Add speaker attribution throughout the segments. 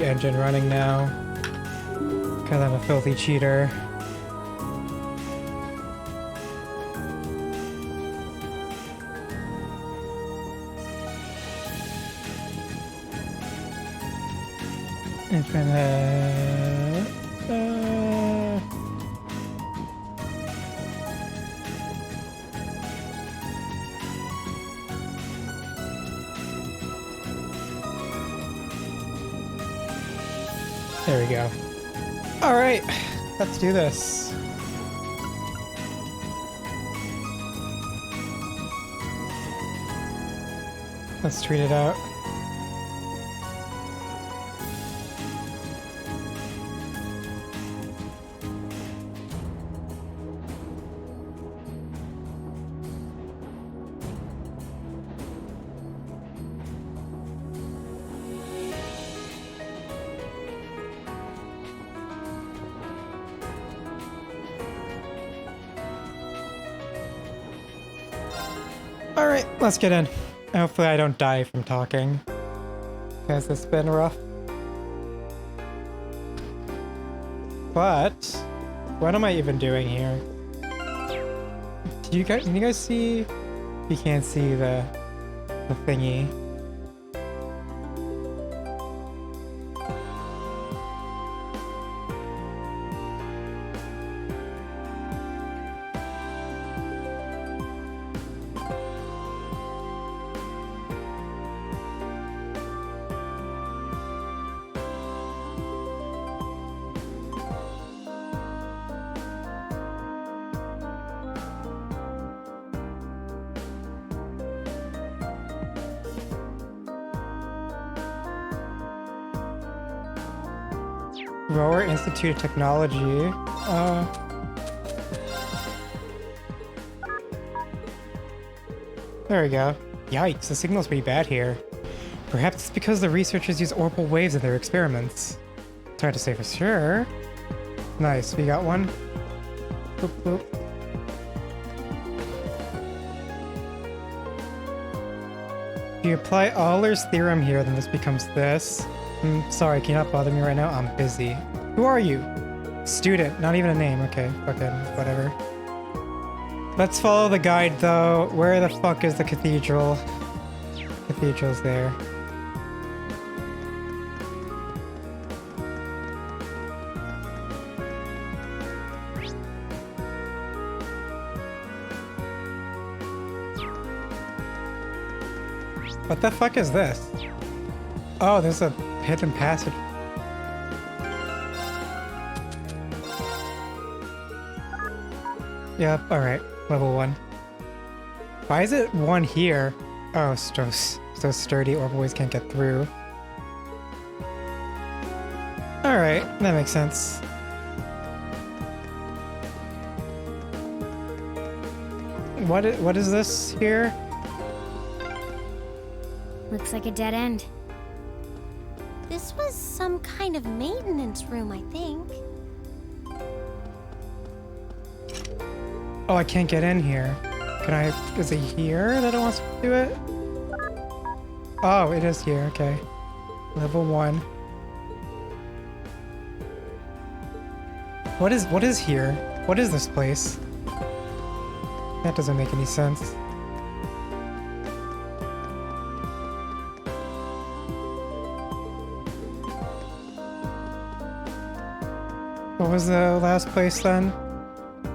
Speaker 1: engine running now. Because I'm a filthy cheater. Infinite. There we go. All right, let's do this. Let's tweet it out. Alright, let's get in. Hopefully I don't die from talking. Because it's been rough. But what am I even doing here? Can you guys see? You can't see the thingy. Rower Institute of Technology. There we go. Yikes, the signal's pretty bad here. Perhaps it's because the researchers use orbital waves in their experiments. It's hard to say for sure. Nice, we got one. Boop, boop. If you apply Euler's theorem here, then this becomes this. Sorry, can you not bother me right now? I'm busy. Who are you? Student, not even a name. Okay, fucking whatever. Let's follow the guide though. Where the fuck is the cathedral? Cathedral's there. What the fuck is this? Oh, there's a hidden passage. Yep, alright. Level 1. Why is it 1 here? Oh, so sturdy, orbital waves can't get through. Alright, that makes sense. What is this here?
Speaker 2: Looks like a dead end. This was some kind of maintenance room, I think.
Speaker 1: Oh, I can't get in here. Can I... Is it here that it wants to do it? Oh, it is here. Okay. Level 1. What is here? What is this place? That doesn't make any sense. What was the last place then?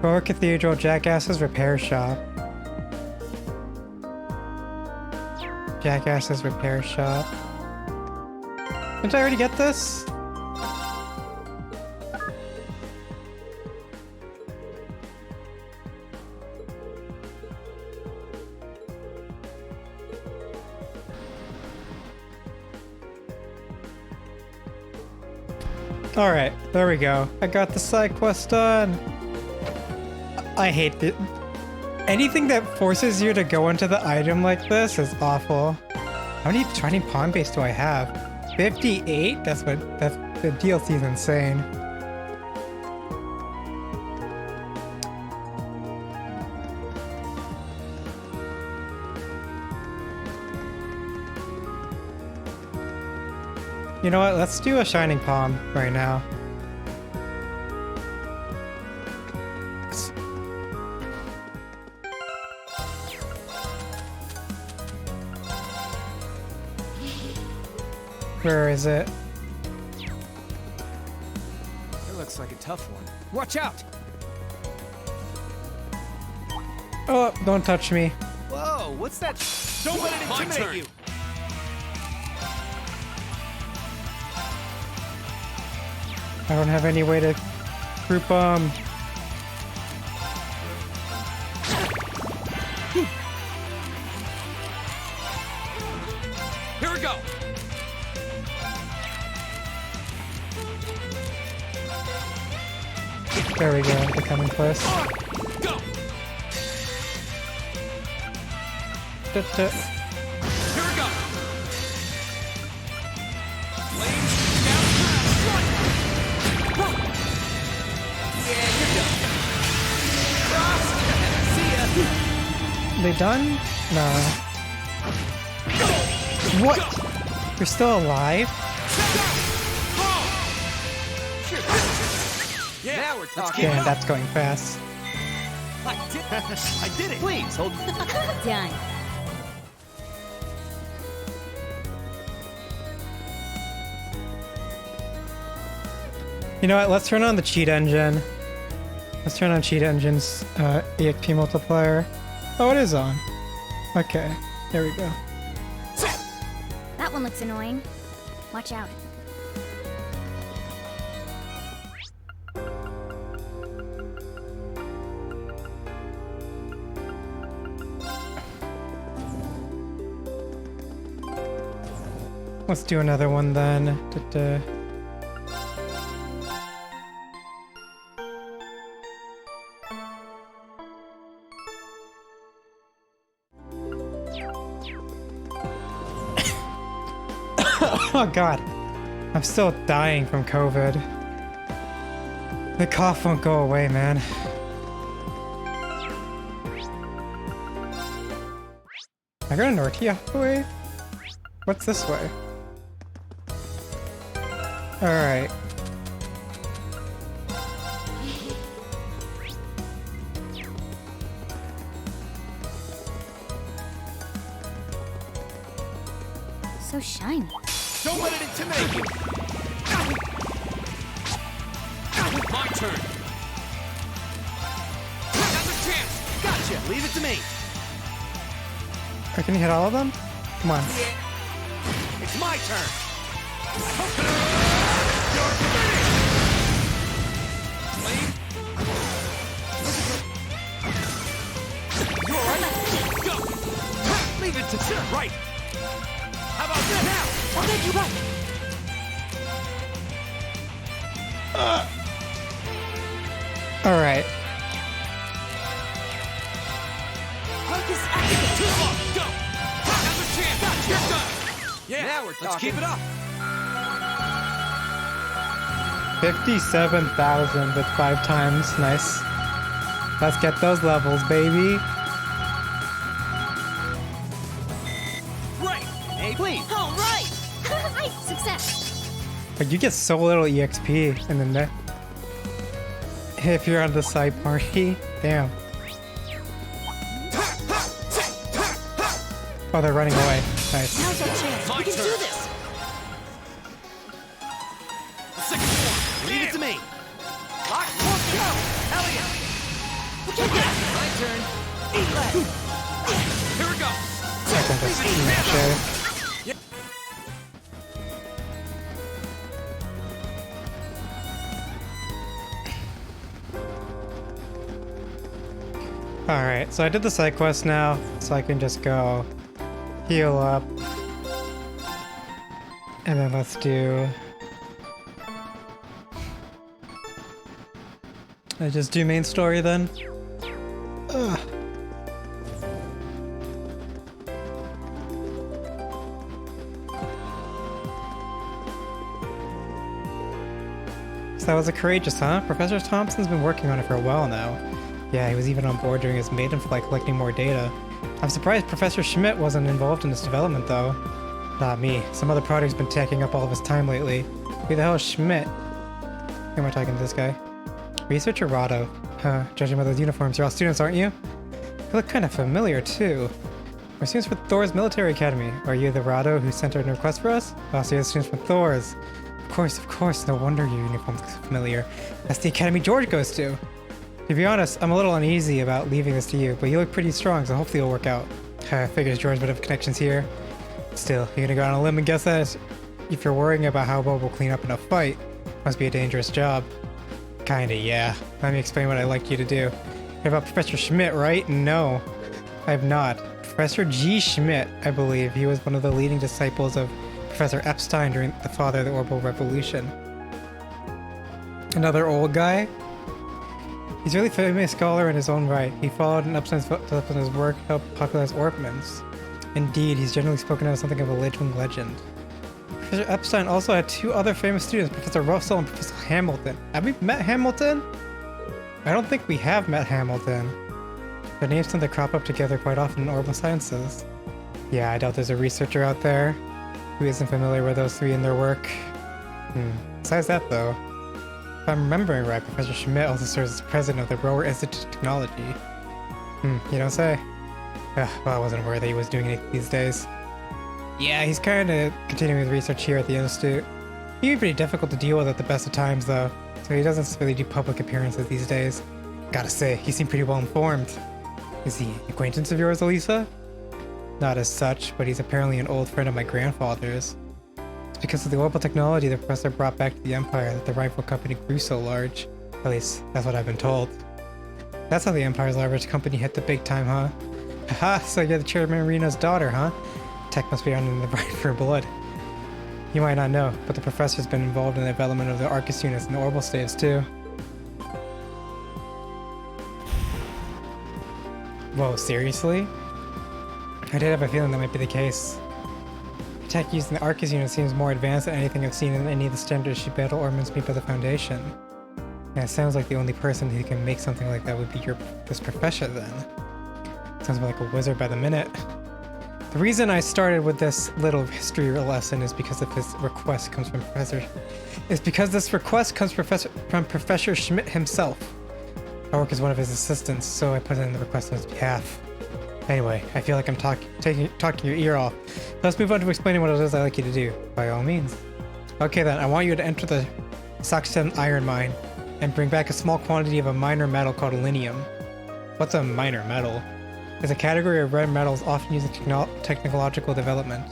Speaker 1: Rower Cathedral, Jackass's Repair Shop. Jackass's Repair Shop. Didn't I already get this? Alright, there we go. I got the side quest done. I hate it. Anything that forces you to go into the item like this is awful. How many shiny pawn base do I have? 58? That's the DLC is insane. You know what? Let's do a shining palm right now. Where is it?
Speaker 3: It looks like a tough one. Watch out!
Speaker 1: Oh, don't touch me.
Speaker 3: Whoa, what's that? Don't let it intimidate you!
Speaker 1: I don't have any way to group them.
Speaker 3: Here we go!
Speaker 1: There we go, they're coming close.
Speaker 3: Go!
Speaker 1: Duh, duh.
Speaker 3: Here we go! Flames down, run! Yeah, you're done. Cross! See ya!
Speaker 1: They done? No. What? You're still alive?
Speaker 3: Yeah, now we're talking.
Speaker 1: Damn, that's going fast.
Speaker 3: I did it! Please, hold.
Speaker 2: Done.
Speaker 1: You know what? Let's turn on the cheat engine. Let's turn on cheat engine's EXP multiplier. Oh, it is on. Okay, there we go.
Speaker 2: That one looks annoying. Watch out.
Speaker 1: Let's do another one then. Duh. Oh god, I'm still dying from COVID. The cough won't go away, man. I got a Nortia way? What's this way? Alright.
Speaker 2: So shiny.
Speaker 3: Don't let it intimidate you! My turn! Another chance! Gotcha! Leave it to me!
Speaker 1: Oh, can you hit all of them? Come on.
Speaker 3: It's my turn! You're alright? Go! Leave it to right! How about this now? I'll make you right!
Speaker 1: Alright.
Speaker 3: Focus activate! Too long! Go! Another chance! Gotcha. You're done! Yeah, now we're talking. Let's keep it up!
Speaker 1: 57,000 with 5 times. Nice. Let's get those levels, baby.
Speaker 3: Right! Hey, please!
Speaker 2: All right! Right! Success!
Speaker 1: But you get so little EXP and then that. If you're on the side party, damn. Oh, they're running away. Nice.
Speaker 2: Now's our chance.
Speaker 3: My
Speaker 2: We can
Speaker 3: turn.
Speaker 2: do this.
Speaker 3: The second one! Leave it to me! Lock, go! Hell yeah! My turn! Eat less! Here we go!
Speaker 1: I think that's sure. Alright, so I did the side quest now, so I can just go heal up. And then let's do... I just do main story then? Ugh. So that was a courageous, huh? Professor Thompson's been working on it for a while now. Yeah, he was even on board during his maiden flight collecting more data. I'm surprised Professor Schmidt wasn't involved in this development, though. Not me. Some other project's been taking up all of his time lately. Who the hell is Schmidt? Who am I talking to this guy? Researcher Rado. Huh, judging by those uniforms, you're all students, aren't you? You look kind of familiar, too. We're students from Thor's military academy. Are you the Rado who sent out a request for us? Oh, so you're the students from Thor's. Of course. No wonder your uniform looks familiar. That's the academy George goes to. To be honest, I'm a little uneasy about leaving this to you, but you look pretty strong, so hopefully it'll work out. Figures George would have connections here. Still, you're gonna go on a limb and guess that if you're worrying about how Bob will clean up in a fight, must be a dangerous job. Kinda, yeah. Let me explain what I'd like you to do. Heard about Professor Schmidt, right? No, I have not. Professor G. Schmidt, I believe. He was one of the leading disciples of Professor Epstein during the father of the Orbital Revolution. Another old guy? He's a really famous scholar in his own right. He followed in Epstein's footsteps in his work to help popularize Orpmans. Indeed, he's generally spoken of as something of a living legend. Professor Epstein also had two other famous students, Professor Russell and Professor Hamilton. Have we met Hamilton? I don't think we have met Hamilton. Their names tend to crop up together quite often in orbital sciences. Yeah, I doubt there's a researcher out there who isn't familiar with those three in their work. Besides that, though, if I'm remembering right, Professor Schmidt also serves as president of the Rower Institute of Technology. You don't say? Well, I wasn't aware that he was doing anything these days. Yeah, he's kind of continuing his research here at the Institute. He'd be pretty difficult to deal with at the best of times, though, so he doesn't really do public appearances these days. Gotta say, he seemed pretty well informed. Is he an acquaintance of yours, Elisa? Not as such, but he's apparently an old friend of my grandfather's. It's because of the orbital technology the professor brought back to the Empire that the rival company grew so large. At least, that's what I've been told. That's how the Empire's largest company hit the big time, huh? Haha, so you're the Chairman Marino's daughter, huh? Tech must be running the bright for blood. You might not know, but the professor's been involved in the development of the Arcus units and the orbital staves, too. Whoa, seriously? I did have a feeling that might be the case. The tech used in the Arcus unit seems more advanced than anything I've seen in any of the standard issue battle ornaments made by the Foundation. And it sounds like the only person who can make something like that would be this professor then. Sounds more like a wizard by the minute. The reason I started with this little history lesson is because of his request comes from Professor Schmidt himself. I work as one of his assistants, so I put in the request on his behalf. Anyway, I feel like I'm talking your ear off. Let's move on to explaining what it is I'd like you to do, by all means. Okay then, I want you to enter the Saxon iron mine and bring back a small quantity of a minor metal called linium. What's a minor metal? It's a category of rare metals often used in technological development.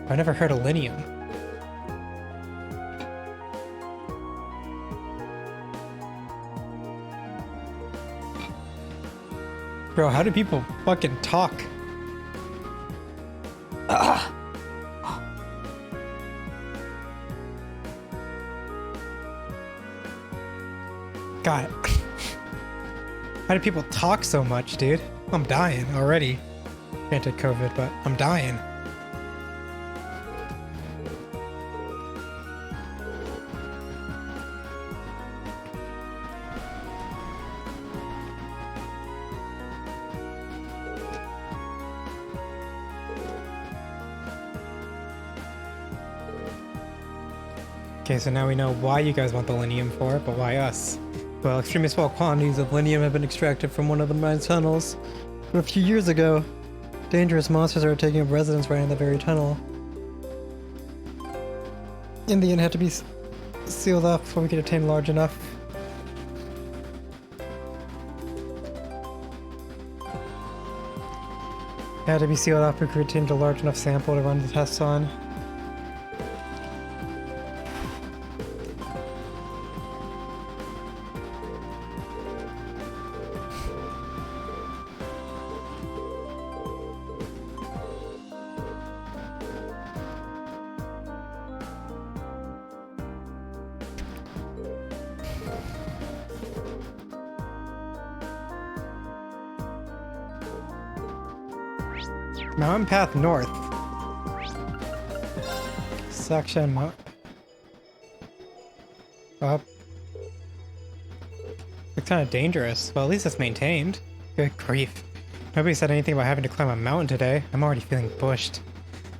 Speaker 1: I've never heard of linium. Bro, how do people fucking talk? Ugh. God. How do people talk so much, dude? I'm dying already. Granted COVID, but I'm dying. Okay, so now we know why you guys want the linium for, but why us? Well, extremely small quantities of linium have been extracted from one of the mine's tunnels. But a few years ago, dangerous monsters are taking up residence right in the very tunnel. In the end, had to be sealed off before we could obtain large enough. Had to be sealed off before we could obtain a large enough sample to run the tests on. Mountain path north. Section mount. Up. It's kind of dangerous. Well, at least it's maintained. Good grief. Nobody said anything about having to climb a mountain today. I'm already feeling bushed.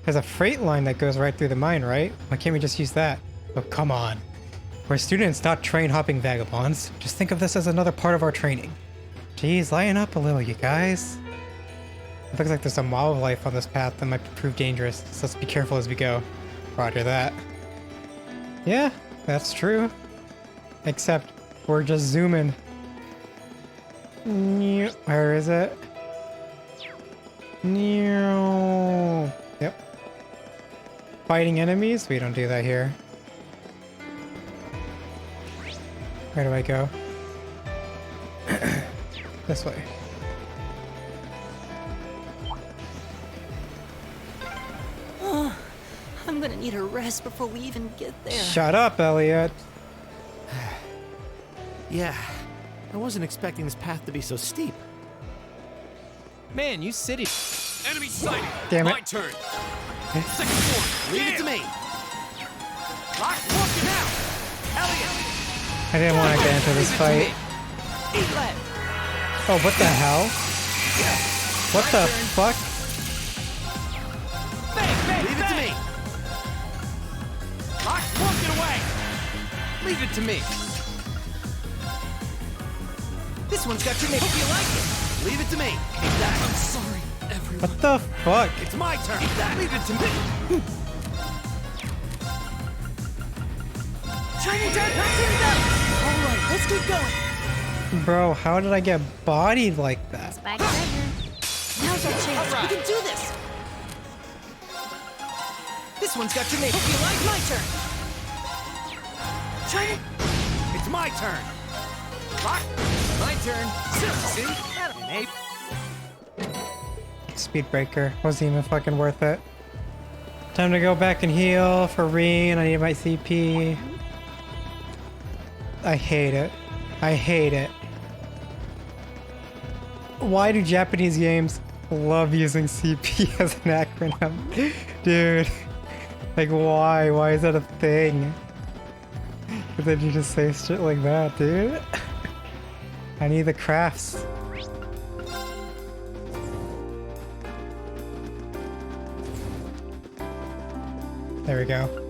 Speaker 1: There's a freight line that goes right through the mine, right? Why can't we just use that? Oh, come on. We're students, not train hopping vagabonds. Just think of this as another part of our training. Jeez, lighten up a little, you guys. It looks like there's some wildlife on this path that might prove dangerous, so let's be careful as we go. Roger that. Yeah, that's true. Except we're just zooming. Where is it? Yep. Fighting enemies? We don't do that here. Where do I go? This way.
Speaker 4: I'm gonna need a rest before we even get there.
Speaker 1: Shut up, Elliot.
Speaker 3: Yeah, I wasn't expecting this path to be so steep. Man, you city. Enemy sighted.
Speaker 1: Damn it.
Speaker 3: My turn. Second floor. Leave it to me. Lock, walking out. Elliot.
Speaker 1: I didn't want to get into this fight.
Speaker 3: Eight left.
Speaker 1: Oh, what the hell? What the fuck?
Speaker 3: Leave it to me. Lock, walking away. Leave it to me. This one's got your name. Hope you like it. Leave it to me. Take that. I'm sorry, everyone.
Speaker 1: What the fuck?
Speaker 3: It's my turn. Take that. Leave it to me.
Speaker 4: Training done! Not training done! Alright, let's keep going.
Speaker 1: Bro, how did I get bodied like that?
Speaker 2: Spike treasure.
Speaker 4: Now's our chance.
Speaker 3: All right.
Speaker 4: We can do this. This one's got your name. Hope you like my turn. Training.
Speaker 3: It's my turn. Lock. My turn. See? An ape.
Speaker 1: Speed breaker. Wasn't even fucking worth it. Time to go back and heal for Reen. I need my CP. I hate it. I hate it. Why do Japanese games love using CP as an acronym? Dude. Like, why? Why is that a thing? But then you just say shit like that, dude. I need the crafts. There we go.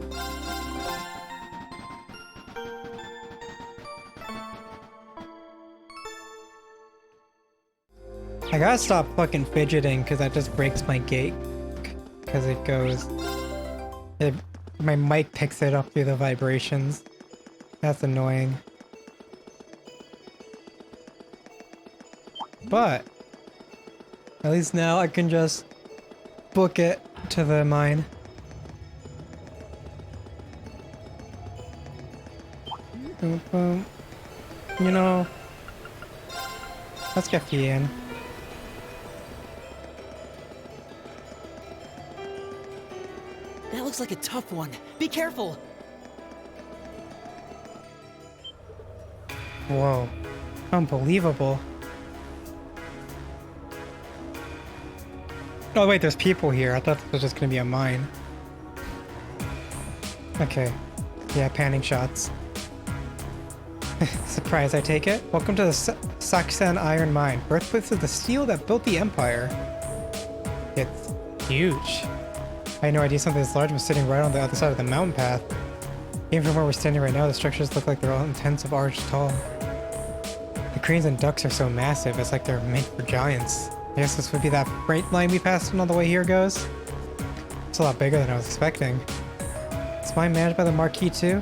Speaker 1: I gotta stop fucking fidgeting because that just breaks my gait. Because it goes... my mic picks it up through the vibrations. That's annoying. But at least now I can just book it to the mine. Boom, boom. You know, let's get Fian.
Speaker 4: That looks like a tough one. Be careful.
Speaker 1: Whoa, unbelievable. Oh wait, there's people here. I thought this was just gonna be a mine. Okay, yeah, panning shots. Surprise, I take it. Welcome to the Saksan Iron Mine, birthplace of the steel that built the Empire. It's huge. I had no idea something this large was sitting right on the other side of the mountain path. Even from where we're standing right now, the structures look like they're all intensive arch tall. The cranes and ducts are so massive, it's like they're made for giants. I guess this would be that freight line we passed on all the way here goes. It's a lot bigger than I was expecting. Is mine managed by the Marquis too?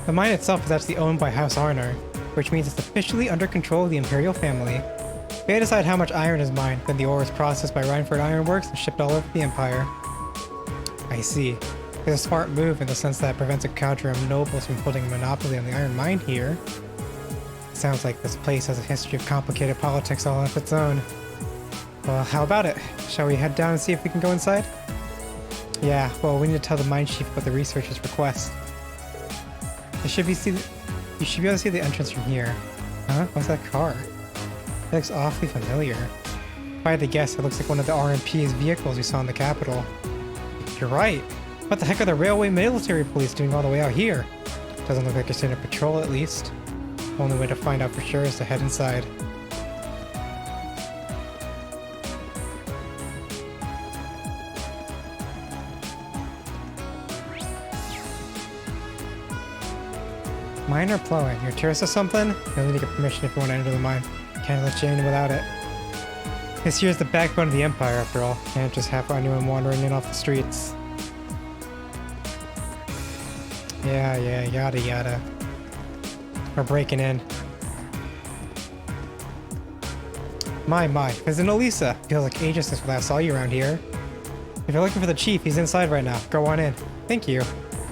Speaker 1: The mine itself is actually owned by House Arner, which means it's officially under control of the Imperial family. They decide how much iron is mined, then the ore is processed by Rhineford Iron Works and shipped all over the Empire. I see. It's a smart move in the sense that it prevents a cadre of nobles from holding a monopoly on the iron mine here. Sounds like this place has a history of complicated politics all of its own. Well, how about it? Shall we head down and see if we can go inside? Yeah, well, we need to tell the mine chief about the researcher's request. You should be able to see the entrance from here. Huh? What's that car? It looks awfully familiar. If I had to guess, it looks like one of the RMP's vehicles we saw in the capital. You're right. What the heck are the railway military police doing all the way out here? Doesn't look like they're standing patrol at least. Only way to find out for sure is to head inside. Mine or plowing? You're a tourist or something? You'll need to get permission if you want to enter the mine. Can't let you in without it. This here's the backbone of the Empire, after all. Can't just have anyone wandering in off the streets. Yeah, yada yada. We're breaking in. My, Cousin Elisa. Feels like ages since we last saw you around here. If you're looking for the chief, he's inside right now. Go on in. Thank you.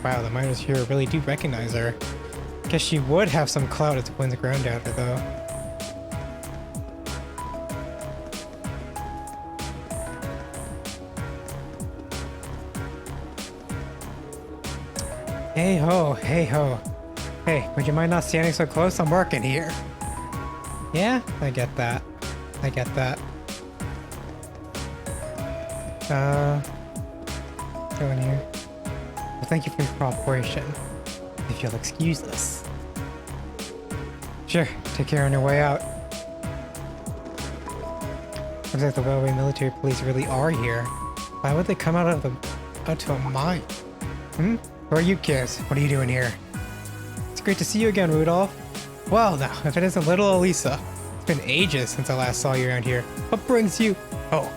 Speaker 1: Wow, the miners here really do recognize her. Guess she would have some clout at the Queen's ground out there, though. Hey ho, hey ho. Hey, would you mind not standing so close? I'm working here. Yeah, I get that. I get that. Go in here. Well, thank you for your cooperation. If you'll excuse us. Sure, take care on your way out. Looks like the railway military police really are here. Why would they come out to a mine? Who are you kids? What are you doing here? It's great to see you again, Rudolph. Well now, if it isn't little Elisa. It's been ages since I last saw you around here. What brings you? Oh,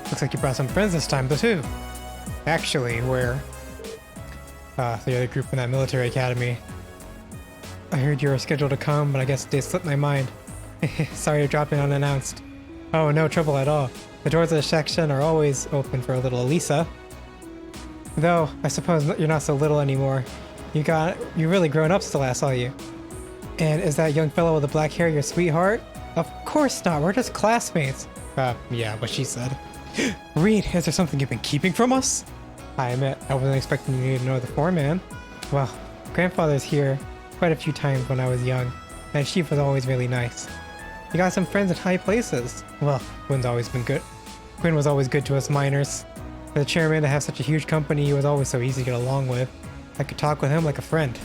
Speaker 1: looks like you brought some friends this time, too. Actually, we're the other group in that military academy. I heard you were scheduled to come, but I guess they slipped my mind. Sorry to drop in unannounced. Oh, no trouble at all. The doors of the section are always open for a little Elisa. Though, I suppose you're not so little anymore. You really grown up since I last saw you. And is that young fellow with the black hair your sweetheart? Of course not, we're just classmates. Yeah, what she said. Reed, is there something you've been keeping from us? I admit, I wasn't expecting you to know the foreman. Well, grandfather's here quite a few times when I was young, and she was always really nice. You got some friends in high places. Well, Quinn's always been good. Quinn was always good to us miners. For the chairman to have such a huge company, he was always so easy to get along with. I could talk with him like a friend.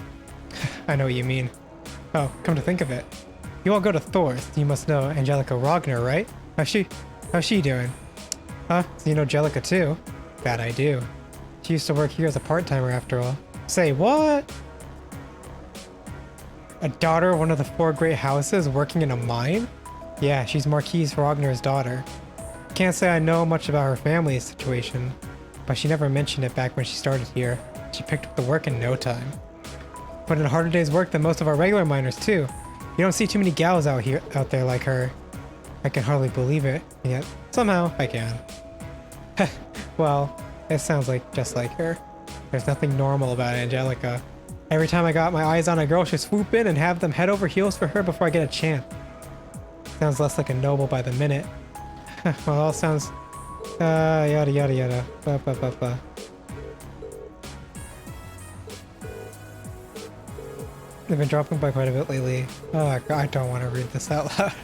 Speaker 1: I know what you mean. Oh, come to think of it. You all go to Thor's. You must know Angelica Rogner, right? How's she doing? Huh? So you know Angelica too? That I do. She used to work here as a part-timer after all. Say what? A daughter of one of the 4 great houses working in a mine? Yeah, she's Marquise Rogner's daughter. Can't say I know much about her family's situation, but she never mentioned it back when she started here. She picked up the work in no time. Put in a harder day's work than most of our regular miners too. You don't see too many gals out there like her. I can hardly believe it, yet somehow I can. Well, it sounds like just like her. There's nothing normal about Angelica. Every time I got my eyes on a girl, she'd swoop in and have them head over heels for her before I get a chance. Sounds less like a noble by the minute. Well, all sounds... yada yada yada. Ba ba ba ba. They've been dropping by quite a bit lately. Oh god, I don't want to read this out loud.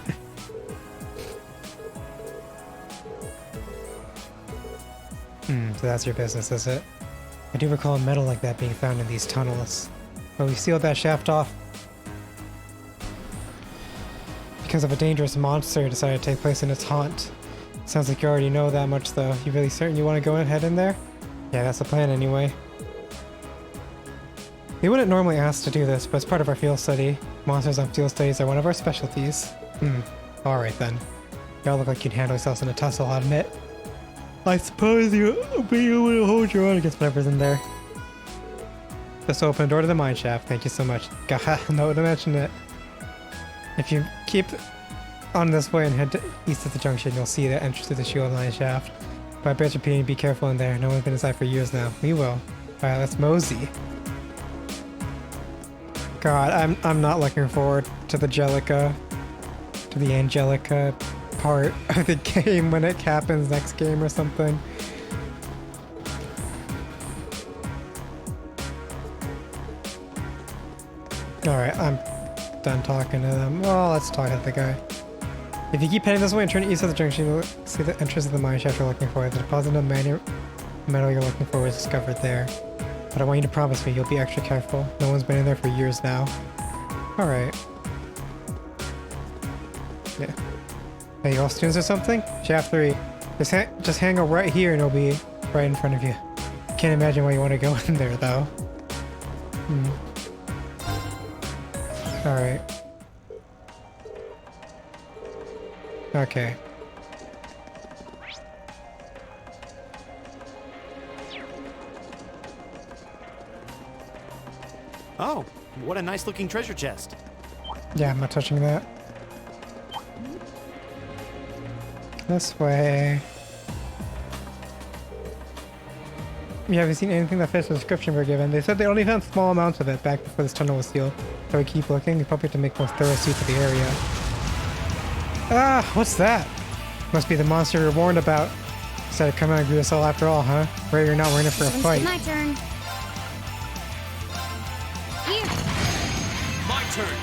Speaker 1: So that's your business, is it? I do recall metal like that being found in these tunnels. But we sealed that shaft off because of a dangerous monster decided to take place in its haunt. Sounds like you already know that much though. You really certain you want to go ahead in there? Yeah, that's the plan anyway. We wouldn't normally ask to do this, but it's part of our field study. Monsters on field studies are one of our specialties. Alright then. Y'all look like you'd handle yourselves in a tussle, I'll admit. I suppose you'll be able to hold your own against whatever's in there. Just open the door to the mine shaft. Thank you so much. God, no to mention it. If you keep on this way and head to east of the junction, you'll see the entrance to the shield mine shaft. But I bet repeating, be careful in there. No one's been inside for years now. We will. Alright, let's mosey. God, I'm not looking forward to the Angelica part of the game when it happens next game or something. Alright, I'm done talking to them. Well, let's talk to the guy. If you keep heading this way and turn east of the junction, you'll see the entrance of the mine shaft you're looking for. The deposit of metal you're looking for was discovered there. But I want you to promise me you'll be extra careful. No one's been in there for years now. Alright. Yeah. Hey, you all students or something? Shaft 3. Just hang out right here and it'll be right in front of you. Can't imagine why you want to go in there, though. Alright. Okay.
Speaker 3: Oh, what a nice looking treasure chest.
Speaker 1: Yeah, I'm not touching that. This way. We haven't seen anything that fits the description we're given. They said they only found small amounts of it back before this tunnel was sealed. So we keep looking. We probably have to make more thorough sweep of the area. Ah, what's that? Must be the monster we were warned about. Decided to come out and greet us all after all, huh? Right, you're not, we're in it for a fight.
Speaker 2: My turn. Here.
Speaker 3: My turn.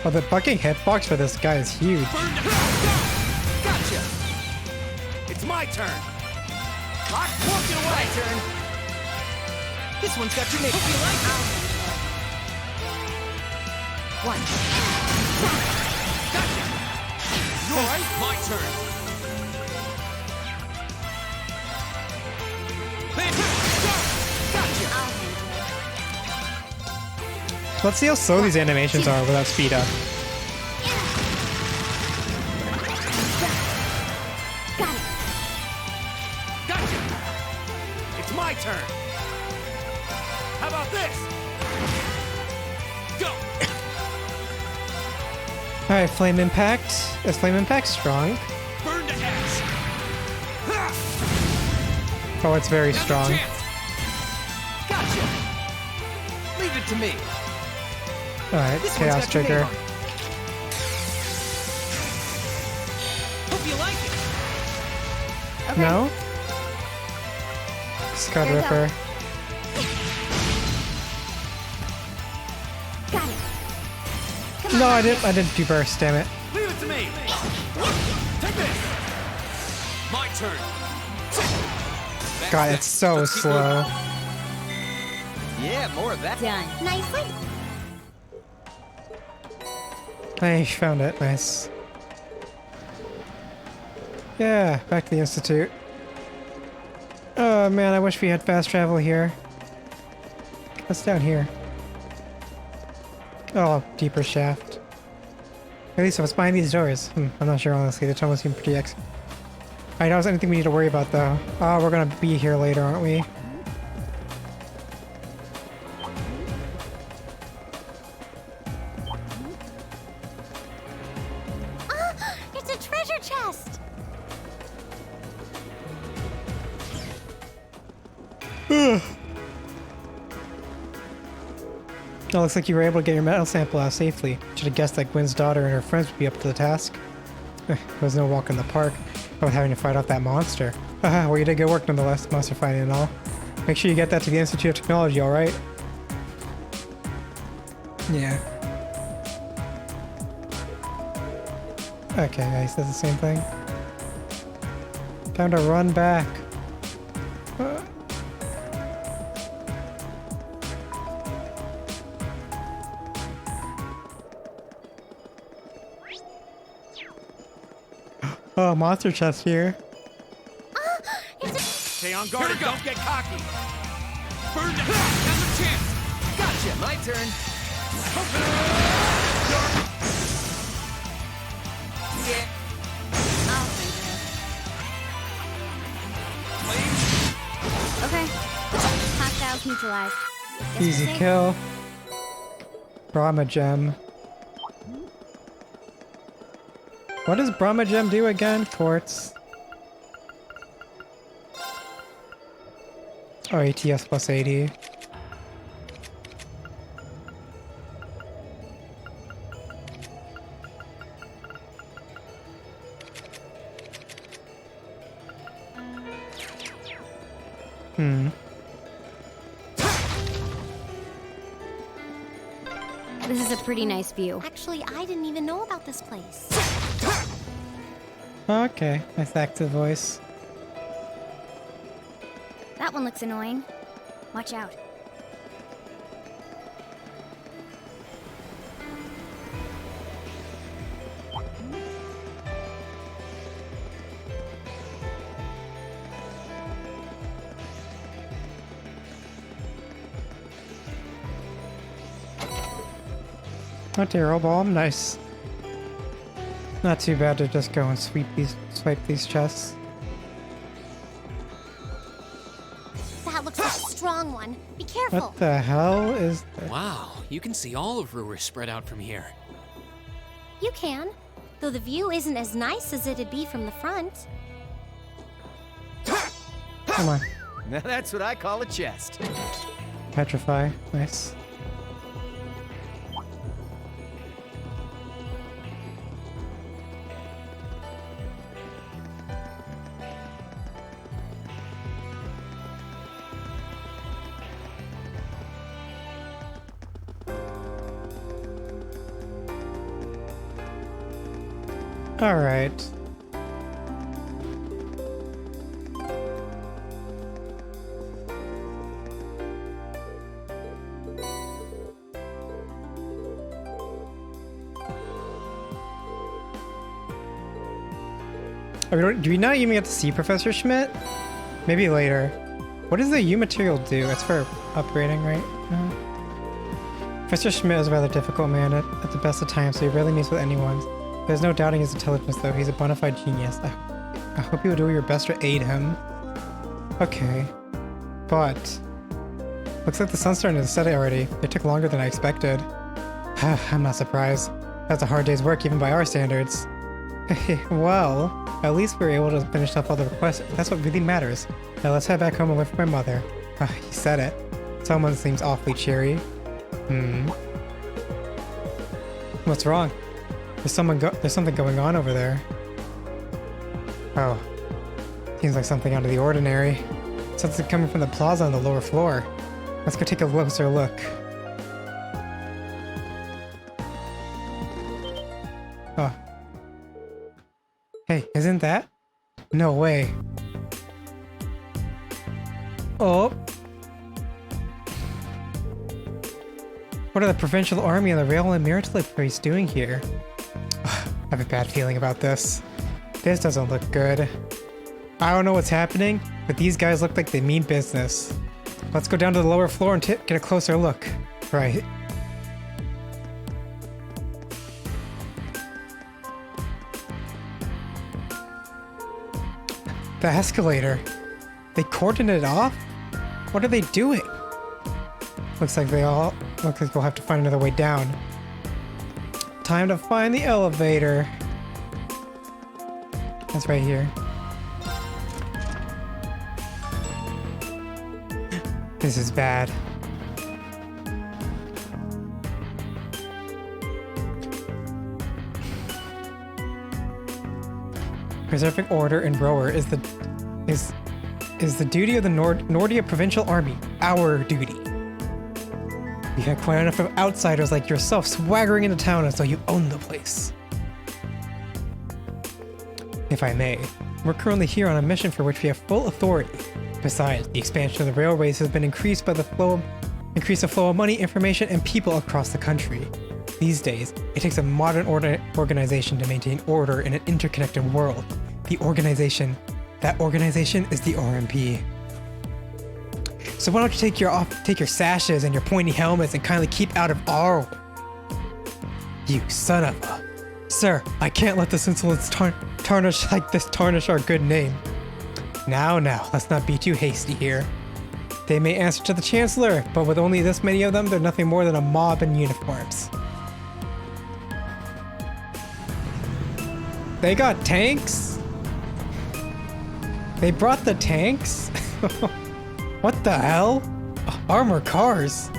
Speaker 1: Oh, the fucking hitbox for this guy is huge.
Speaker 3: Gotcha. It's my turn. Lock, walk it away.
Speaker 4: My turn. This one's got your name. Hope you like it. One.
Speaker 3: Gotcha. You all right? My turn. Gotcha.
Speaker 1: Let's see how slow these animations are without speed up.
Speaker 2: Got it.
Speaker 3: Gotcha. It's my turn. How about this? Go.
Speaker 1: Alright, Flame Impact. Is Flame Impact strong?
Speaker 3: Burn to ash. Ha!
Speaker 1: Oh, it's very
Speaker 3: Now's
Speaker 1: strong.
Speaker 3: your chance. Gotcha. Leave it to me.
Speaker 1: Alright,
Speaker 3: This one's
Speaker 1: Chaos
Speaker 3: got your
Speaker 1: Trigger.
Speaker 3: name on it. Hope you like it.
Speaker 2: Okay.
Speaker 1: No? Scud
Speaker 2: Here we go.
Speaker 1: Ripper.
Speaker 2: Got it. Come
Speaker 1: No,
Speaker 2: on.
Speaker 1: I didn't do burst, damn it.
Speaker 3: Leave it to me. Take this. My turn. That's
Speaker 1: God,
Speaker 3: it.
Speaker 1: it's so
Speaker 3: Let's keep
Speaker 1: slow.
Speaker 3: moving.
Speaker 4: Yeah, more of that.
Speaker 2: Done. Nicely.
Speaker 1: I found it, nice. Yeah, back to the Institute. Oh man, I wish we had fast travel here. What's down here? Oh, deeper shaft. At least what's behind these doors? I'm not sure honestly, the tunnel seemed pretty Alright, that was anything we need to worry about though. Oh, we're gonna be here later, aren't we?
Speaker 2: Ah, it's a treasure chest.
Speaker 1: Oh, looks like you were able to get your metal sample out safely. Should have guessed that Gwen's daughter and her friends would be up to the task. There was no walk in the park without having to fight off that monster. Haha, well you did good work nonetheless, monster fighting and all. Make sure you get that to the Institute of Technology, alright? Yeah. Okay, guys, that's the same thing. Time to run back. Oh, monster chest here.
Speaker 3: Stay on guard and don't get cocky. Burn to ash. Now's your chance.
Speaker 4: Gotcha. My turn. Yeah.
Speaker 2: I'll handle it. Okay. Hostiles neutralized. Guess we're
Speaker 1: Easy
Speaker 2: safe.
Speaker 1: kill. Brahma gem. What does Brahma gem do again? Quartz. Oh, ATS plus 80.
Speaker 2: This is a pretty nice view. Actually, I didn't even know about this place.
Speaker 1: Okay, nice active voice.
Speaker 2: That one looks annoying. Watch out.
Speaker 1: A Darrow bomb, nice. Not too bad to just go and swipe these chests.
Speaker 2: That looks like a strong one. Be careful.
Speaker 1: What the hell is this?
Speaker 4: Wow, you can see all of Ruhr spread out from here.
Speaker 2: You can, though the view isn't as nice as it'd be from the front.
Speaker 1: Come on.
Speaker 3: Now that's what I call a chest.
Speaker 1: Petrify, nice. All right. Do we not even get to see Professor Schmidt? Maybe later. What does the U material do? It's for upgrading, right? Professor Schmidt is a rather difficult man at the best of times, so he rarely meets with anyone. There's no doubting his intelligence, though. He's a bona fide genius. I hope you will do your best to aid him. Okay. But... looks like the sun's starting to set already. It took longer than I expected. I'm not surprised. That's a hard day's work, even by our standards. Well, at least we were able to finish up all the requests. That's what really matters. Now let's head back home and wait for my mother. He said it. Someone seems awfully cheery. What's wrong? There's something going on over there. Oh. Seems like something out of the ordinary. Something coming from the plaza on the lower floor. Let's go take a closer look. Oh. Hey, isn't that? No way. Oh. What are the Provincial Army and the Rail and Military Police doing here? I have a bad feeling about this. This doesn't look good. I don't know what's happening, but these guys look like they mean business. Let's go down to the lower floor and get a closer look. Right. The escalator. They cordoned it off? What are they doing? Looks like we'll have to find another way down. Time to find the elevator. That's right here. This is bad. Preserving order in Rower is the duty of the Nordia Provincial Army. Our duty. We had quite enough of outsiders like yourself swaggering into town as though you own the place. If I may, we're currently here on a mission for which we have full authority. Besides, the expansion of the railways has been increased by the flow of money, information, and people across the country. These days, it takes a modern organization to maintain order in an interconnected world. That organization is the RMP. So why don't you take your sashes and your pointy helmets and kindly keep out of our way? You son of a... Sir, I can't let this insolence tarnish our good name. Now, let's not be too hasty here. They may answer to the Chancellor, but with only this many of them, they're nothing more than a mob in uniforms. They got tanks? They brought the tanks? What the hell? Armored cars?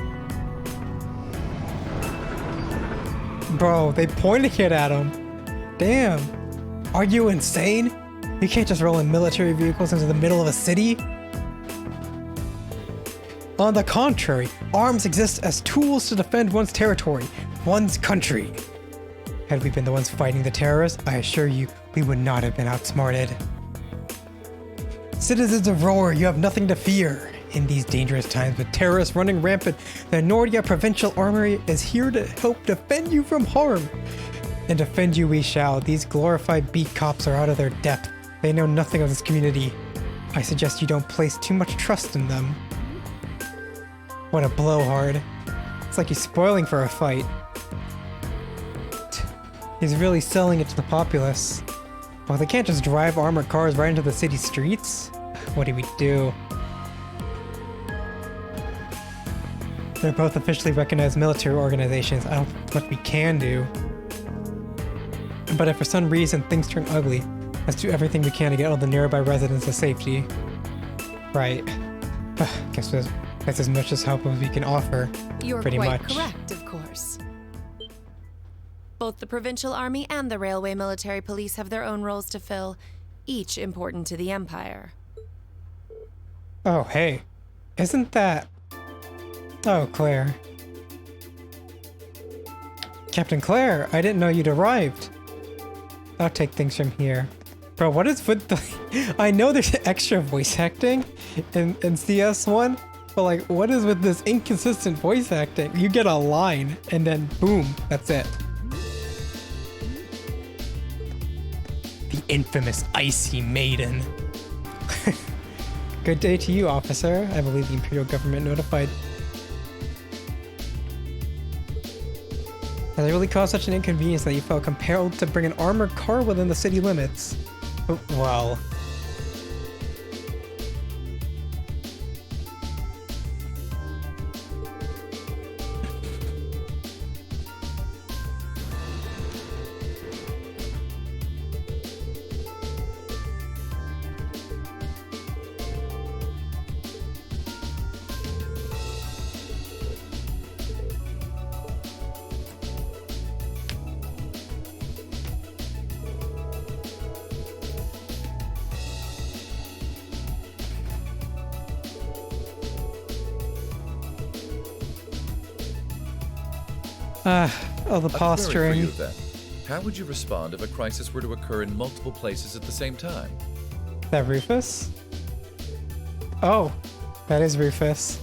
Speaker 1: Bro, they pointed it at him. Damn. Are you insane? You can't just roll in military vehicles into the middle of a city. On the contrary, arms exist as tools to defend one's territory, one's country. Had we been the ones fighting the terrorists, I assure you, we would not have been outsmarted. Citizens of Roar, you have nothing to fear. In these dangerous times with terrorists running rampant, the Nordia Provincial Armory is here to help defend you from harm. And defend you we shall. These glorified beat cops are out of their depth. They know nothing of this community. I suggest you don't place too much trust in them. What a blowhard. It's like he's spoiling for a fight. He's really selling it to the populace. Well, they can't just drive armored cars right into the city streets. What do we do? They're both officially recognized military organizations. I don't know what we can do. But if for some reason things turn ugly, let's do everything we can to get all the nearby residents to safety. Right. Guess that's as much as help as we can offer.
Speaker 5: You're
Speaker 1: pretty
Speaker 5: quite
Speaker 1: much.
Speaker 5: correct, of course. Both the Provincial Army and the Railway Military Police have their own roles to fill, each important to the Empire.
Speaker 1: Oh, hey. Isn't that... Oh, Claire. Captain Claire, I didn't know you'd arrived. I'll take things from here. Bro, what is with the... I know there's extra voice acting in CS1, but like, what is with this inconsistent voice acting? You get a line, and then boom, that's it. The infamous Icy Maiden. Good day to you, officer. I believe the Imperial government notified. Has it really caused such an inconvenience that you felt compelled to bring an armored car within the city limits? Oh, well. Oh, the
Speaker 6: A query
Speaker 1: posturing.
Speaker 6: for you, then. How would you respond if a crisis were to occur in multiple places at the same time?
Speaker 1: That Rufus? Oh, that is Rufus.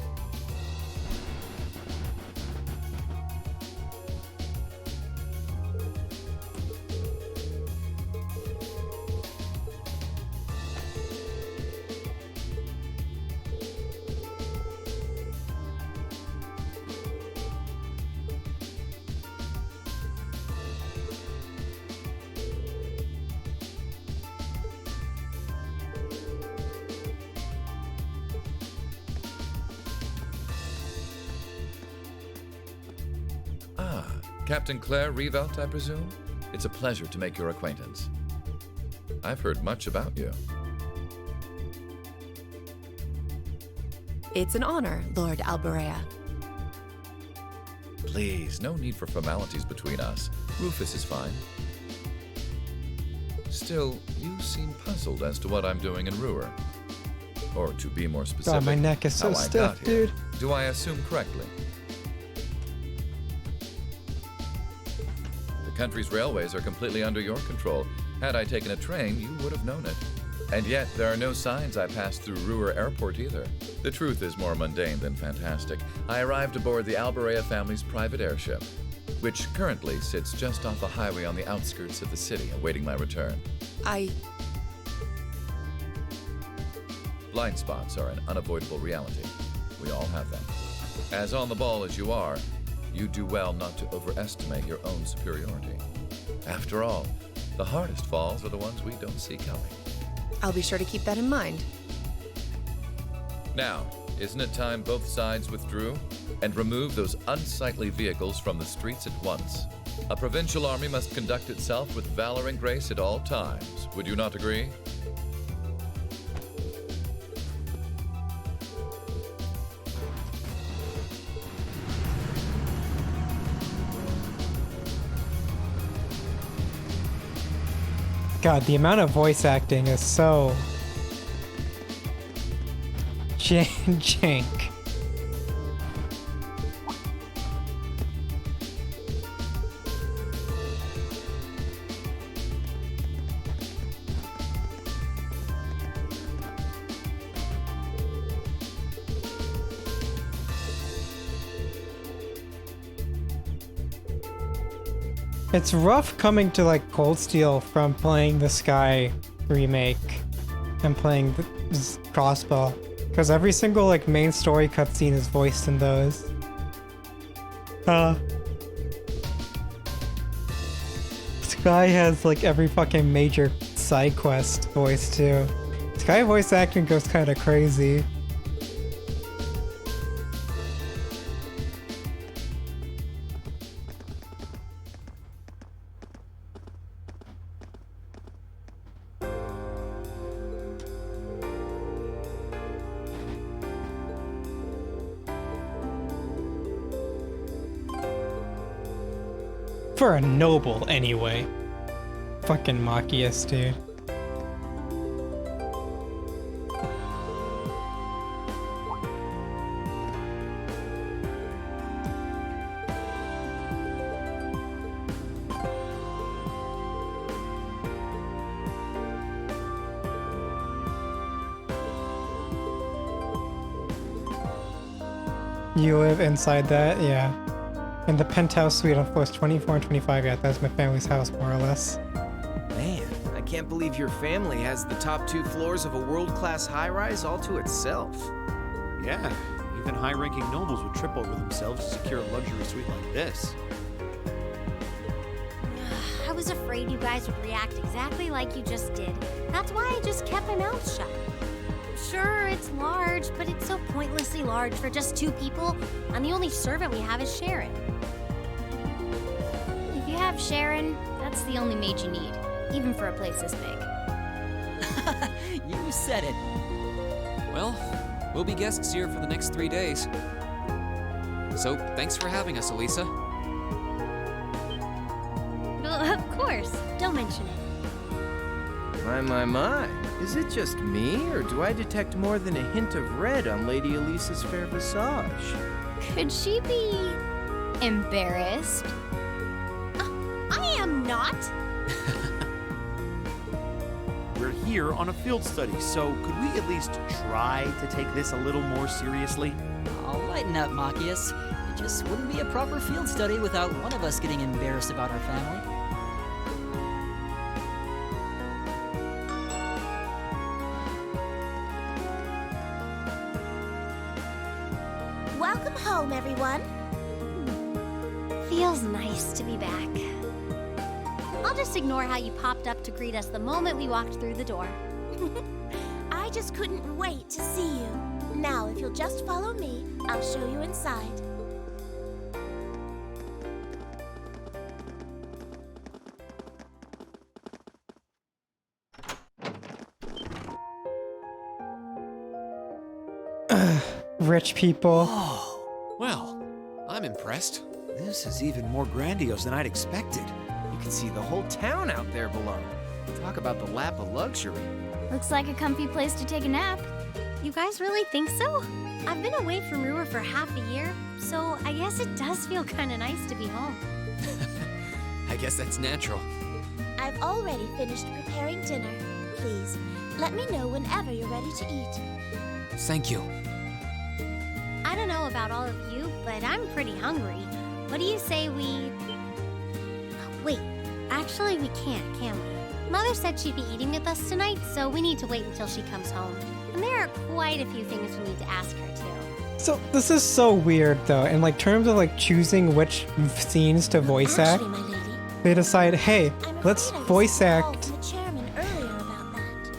Speaker 6: Captain Claire Revelt, I presume? It's a pleasure to make your acquaintance. I've heard much about you.
Speaker 5: It's an honor, Lord Alberea.
Speaker 6: Please, no need for formalities between us. Rufus is fine. Still, you seem puzzled as to what I'm doing in Ruhr. Or to be more specific,
Speaker 1: God, my neck is so
Speaker 6: how I
Speaker 1: stiff,
Speaker 6: got here.
Speaker 1: dude.
Speaker 6: Do I assume correctly? The country's railways are completely under your control. Had I taken a train, you would have known it. And yet, there are no signs I passed through Ruhr Airport either. The truth is more mundane than fantastic. I arrived aboard the Alberea family's private airship, which currently sits just off a highway on the outskirts of the city, awaiting my return. Blind spots are an unavoidable reality. We all have them. As on the ball as you are, you do well not to overestimate your own superiority. After all, the hardest falls are the ones we don't see coming.
Speaker 5: I'll be sure to keep that in mind.
Speaker 6: Now, isn't it time both sides withdrew and remove those unsightly vehicles from the streets at once? A provincial army must conduct itself with valor and grace at all times. Would you not agree?
Speaker 1: God, the amount of voice acting is so... jank. It's rough coming to like Cold Steel from playing the Sky remake and playing the Crossbow, because every single like main story cutscene is voiced in those. Sky has like every fucking major side quest voice too. Sky voice acting goes kind of crazy. For a noble, anyway. Fucking Machias, dude. You live inside that? Yeah. In the penthouse suite on floors 24 and 25, yeah, that's my family's house, more or less.
Speaker 3: Man, I can't believe your family has the top 2 floors of a world-class high-rise all to itself.
Speaker 7: Yeah, even high-ranking nobles would trip over themselves to secure a luxury suite like this.
Speaker 2: I was afraid you guys would react exactly like you just did. That's why I just kept my mouth shut. Sure, it's large, but it's so pointlessly large for just 2 people, and the only servant we have is Sharon.
Speaker 8: If you have Sharon, that's the only maid you need, even for a place this big.
Speaker 4: You said it.
Speaker 9: Well, we'll be guests here for the next 3 days. So, thanks for having us, Elisa.
Speaker 2: Well, of course. Don't mention it.
Speaker 3: My. Is it just me, or do I detect more than a hint of red on Lady Elisa's fair visage?
Speaker 8: Could she be embarrassed?
Speaker 2: I am not.
Speaker 7: We're here on a field study, so could we at least try to take this a little more seriously?
Speaker 4: I'll lighten up, Machias. It just wouldn't be a proper field study without one of us getting embarrassed about our family.
Speaker 2: Welcome home, everyone. Feels nice to be back. I'll just ignore how you popped up to greet us the moment we walked through the door.
Speaker 10: I just couldn't wait to see you. Now, if you'll just follow me, I'll show you inside.
Speaker 1: Rich people.
Speaker 7: Oh,
Speaker 9: Well, I'm impressed.
Speaker 7: this is even more grandiose than I'd expected.
Speaker 3: You can see the whole town out there below. Talk about the lap of luxury.
Speaker 8: Looks like a comfy place to take a nap.
Speaker 2: You guys really think so? I've been away from Ruhr for half a year, so I guess it does feel kind of nice to be home.
Speaker 9: I guess that's natural.
Speaker 10: I've already finished preparing dinner. Please, let me know whenever you're ready to eat.
Speaker 9: Thank you.
Speaker 2: I don't know about all of you, but I'm pretty hungry. What do you say we... Wait, actually we can't, can we? Mother said she'd be eating with us tonight, so we need to wait until she comes home. And there are quite a few things we need to ask her, too.
Speaker 1: So this is so weird though, in like terms of like choosing which scenes to voice act,
Speaker 10: Actually, my lady,
Speaker 1: they decide, hey,
Speaker 10: I'm
Speaker 1: let's
Speaker 10: afraid I was
Speaker 1: voice
Speaker 10: involved
Speaker 1: act,
Speaker 10: with the chairman earlier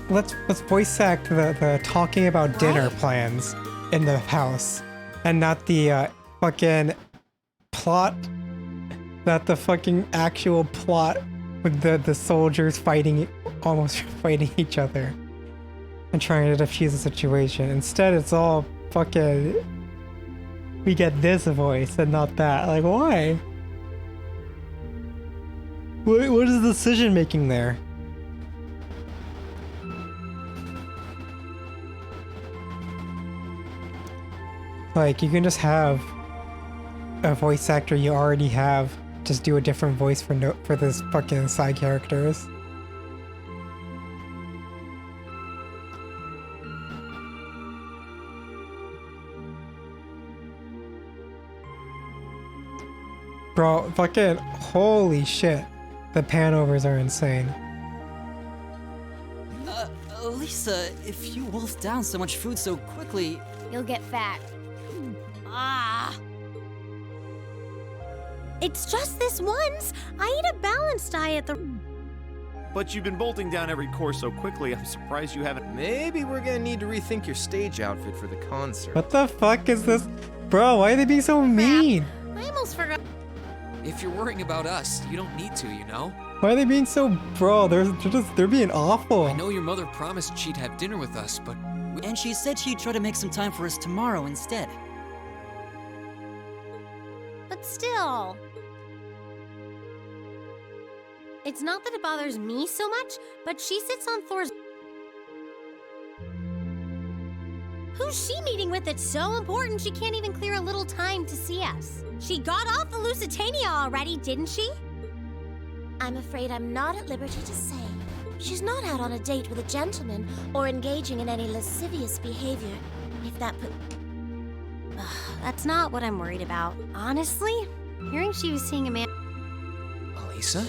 Speaker 10: about that.
Speaker 1: let's voice act the talking about dinner plans in the house, and not the fucking plot, not the fucking actual plot with the soldiers almost fighting each other and trying to defuse the situation. Instead, it's all fucking, we get this voice and not that. Like, why? What is the decision making there? Like, you can just have a voice actor you already have just do a different voice for this fucking side characters. Bro, fucking holy shit. The panovers are insane.
Speaker 4: Lisa, if you wolf down so much food so quickly...
Speaker 8: You'll get fat.
Speaker 2: Ah! It's just this once. I eat a balanced diet.
Speaker 7: But you've been bolting down every course so quickly, I'm surprised you haven't.
Speaker 11: Maybe we're gonna need to rethink your stage outfit for the concert.
Speaker 1: What the fuck is this? Bro, why are they being so mean?
Speaker 2: I almost forgot.
Speaker 9: If you're worrying about us, you don't need to, you know?
Speaker 1: Why are they being so, bro? They're being awful.
Speaker 9: I know your mother promised she'd have dinner with us, but
Speaker 4: And she said she'd try to make some time for us tomorrow instead.
Speaker 2: But still. It's not that it bothers me so much, but she sits on Thor's. Who's she meeting with that's so important she can't even clear a little time to see us? She got off the Lusitania already, didn't she?
Speaker 10: I'm afraid I'm not at liberty to say. She's not out on a date with a gentleman or engaging in any lascivious behavior. If that put...
Speaker 2: That's not what I'm worried about. Honestly, hearing she was seeing a man.
Speaker 9: Elisa?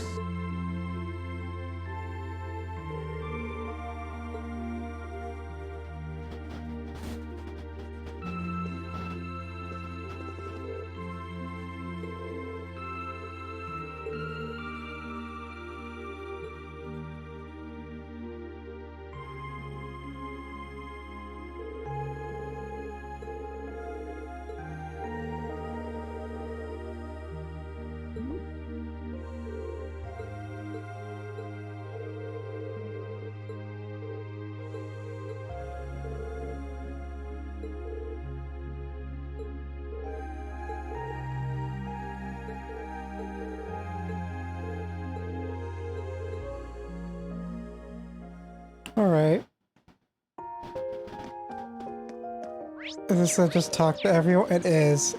Speaker 1: Alright. Is this a just talk to everyone? It is.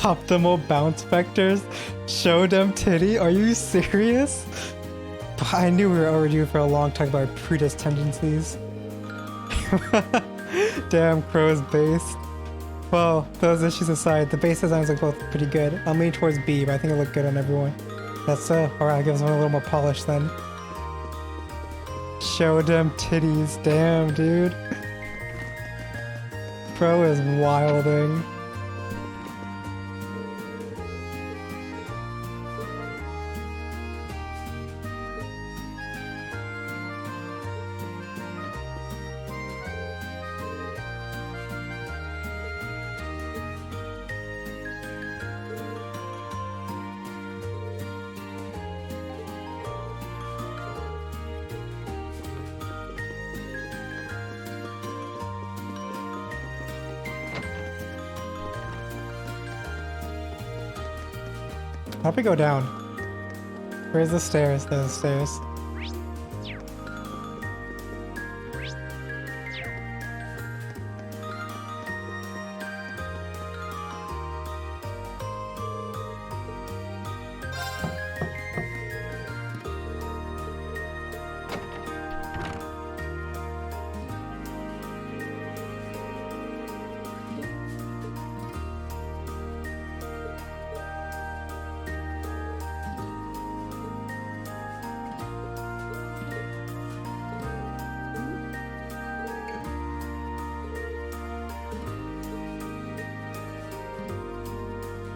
Speaker 1: Optimal bounce vectors? Show them titty? Are you serious? I knew we were overdue for a long time about our prudish tendencies. Damn, Crow's base. Well, those issues aside, the base designs look both pretty good. I'm leaning towards B, but I think it looked good on everyone. That's alright, I'll give this one a little more polish then. Show them titties. Damn, dude. Pro is wilding. How'd we go down? Where's the stairs? There's the stairs.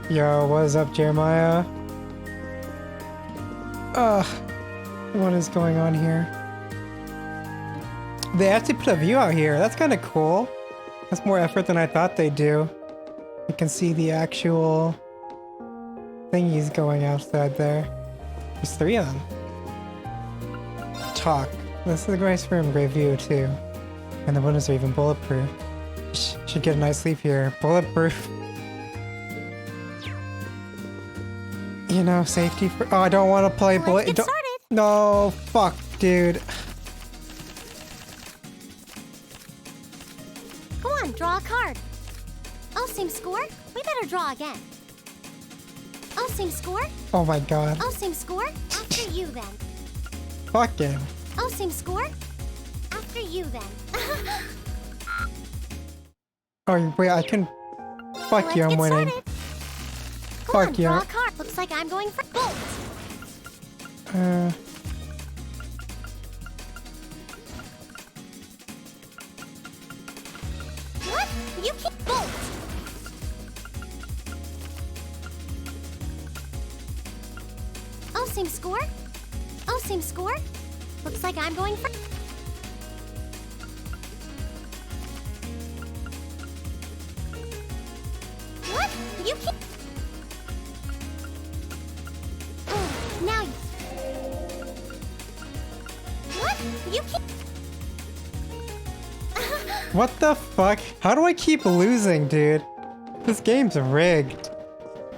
Speaker 1: Yo, what is up, Jeremiah? What is going on here? They actually put a view out here. That's kind of cool. That's more effort than I thought they'd do. You can see the actual thingies going outside there. There's 3 of them. Talk. This is a nice room, great view too. And the windows are even bulletproof. Should get a nice sleep here. Bulletproof. You know, safety for. Oh, I don't want to play.
Speaker 2: Let's get started.
Speaker 1: No, fuck, dude.
Speaker 2: on, draw a card. Oh, same score? We better draw again. Oh, same score?
Speaker 1: Oh my god.
Speaker 2: Oh, same score? After you then.
Speaker 1: Fuck him.
Speaker 2: Oh, same score? After you then.
Speaker 1: Oh, wait, I can... Fuck
Speaker 2: Let's
Speaker 1: you, I'm
Speaker 2: get
Speaker 1: winning.
Speaker 2: started. Come on,
Speaker 1: Fuck you.
Speaker 2: draw a card. Looks like I'm going for bolt. What? You can't bolt. Oh, same score? Oh, same score? Looks like I'm going for... What? You can't... Oh, now you... What? You can't...
Speaker 1: What the fuck? How do I keep losing, dude? This game's rigged.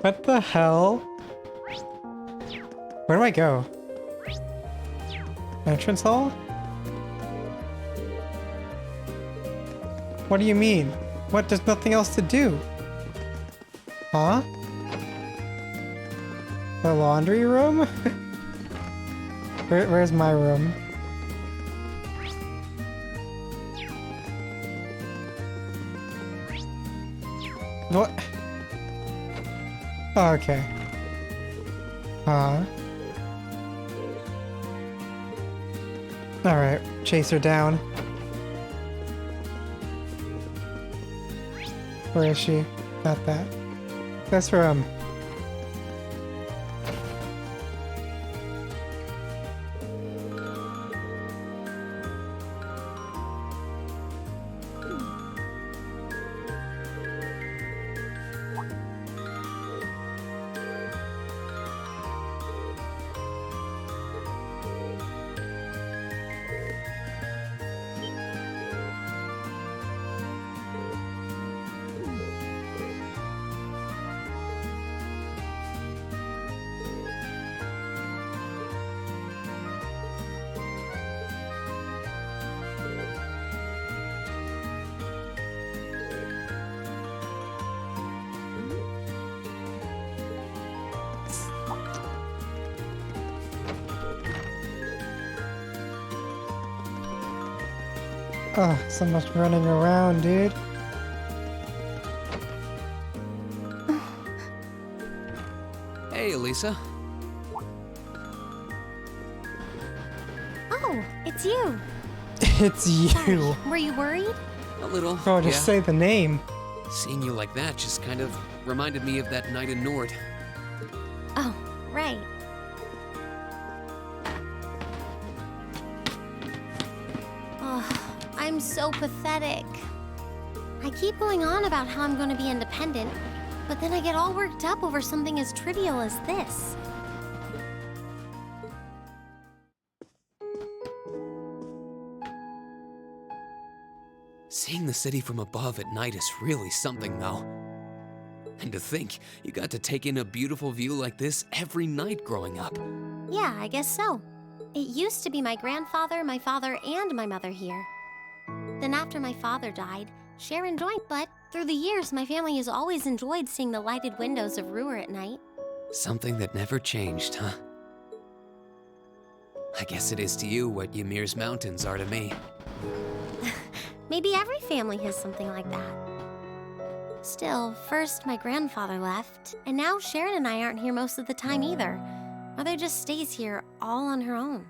Speaker 1: What the hell? Where do I go? Entrance hall? What do you mean? What? There's nothing else to do. Huh? The laundry room? Where's my room? What? Oh, okay. Huh? Alright, chase her down. Where is she? Not that. This room. Oh, so much running around, dude.
Speaker 9: Hey, Elisa.
Speaker 2: Oh, it's you.
Speaker 1: It's you.
Speaker 2: Sorry, were you worried?
Speaker 9: A little.
Speaker 1: Bro, just say the name.
Speaker 9: Seeing you like that just kind of reminded me of that night in Nord.
Speaker 2: Oh, right. Oh, I'm so pathetic. I keep going on about how I'm going to be independent, but then I get all worked up over something as trivial as this.
Speaker 9: Seeing the city from above at night is really something, though. And to think, you got to take in a beautiful view like this every night growing up.
Speaker 2: Yeah, I guess so. It used to be my grandfather, my father, and my mother here. Then after my father died, Sharon joined, but through the years, my family has always enjoyed seeing the lighted windows of Ruhr at night.
Speaker 9: Something that never changed, huh? I guess it is to you what Ymir's mountains are to me.
Speaker 2: Maybe every family has something like that. Still, first my grandfather left, and now Sharon and I aren't here most of the time either. Mother just stays here all on her own.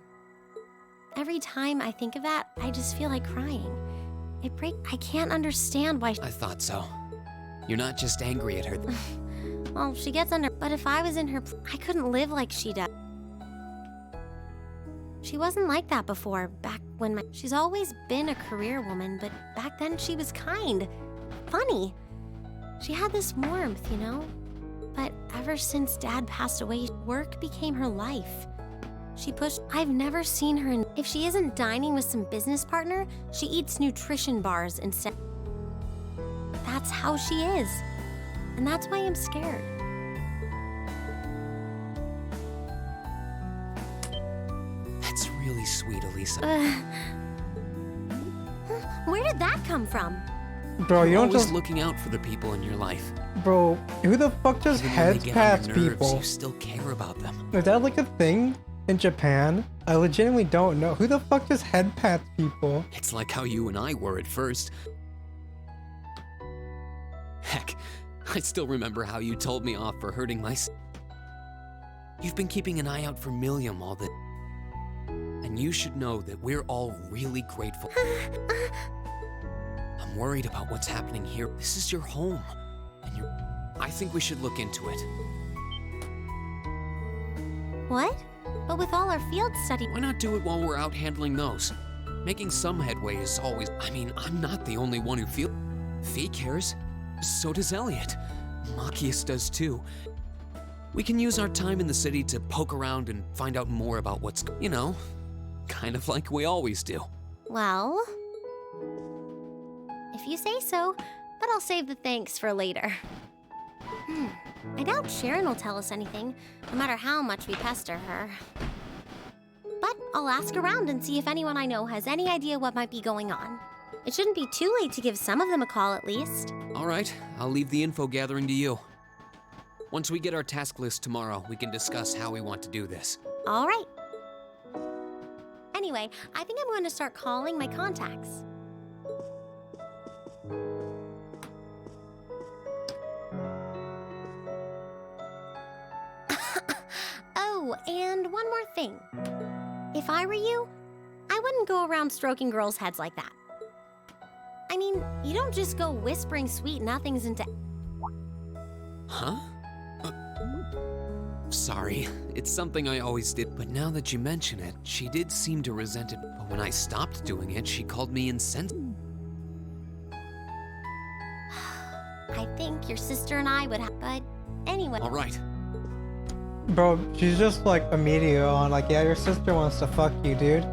Speaker 2: Every time I think of that, I just feel like crying. I can't understand why.
Speaker 9: I thought so. You're not just angry at her.
Speaker 2: Well, she gets under, but if I was in her, I couldn't live like she does. She wasn't like that before, back when she's always been a career woman, but back then she was kind, funny. She had this warmth, you know? But ever since Dad passed away, work became her life. I've never seen her if she isn't dining with some business partner, she eats nutrition bars instead. That's how she is. And that's why I'm scared.
Speaker 9: That's really sweet, Elisa.
Speaker 2: Where did that come from?
Speaker 1: Bro, you
Speaker 9: You're
Speaker 1: don't
Speaker 9: always
Speaker 1: just...
Speaker 9: looking out for the people in your life.
Speaker 1: Bro, who the fuck just
Speaker 9: Even when
Speaker 1: heads
Speaker 9: they get on
Speaker 1: past
Speaker 9: your nerves,
Speaker 1: people?
Speaker 9: you still care about them.
Speaker 1: Is that like a thing in Japan? I legitimately don't know. Who the fuck just head past people?
Speaker 9: It's like how you and I were at first. Heck, I still remember how you told me off for hurting my... You've been keeping an eye out for Milliam all the... And you should know that we're all really grateful. I'm worried about what's happening here. This is your home. And you're... I think we should look into it.
Speaker 2: What? But with all our field study...
Speaker 9: Why not do it while we're out handling those? Making some headway is always... I mean, I'm not the only one who feels... Fee cares. So does Elliot. Machias does too. We can use our time in the city to poke around and find out more about what's... You know, kind of like we always do.
Speaker 2: Well... If you say so, but I'll save the thanks for later. I doubt Sharon will tell us anything, no matter how much we pester her. But I'll ask around and see if anyone I know has any idea what might be going on. It shouldn't be too late to give some of them a call at least.
Speaker 9: All right, I'll leave the info gathering to you. Once we get our task list tomorrow, we can discuss how we want to do this.
Speaker 2: All right. Anyway, I think I'm going to start calling my contacts. Oh, and one more thing. If I were you, I wouldn't go around stroking girls' heads like that. I mean, you don't just go whispering sweet nothings into...
Speaker 9: Huh? Sorry, it's something I always did, but now that you mention it, she did seem to resent it. But when I stopped doing it, she called me insensitive.
Speaker 2: I think your sister and I would have... But anyway...
Speaker 9: All right.
Speaker 1: Bro, she's just like immediate on like, yeah, your sister wants to fuck you, dude.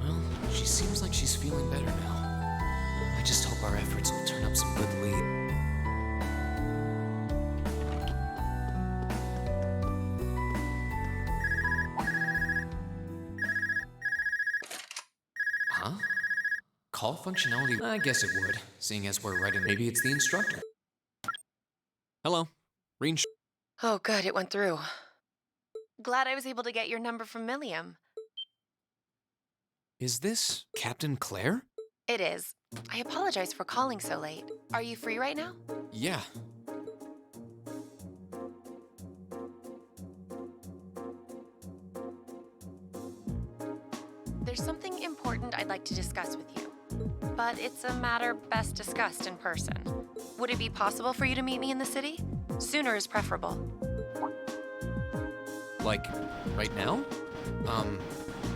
Speaker 9: Well, she seems like she's feeling better now. I just hope our efforts will turn up some good lead. Huh? Call functionality? I guess it would, seeing as we're right in... Maybe it's the instructor. Hello. Reen.
Speaker 5: Oh, good, it went through. Glad I was able to get your number from Milliam.
Speaker 9: Is this Captain Claire?
Speaker 5: It is. I apologize for calling so late. Are you free right now?
Speaker 9: Yeah.
Speaker 5: There's something important I'd like to discuss with you, but it's a matter best discussed in person. Would it be possible for you to meet me in the city? Sooner is preferable.
Speaker 9: Like, right now?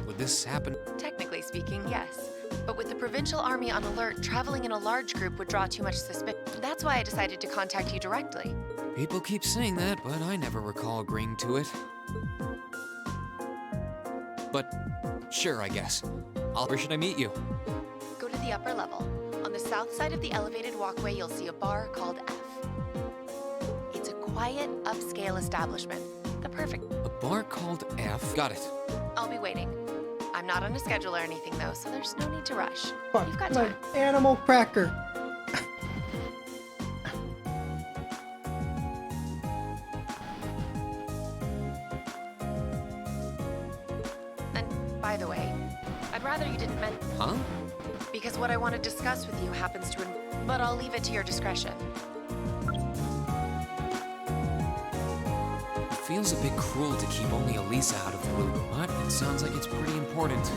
Speaker 9: Would this happen?
Speaker 5: Technically speaking, yes. But with the provincial army on alert, traveling in a large group would draw too much suspicion. That's why I decided to contact you directly.
Speaker 9: People keep saying that, but I never recall agreeing to it. But, sure, I guess. Where should I meet you?
Speaker 5: Go to the upper level. On the south side of the elevated walkway, you'll see a bar called F. It's a quiet, upscale establishment. The perfect...
Speaker 9: A bar called F? Got it.
Speaker 5: I'll be waiting. I'm not on a schedule or anything, though, so there's no need to rush.
Speaker 1: Fuck,
Speaker 5: You've got
Speaker 1: my
Speaker 5: time.
Speaker 1: animal cracker.
Speaker 5: And by the way, I'd rather you didn't mention...
Speaker 9: Huh?
Speaker 5: Because what I want to discuss with you happens to... But I'll leave it to your discretion.
Speaker 9: It feels a bit cruel to keep only Elisa out of the loop, but it sounds like it's pretty important.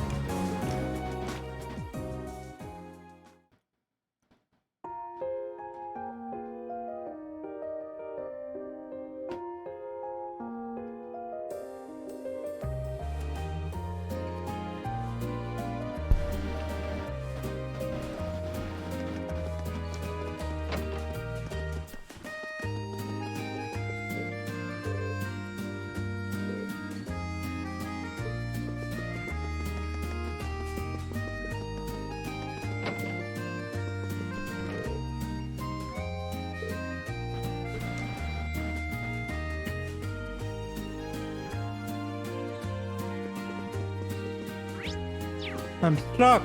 Speaker 1: I'm stuck.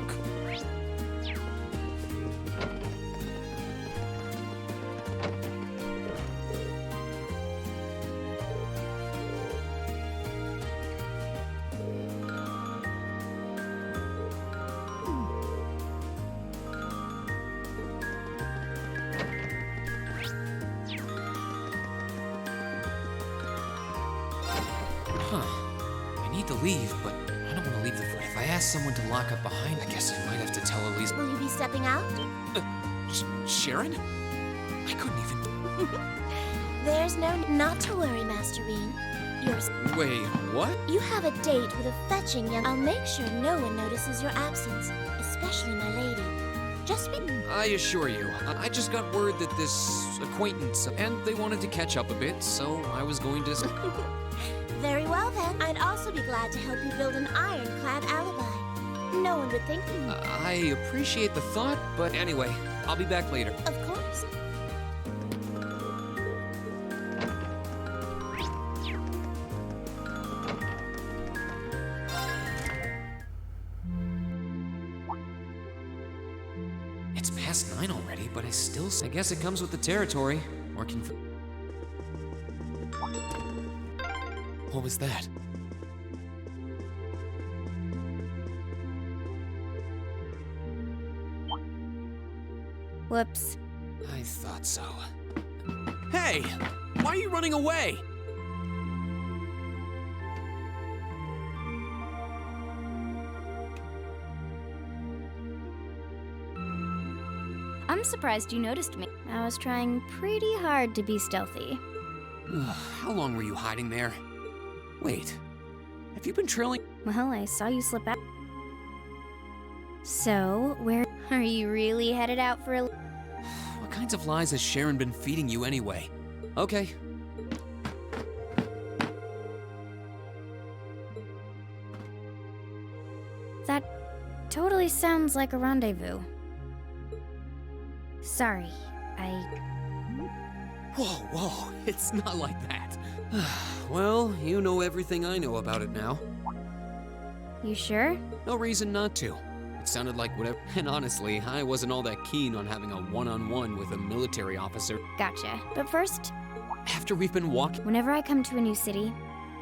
Speaker 9: I need to leave, but I don't want to leave the foot. If I ask someone to lock up behind, I guess I might have to tell Elise.
Speaker 10: Will you be stepping out?
Speaker 9: Sharon? I couldn't even.
Speaker 10: There's no not to worry, Master Bean.
Speaker 9: Wait, what?
Speaker 10: You have a date with a fetching young. I'll make sure no one notices your absence, especially my lady. Just be.
Speaker 9: I assure you, I just got word that this acquaintance, and they wanted to catch up a bit, so I was going to.
Speaker 10: Very well then. I'd also be glad to help you build an ironclad alibi. No one would think.
Speaker 9: I appreciate the thought, but anyway, I'll be back later.
Speaker 10: Of course.
Speaker 9: It's past 9 already, but I guess it comes with the territory. Working for. What was that?
Speaker 8: Whoops.
Speaker 9: I thought so. Hey! Why are you running away?
Speaker 8: I'm surprised you noticed me. I was trying pretty hard to be stealthy.
Speaker 9: How long were you hiding there? Wait, have you been trailing?
Speaker 8: Well, I saw you slip out. So, where are you really headed out for a...
Speaker 9: What kinds of lies has Sharon been feeding you anyway? Okay.
Speaker 8: That totally sounds like a rendezvous. Sorry,
Speaker 9: Whoa, it's not like that. Well, you know everything I know about it now.
Speaker 8: You sure?
Speaker 9: No reason not to. It sounded like whatever. And honestly, I wasn't all that keen on having a one-on-one with a military officer.
Speaker 8: Gotcha. But first,
Speaker 9: After we've been walking.
Speaker 8: whenever I come to a new city,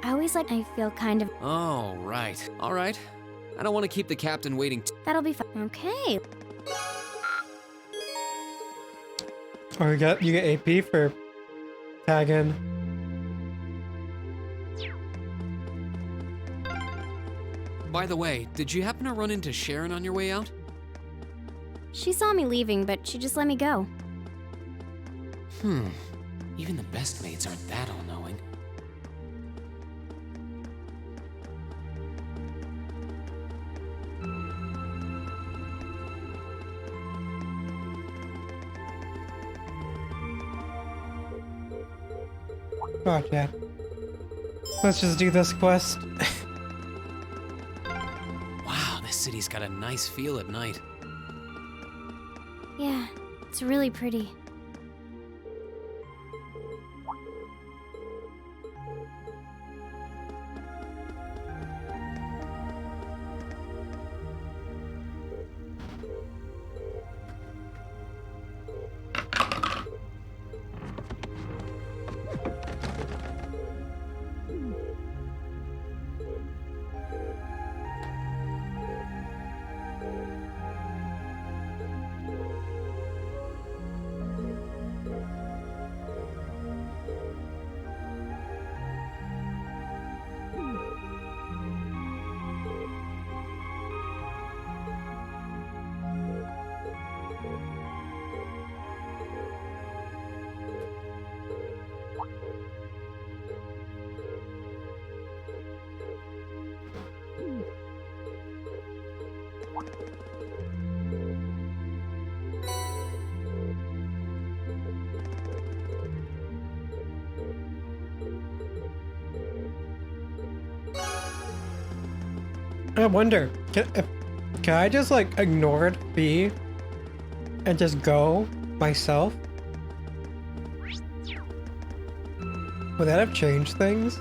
Speaker 8: I feel kind of...
Speaker 9: Oh, right. All right. I don't want to keep the captain waiting.
Speaker 8: That'll be fun. Okay.
Speaker 1: Oh, you get AP for tagging.
Speaker 9: By the way, did you happen to run into Sharon on your way out?
Speaker 8: She saw me leaving, but she just let me go.
Speaker 9: Even the best maids aren't that all-knowing.
Speaker 1: Gotcha. Let's just do this quest.
Speaker 9: Wow, this city's got a nice feel at night.
Speaker 8: Yeah, it's really pretty.
Speaker 1: I wonder, can I just like ignore it, B, and just go myself? Would that have changed things?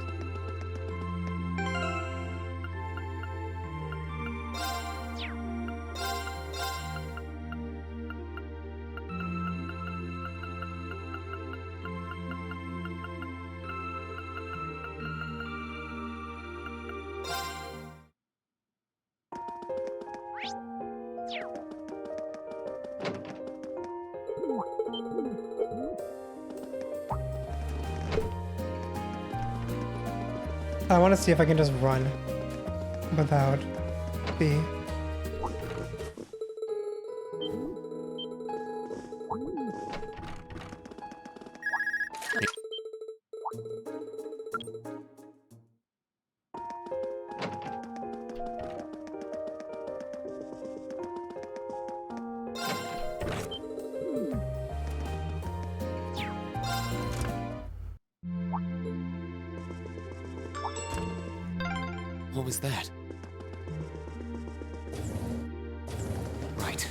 Speaker 1: I want to see if I can just run without B.
Speaker 9: What was that? Right.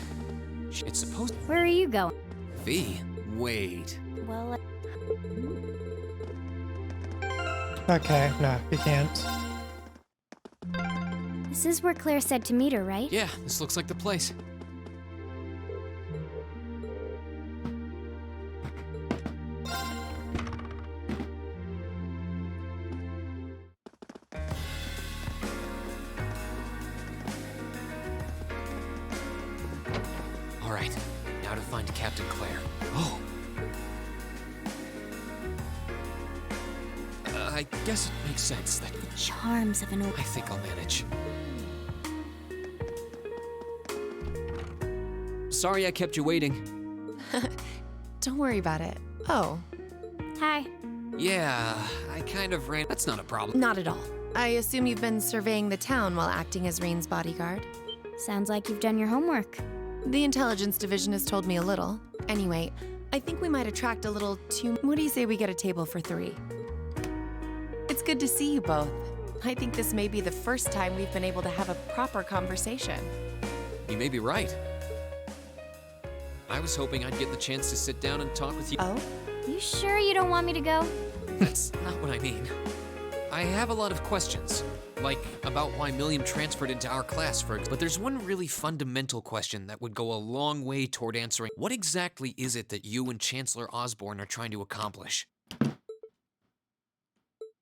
Speaker 9: It's supposed.
Speaker 8: Where are you going?
Speaker 9: V? Wait.
Speaker 8: Well,
Speaker 1: Okay, no, you can't.
Speaker 8: this is where Claire said to meet her, right?
Speaker 9: Yeah, this looks like the place. All right, now to find Captain Claire. Oh. I guess it makes sense that
Speaker 8: Charms of an
Speaker 9: I think I'll manage. Sorry I kept you waiting.
Speaker 5: Don't worry about it. Oh,
Speaker 8: Hi.
Speaker 9: Yeah, I kind of ran. That's not a problem.
Speaker 5: not at all. I assume you've been surveying the town while acting as Reen's bodyguard.
Speaker 8: Sounds like you've done your homework.
Speaker 5: The intelligence division has told me a little. Anyway, I think we might attract a little too. What do you say we get a table for 3? It's good to see you both. I think this may be the first time we've been able to have a proper conversation.
Speaker 9: You may be right. I was hoping I'd get the chance to sit down and talk with you.
Speaker 5: Oh?
Speaker 8: You sure you don't want me to go?
Speaker 9: That's not what I mean. I have a lot of questions, like about why Milliam transferred into our class, for example. But there's one really fundamental question that would go a long way toward answering. What exactly is it that you and Chancellor Osborne are trying to accomplish?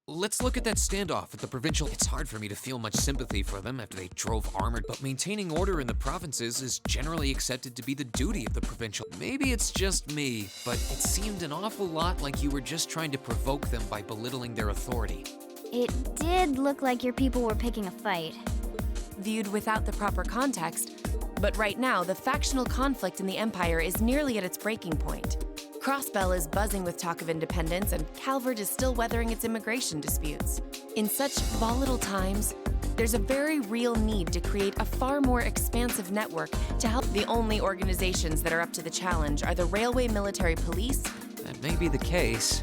Speaker 9: Let's look at that standoff at the provincial. It's hard for me to feel much sympathy for them after they drove armored, but maintaining order in the provinces is generally accepted to be the duty of the provincial. Maybe it's just me, but it seemed an awful lot like you were just trying to provoke them by belittling their authority.
Speaker 8: It did look like your people were picking a fight.
Speaker 5: Viewed without the proper context. But right now, the factional conflict in the Empire is nearly at its breaking point. Crossbell is buzzing with talk of independence, and Calvert is still weathering its immigration disputes. In such volatile times, there's a very real need to create a far more expansive network to help. The only organizations that are up to the challenge are the Railway Military Police.
Speaker 9: That may be the case.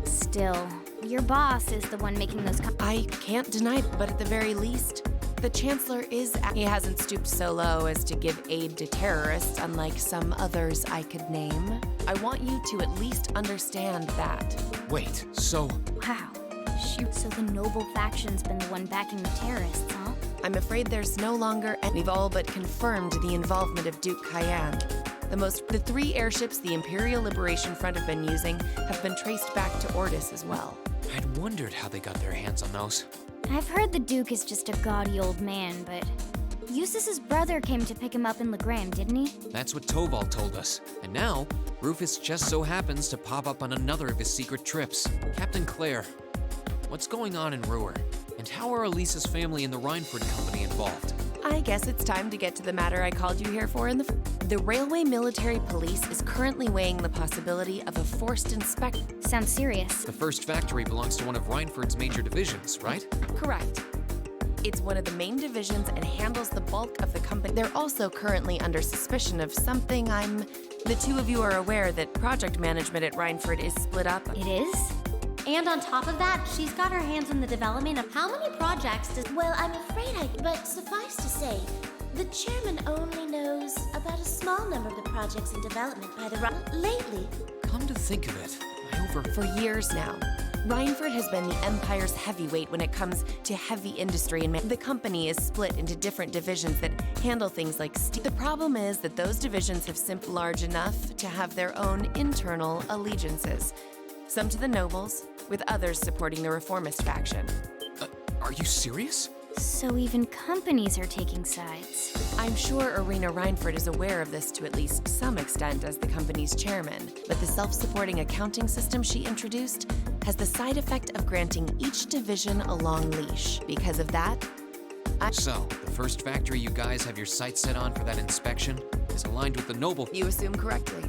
Speaker 8: Still, your boss is the one making those
Speaker 5: I can't deny it, but at the very least, the Chancellor is. He hasn't stooped so low as to give aid to terrorists, unlike some others I could name. I want you to at least understand that.
Speaker 9: Wait, so
Speaker 8: Wow. Shoot, so the noble faction's been the one backing the terrorists, huh?
Speaker 5: I'm afraid there's no longer, and we've all but confirmed the involvement of Duke Cayenne. The 3 airships the Imperial Liberation Front have been using have been traced back to Ordis as well.
Speaker 9: I'd wondered how they got their hands on those.
Speaker 8: I've heard the Duke is just a gaudy old man, but Eustace's brother came to pick him up in Legram, didn't he?
Speaker 9: That's what Toval told us. And now, Rufus just so happens to pop up on another of his secret trips. Captain Claire, what's going on in Ruhr? And how are Elisa's family and the Rhineford Company involved?
Speaker 5: I guess it's time to get to the matter I called you here for in the Railway Military Police is currently weighing the possibility of a forced inspection.
Speaker 8: Sounds serious.
Speaker 9: The first factory belongs to one of Rhineford's major divisions, right?
Speaker 5: Correct. It's one of the main divisions and handles the bulk of the company. They're also currently under suspicion of something. The 2 of you are aware that project management at Rhineford is split up.
Speaker 8: It is?
Speaker 2: And on top of that, she's got her hands in the development of how many projects does.
Speaker 10: Well, I'm afraid but suffice to say, the chairman only knows about a small number of the projects in development by the lately.
Speaker 9: Come to think of it,
Speaker 5: For years now, Rhineford has been the Empire's heavyweight when it comes to heavy industry, and the company is split into different divisions that handle things like steel. The problem is that those divisions have simply large enough to have their own internal allegiances. Some to the nobles, with others supporting the reformist faction.
Speaker 9: Are you serious?
Speaker 8: So even companies are taking sides.
Speaker 5: I'm sure Irina Reinford is aware of this to at least some extent as the company's chairman, but the self-supporting accounting system she introduced has the side effect of granting each division a long leash. Because of that,
Speaker 9: So, the first factory you guys have your sights set on for that inspection is aligned with the noble.
Speaker 5: you assume correctly.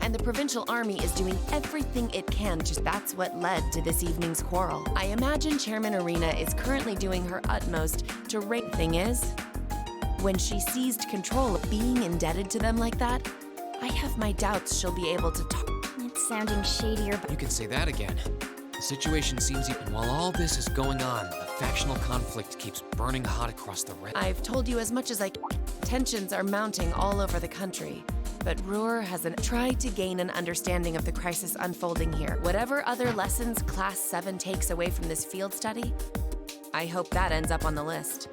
Speaker 5: And the provincial army is doing everything it can to. That's what led to this evening's quarrel. I imagine Chairman Irina is currently doing her utmost to rate. Thing is, when she seized control of being indebted to them like that, I have my doubts she'll be able to talk.
Speaker 8: It's sounding shadier, but
Speaker 9: You can say that again. The situation seems even while all this is going on, the factional conflict keeps burning hot across the red.
Speaker 5: I've told you as much as I can. Tensions are mounting all over the country, but Ruhr hasn't tried to gain an understanding of the crisis unfolding here. Whatever other lessons Class 7 takes away from this field study, I hope that ends up on the list.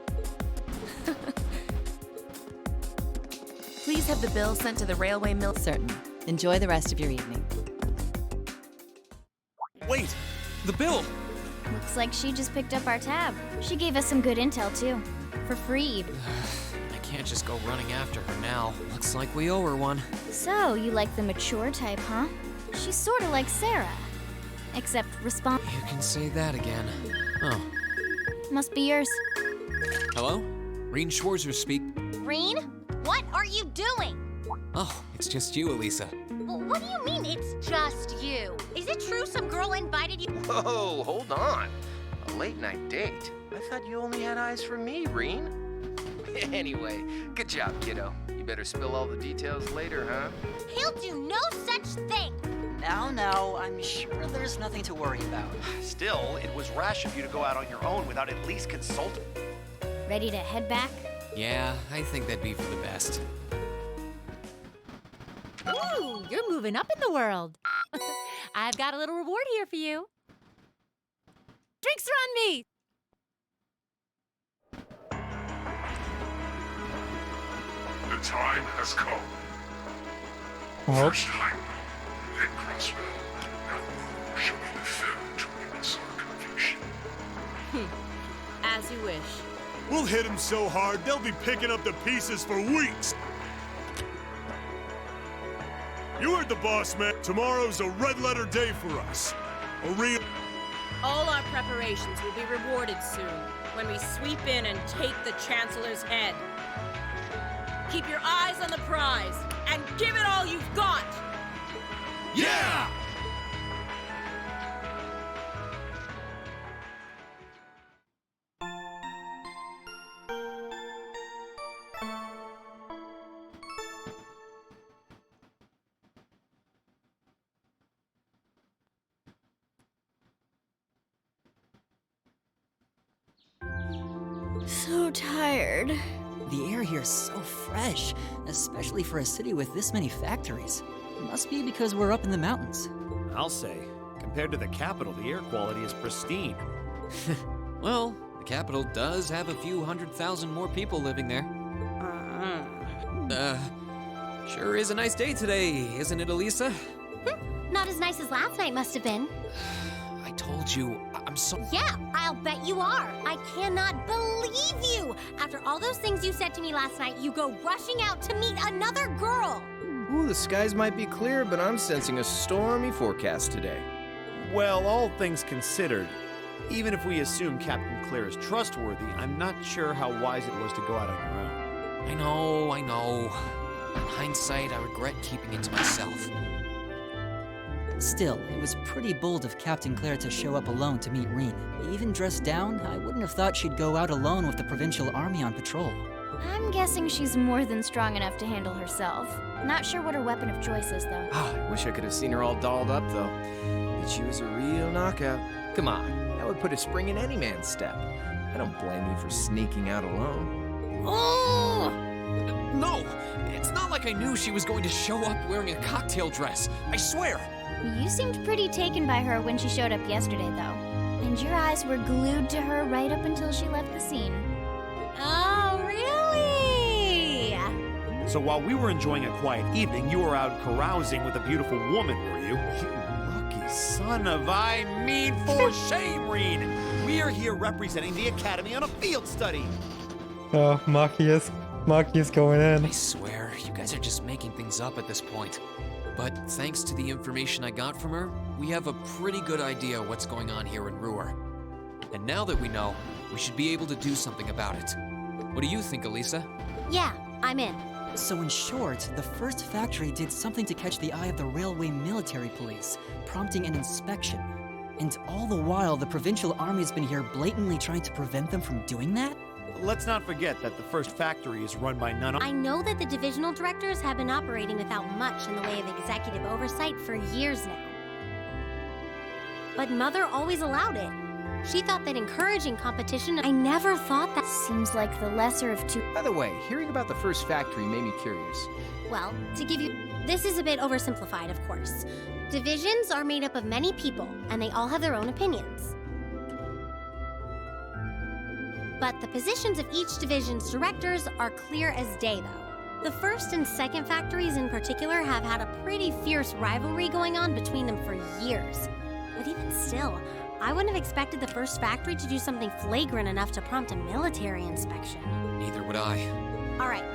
Speaker 5: Please have the bill sent to the railway mill.
Speaker 4: Certain. Enjoy the rest of your evening.
Speaker 7: Wait! The bill!
Speaker 8: looks like she just picked up our tab. She gave us some good intel, too. For free.
Speaker 9: I can't just go running after her now. Looks like we owe her one.
Speaker 8: So, you like the mature type, huh? She's sorta like Sarah. Except respond.
Speaker 9: You can say that again. Oh.
Speaker 8: Must be yours.
Speaker 9: Hello? Reen Schwarzer speak.
Speaker 2: Reen, what are you doing?
Speaker 9: Oh, it's just you, Elisa.
Speaker 2: Well, what do you mean it's just you? Is it true some girl invited you?
Speaker 11: Whoa, hold on. A late night date? I thought you only had eyes for me, Reen. Anyway, good job, kiddo. You better spill all the details later, huh?
Speaker 2: He'll do no such thing.
Speaker 4: Now, I'm sure there's nothing to worry about.
Speaker 7: Still, it was rash of you to go out on your own without at least consulting.
Speaker 8: Ready to head back?
Speaker 9: Yeah, I think that'd be for the best.
Speaker 12: Ooh, you're moving up in the world. I've got a little reward here for you. Drinks are on me!
Speaker 13: The time has come.
Speaker 1: Oh.
Speaker 13: First time, then Crosswell. Now who shall be the third to witness our conviction?
Speaker 12: As you wish.
Speaker 13: We'll hit them so hard, they'll be picking up the pieces for weeks. You heard the boss, man. Tomorrow's a red-letter day for us. A real...
Speaker 12: All our preparations will be rewarded soon when we sweep in and take the Chancellor's head. Keep your eyes on the prize and give it all you've got!
Speaker 13: Yeah!
Speaker 8: So tired.
Speaker 4: The air here is so fresh, especially for a city with this many factories. It must be because we're up in the mountains.
Speaker 7: I'll say, compared to the capital, the air quality is pristine.
Speaker 9: Well, the capital does have a few 100,000 more people living there. Sure is a nice day today, isn't it, Elisa?
Speaker 2: Not as nice as last night must have been.
Speaker 9: I told you, I'm so...
Speaker 2: Yeah, I'll bet you are. I cannot believe you. After all those things you said to me last night, you go rushing out to meet another girl.
Speaker 11: Ooh, the skies might be clear, but I'm sensing a stormy forecast today.
Speaker 7: Well, all things considered, even if we assume Captain Claire is trustworthy, I'm not sure how wise it was to go out on your own.
Speaker 9: I know. In hindsight, I regret keeping it to myself.
Speaker 4: Still, it was pretty bold of Captain Claire to show up alone to meet Reen. Even dressed down, I wouldn't have thought she'd go out alone with the provincial army on patrol.
Speaker 8: I'm guessing she's more than strong enough to handle herself. Not sure what her weapon of choice is, though.
Speaker 11: I wish I could have seen her all dolled up, though. But she was a real knockout. Come on, that would put a spring in any man's step. I don't blame you for sneaking out alone.
Speaker 9: Oh! No! It's not like I knew she was going to show up wearing a cocktail dress. I swear!
Speaker 8: You seemed pretty taken by her when she showed up yesterday, though. And your eyes were glued to her right up until she left the scene.
Speaker 12: Oh, really?
Speaker 7: So while we were enjoying a quiet evening, you were out carousing with a beautiful woman, were you?
Speaker 11: You lucky
Speaker 7: son of for shame, Reen. We are here representing the Academy on a field study.
Speaker 1: Oh, Maki's going in.
Speaker 9: I swear, you guys are just making things up at this point. But thanks to the information I got from her, we have a pretty good idea what's going on here in Ruhr. And now that we know, we should be able to do something about it. What do you think, Elisa?
Speaker 2: Yeah, I'm in.
Speaker 4: So in short, the first factory did something to catch the eye of the railway military police, prompting an inspection. And all the while, the provincial army has been here blatantly trying to prevent them from doing that?
Speaker 7: Let's not forget that the first factory is run by none other.
Speaker 2: I know that the divisional directors have been operating without much in the way of executive oversight for years now. But Mother always allowed it. She thought that encouraging competition, I never thought that.
Speaker 8: Seems like the lesser of two.
Speaker 11: By the way, hearing about the first factory made me curious.
Speaker 2: Well, to give you... This is a bit oversimplified, of course. Divisions are made up of many people, and they all have their own opinions. But the positions of each division's directors are clear as day, though. The first and second factories in particular have had a pretty fierce rivalry going on between them for years. But even still, I wouldn't have expected the first factory to do something flagrant enough to prompt a military inspection.
Speaker 9: Neither would I.
Speaker 2: All right,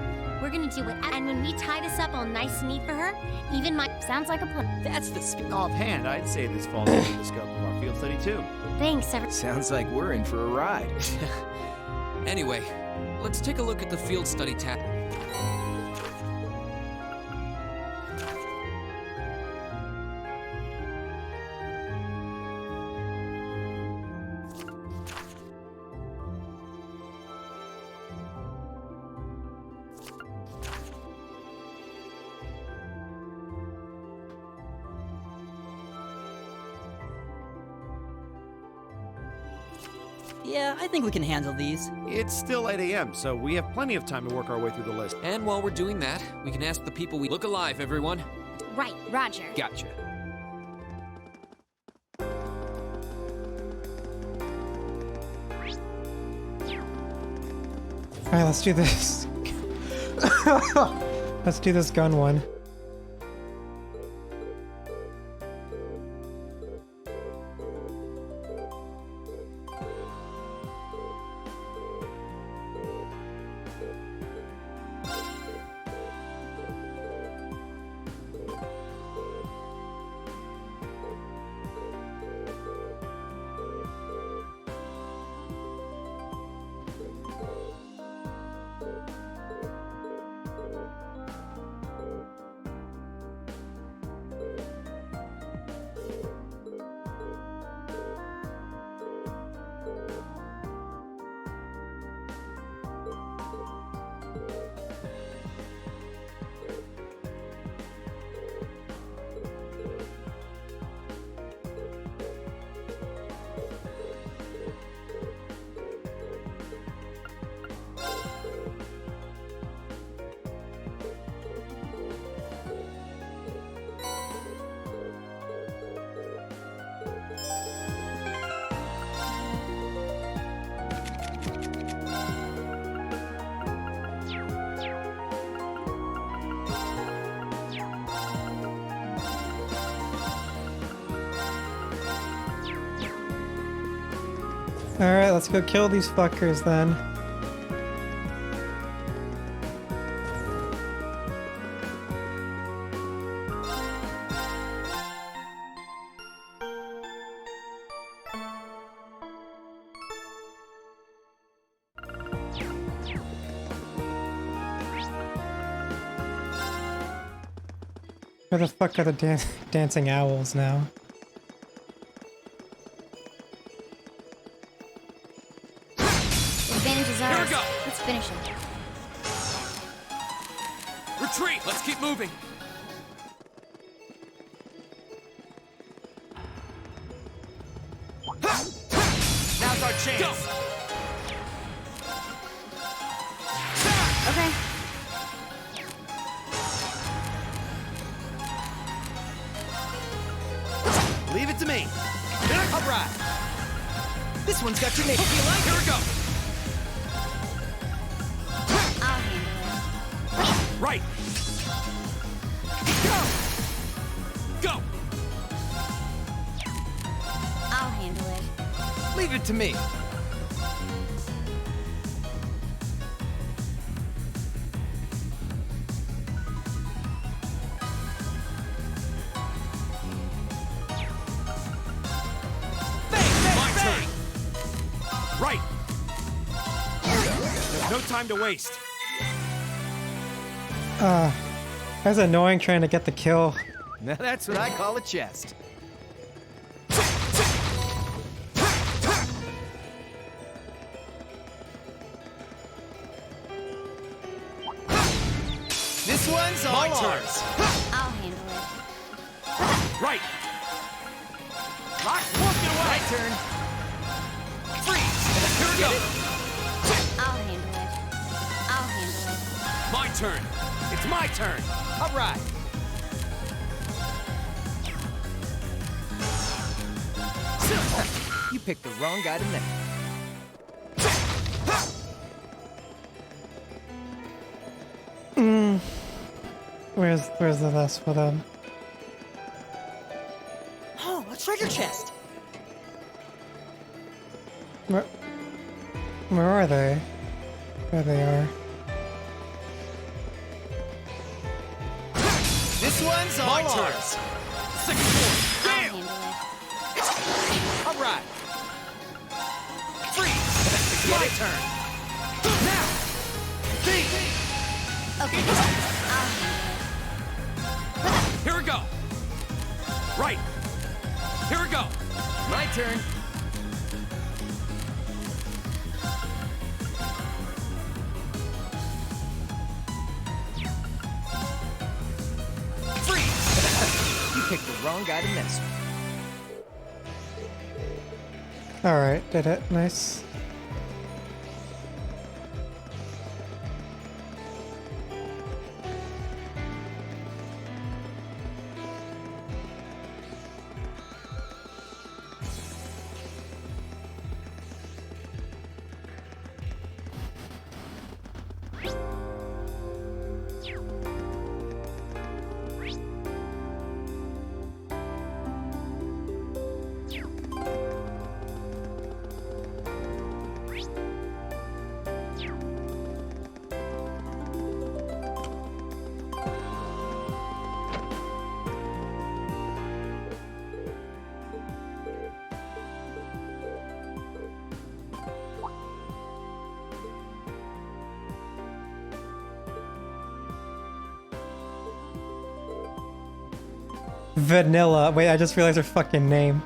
Speaker 2: we're gonna do it. And when we tie this up all nice and neat for her, even my...
Speaker 8: Sounds like a plan.
Speaker 4: That's the
Speaker 7: Offhand, I'd say this falls under the scope of our field study too.
Speaker 2: Thanks, everyone.
Speaker 11: Sounds like we're in for a ride.
Speaker 9: Anyway, let's take a look at the field study tab.
Speaker 4: Yeah, I think we can handle these.
Speaker 7: It's still 8 a.m., so we have plenty of time to work our way through the list.
Speaker 9: And while we're doing that, we can ask the people we look alive, everyone.
Speaker 2: Right, Roger.
Speaker 11: Gotcha.
Speaker 1: Alright, let's do this. Let's do this gun one. Alright, let's go kill these fuckers then. Where the fuck are the dancing owls now?
Speaker 8: Advantage is ours.
Speaker 9: Here we go.
Speaker 8: Let's finish him.
Speaker 9: Retreat! Let's keep moving!
Speaker 3: Now's our chance.
Speaker 9: Go!
Speaker 8: Okay.
Speaker 3: Leave it to me. All right.
Speaker 11: This one's got your name.
Speaker 9: Here we go!
Speaker 8: I'll handle it.
Speaker 9: Right! Go! Go!
Speaker 3: Leave it to me.
Speaker 7: My turn. Right. There's no time to waste.
Speaker 1: That's annoying trying to get the kill.
Speaker 3: Now that's what I call a chest. This one's all
Speaker 7: My turn.
Speaker 3: ours.
Speaker 8: I'll handle it.
Speaker 7: Right. Lock, working away.
Speaker 3: My turn. Freeze. Here we go.
Speaker 8: I'll handle it. I'll handle it.
Speaker 7: My turn. It's my turn.
Speaker 3: All right. You picked the wrong guy to make.
Speaker 1: Where's the last for them?
Speaker 4: Oh, a treasure chest!
Speaker 1: Where are they? There they are.
Speaker 3: This one's all
Speaker 7: My turn.
Speaker 3: ours.
Speaker 7: Second floor.
Speaker 8: I'll
Speaker 7: Damn.
Speaker 8: handle it.
Speaker 3: All right. Freeze. My turn. Now. Think.
Speaker 8: Okay, I'll handle it.
Speaker 7: Here we go. Right. Here we go.
Speaker 3: My turn. Freeze. You picked the wrong guy to mess with.
Speaker 1: Alright, did it. Nice. Vanilla. Wait, I just realized her fucking name.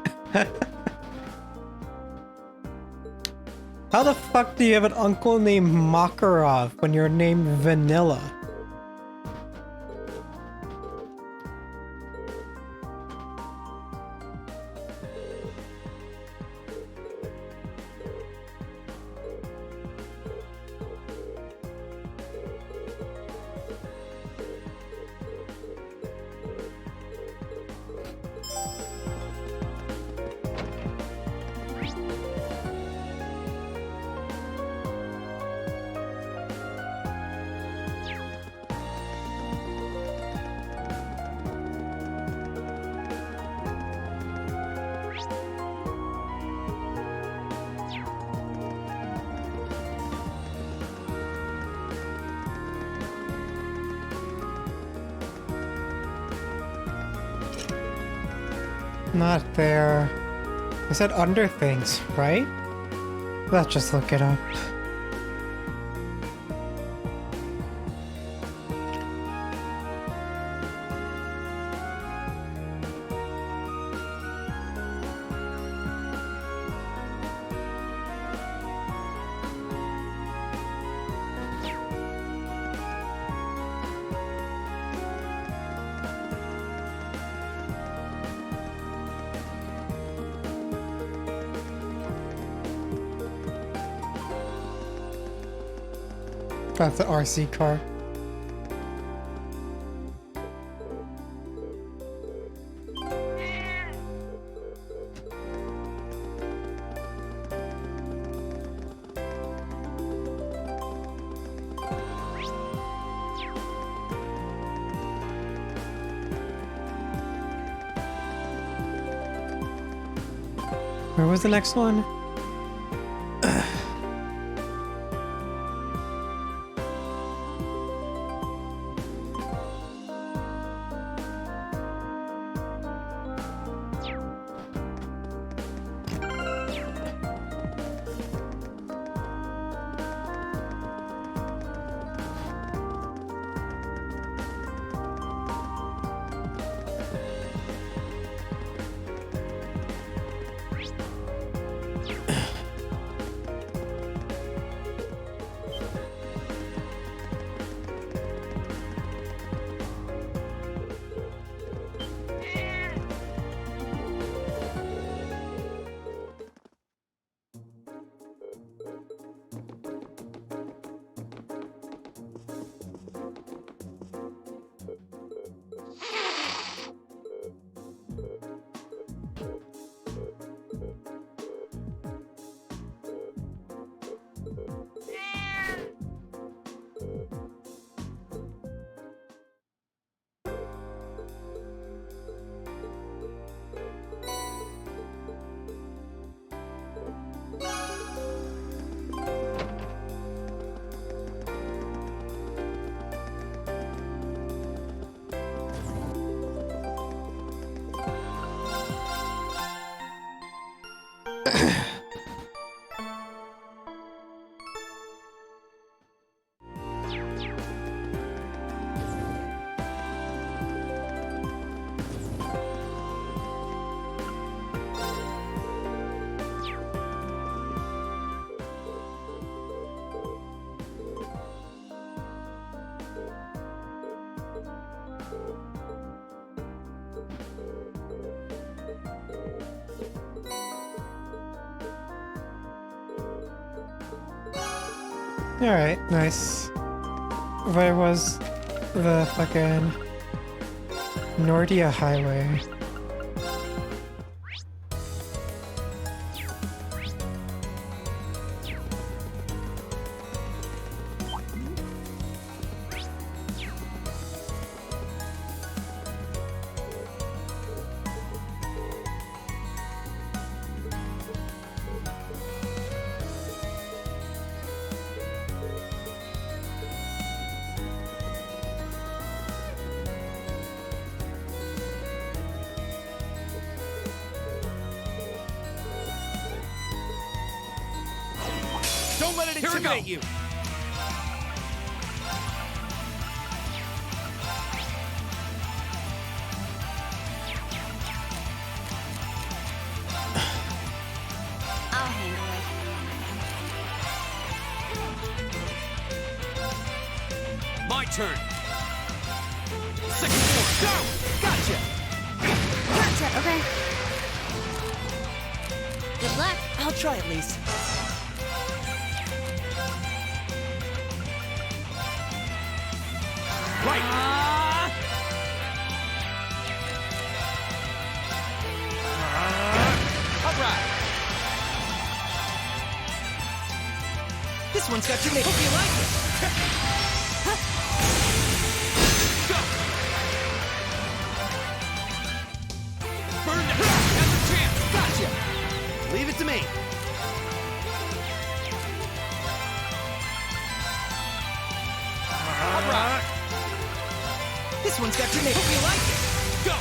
Speaker 1: How the fuck do you have an uncle named Makarov when you're named Vanilla? Not there. I said under things, right? Let's just look it up. That's the RC car. Where was the next one? Alright, nice. Where was the fucking Nordia Highway?
Speaker 7: Don't let it
Speaker 9: Here we go.
Speaker 7: intimidate you.
Speaker 2: I'll handle it.
Speaker 9: My turn. Second form. Go!
Speaker 7: Gotcha.
Speaker 8: Gotcha, okay.
Speaker 2: Good luck.
Speaker 4: I'll try at least.
Speaker 7: Right. All right.
Speaker 4: This one's got your name. Hope you like it.
Speaker 9: Go! Burn the That's a chance!
Speaker 7: Gotcha. Leave it to me. All right.
Speaker 4: This one's got your name. Hope you like it.
Speaker 9: Go!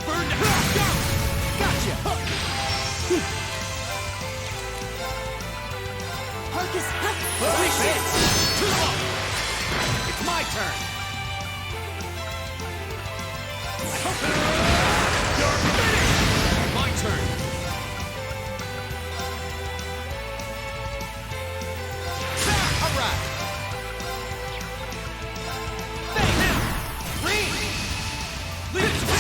Speaker 9: Burn the Go!
Speaker 7: Gotcha.
Speaker 4: Harkus.
Speaker 7: Too long. It's my turn.
Speaker 9: You're finished! My turn.
Speaker 7: All right. Bang now. Green.
Speaker 9: Leave it to me!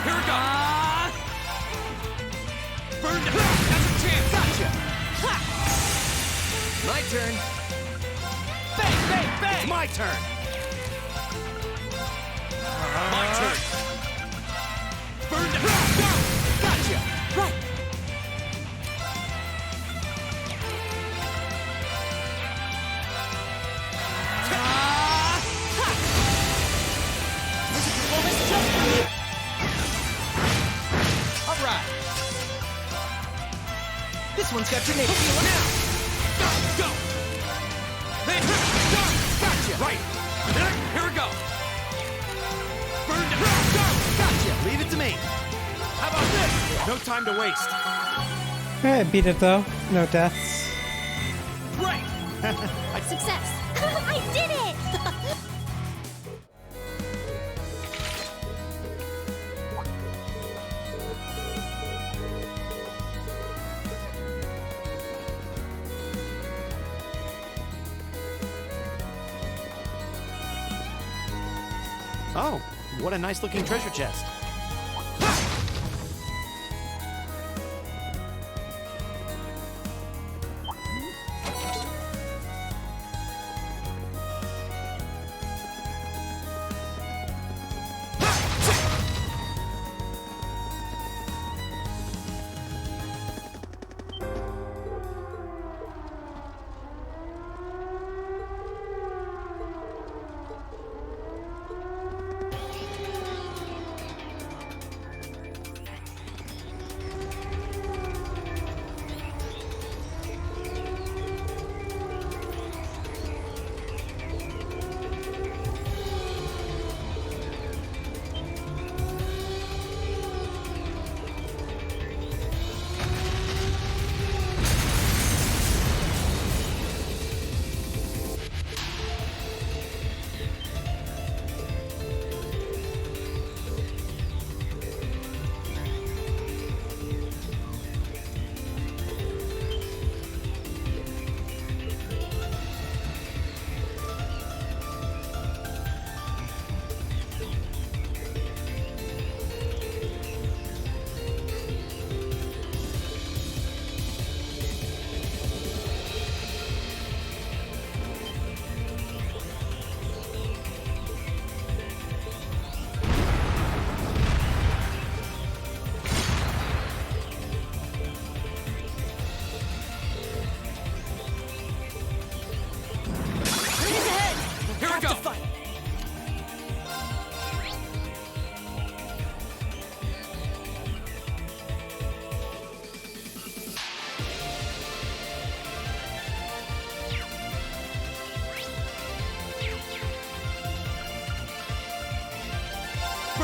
Speaker 9: Here we go! Burn the That's a chance!
Speaker 7: Gotcha.
Speaker 11: My turn.
Speaker 7: Bang, bang, bang. It's my turn.
Speaker 9: My turn! Burn the Go!
Speaker 7: Gotcha.
Speaker 4: Right.
Speaker 7: All right.
Speaker 4: This one's got your name. Hope you like
Speaker 9: Now! Go! Go! Hey! Go!
Speaker 7: Gotcha.
Speaker 9: Right! Here we go! Burn the Go!
Speaker 7: Gotcha. Leave it to me. How about this? No time to waste.
Speaker 1: Alright, beat it though. No deaths.
Speaker 7: Right.
Speaker 2: Success. I did it!
Speaker 7: Oh, what a nice looking treasure chest.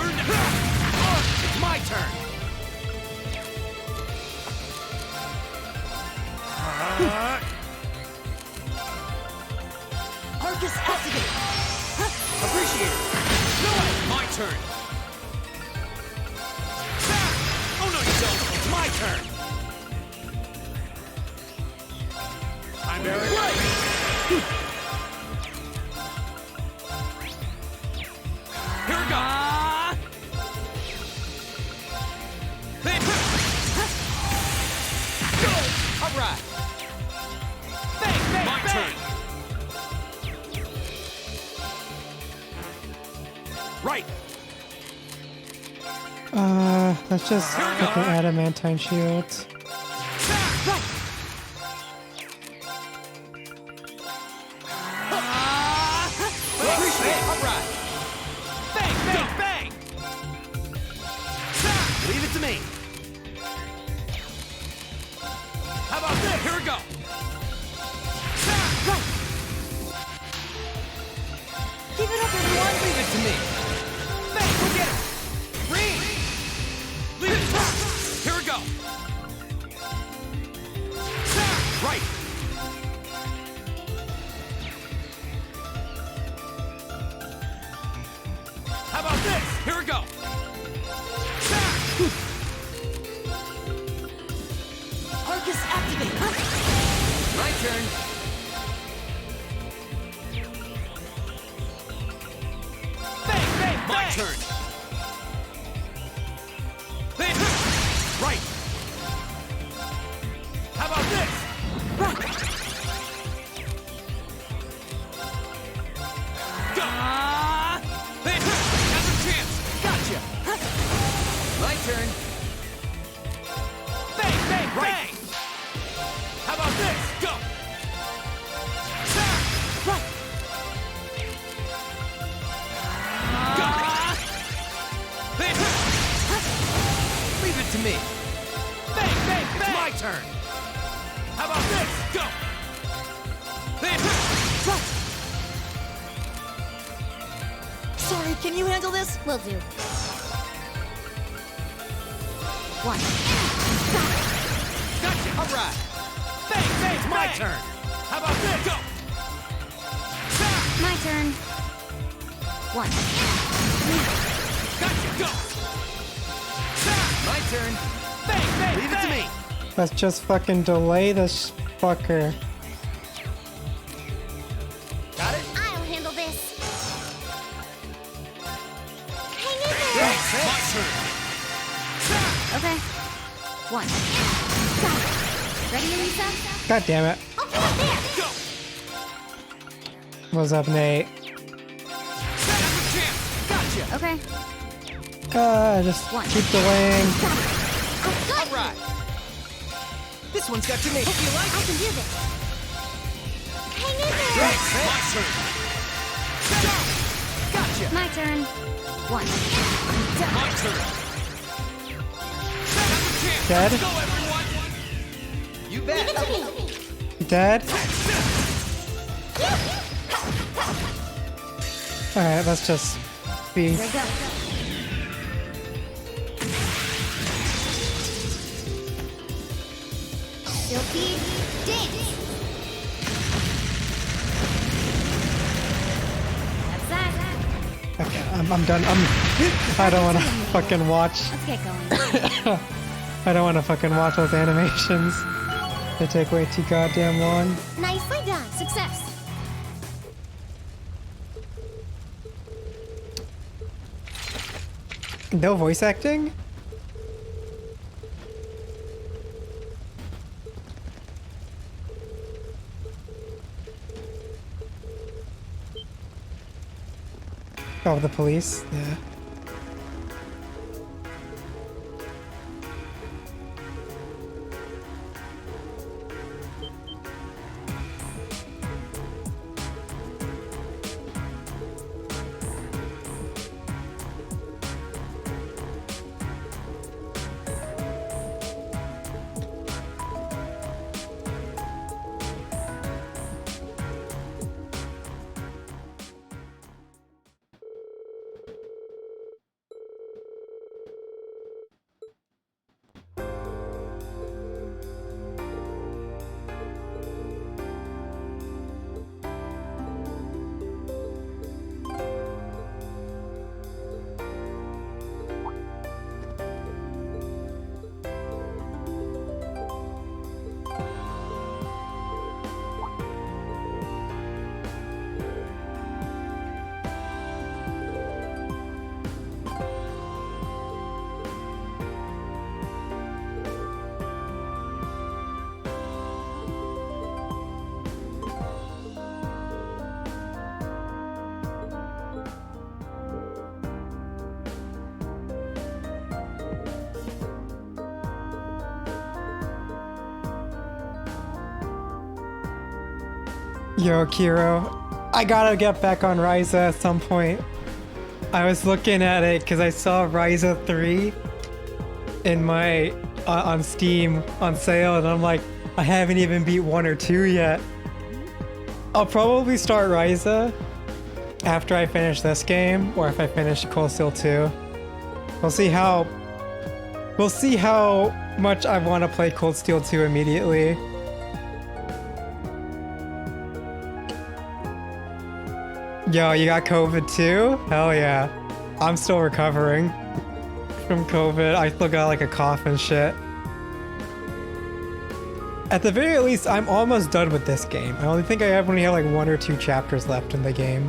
Speaker 3: Burn! It's my turn!
Speaker 10: Arcus activate!
Speaker 3: Appreciate it! No way! My turn! Oh no, you don't! It's my turn! I'm very right! Here we go! All right! Bang, bang, my turn! Right!
Speaker 1: Let's just fucking adamantine shield.
Speaker 3: Right! Appreciate it! All right! Bang, bang, bang! Leave it to me! How about this? Here we go! Right! Keep it up, everyone! Leave it to me! Bang, go get it! Green! Leave it! Here we go! Right! How about this? Here we go!
Speaker 10: Arcus activate!
Speaker 11: My turn.
Speaker 3: Bang, bang, my turn! Bang. Right! How about this?
Speaker 10: Right!
Speaker 3: Go! Bang. Now's a chance! Gotcha!
Speaker 11: My turn.
Speaker 3: Bang, bang, bang! How about this? Go!
Speaker 10: Right!
Speaker 3: Go! Bang. Leave it to me! Bang, bang, bang! It's my turn! How about this? Go! Bang.
Speaker 10: Right! Sorry, can you handle this?
Speaker 2: Will do.
Speaker 8: One.
Speaker 3: Gotcha! All right! Bang, bang, it's my turn! How about this? Go!
Speaker 8: My turn. One.
Speaker 3: Gotcha! Go!
Speaker 11: My turn.
Speaker 3: Bang, bang,
Speaker 7: Leave it to me.
Speaker 1: Let's just fucking delay this fucker.
Speaker 3: Got it?
Speaker 2: I'll handle this. Hang in there.
Speaker 3: Thanks, my turn!
Speaker 8: Okay. One. Ready, Lisa?
Speaker 1: God damn it.
Speaker 2: Okay, up there.
Speaker 3: Go!
Speaker 1: What's up, Nate?
Speaker 3: Now's a chance! Gotcha!
Speaker 8: Okay.
Speaker 1: Just keep delaying.
Speaker 3: All right! This one's got your name. Hope you like
Speaker 2: I
Speaker 3: it!
Speaker 2: can do this. Hang in there.
Speaker 3: Thanks, my turn! Go! Gotcha!
Speaker 8: My turn. One.
Speaker 3: My turn! Now's a chance!
Speaker 1: Dead?
Speaker 3: Let's go, everyone!
Speaker 11: You
Speaker 2: Give
Speaker 11: bet.
Speaker 2: it to me.
Speaker 1: You dead? Alright, let's just be.
Speaker 8: Here we go. Silky dance. That's that.
Speaker 1: Okay, I'm done. I don't want to fucking watch.
Speaker 8: Let's get going.
Speaker 1: I don't want to fucking watch those animations. They take way too goddamn long.
Speaker 2: Nicely done.
Speaker 8: Success.
Speaker 1: No voice acting? Oh, the police? Yeah. Yo, Kiro, I gotta get back on Ryza at some point. I was looking at it because I saw Ryza 3 in my on Steam on sale, and I'm like, I haven't even beat 1 or 2 yet. I'll probably start Ryza after I finish this game, or if I finish Cold Steel 2. We'll see how much I want to play Cold Steel 2 immediately. Yo, you got COVID too? Hell yeah. I'm still recovering from COVID. I still got like a cough and shit. At the very least, I'm almost done with this game. I only think I only have like 1 or 2 chapters left in the game.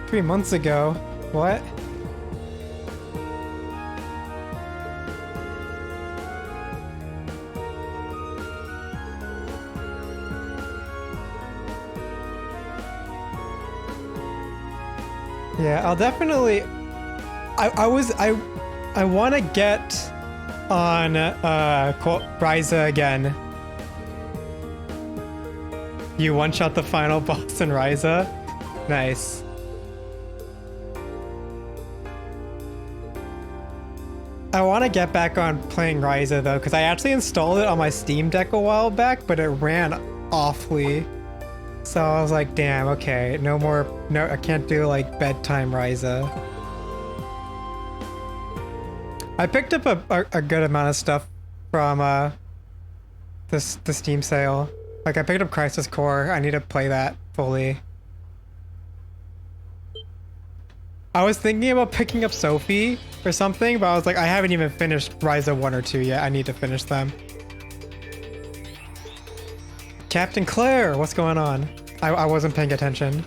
Speaker 1: Three months ago? What? Yeah, I'll definitely... I want to get on Ryza again. You one-shot the final boss in Ryza? Nice. I want to get back on playing Ryza though, because I actually installed it on my Steam Deck a while back, but it ran awfully. So I was like, damn, okay, no, I can't do like bedtime Ryza. I picked up a good amount of stuff from the Steam sale. Like I picked up Crisis Core. I need to play that fully. I was thinking about picking up Sophie or something, but I was like, I haven't even finished Ryza 1 or 2 yet. I need to finish them. Captain Claire, what's going on? I wasn't paying attention.